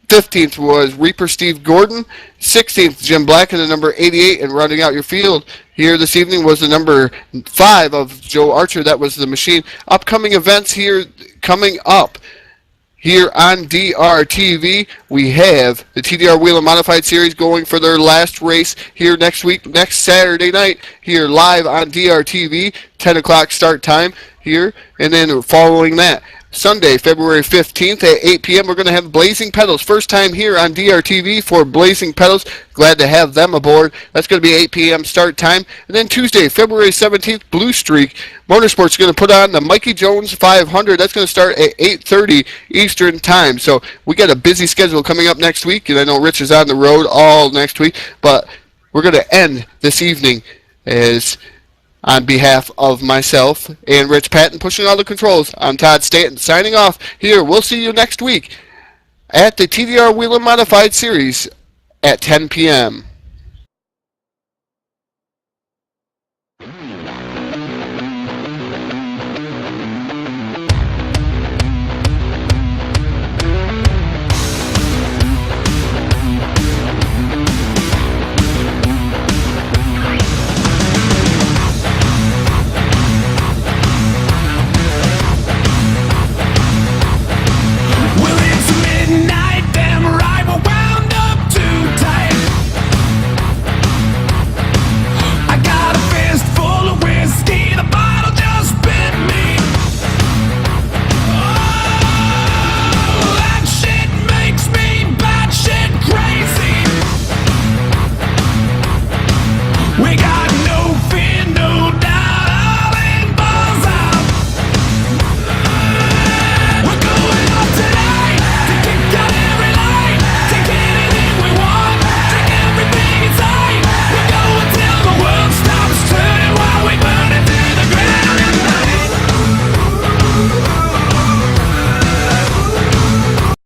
[SPEAKER 1] 15th was Reaper Steve Gordon. 16th, Jim Black in the number 88. And rounding out your field here this evening was the number 5 of Joe Archer. That was the machine. Upcoming events here coming up. Here on DRTV, we have the TDR Whelen Modified Series going for their last race here next week, next Saturday night, here live on DRTV, 10 o'clock start time here. And then following that, Sunday, February 15th at 8 p.m., we're going to have Blazing Pedals. First time here on DRTV for Blazing Pedals. Glad to have them aboard. That's going to be 8 p.m. start time. And then Tuesday, February 17th, Blue Streak Motorsports is going to put on the Mikey Jones 500. That's going to start at 8:30 Eastern time. So we got a busy schedule coming up next week, and I know Rich is on the road all next week, but we're going to end this evening as on behalf of myself and Rich Patton, pushing all the controls, I'm Todd Stanton signing off here. We'll see you next week at the TDR Whelen Modified Series at 10 p.m.
[SPEAKER 10] We got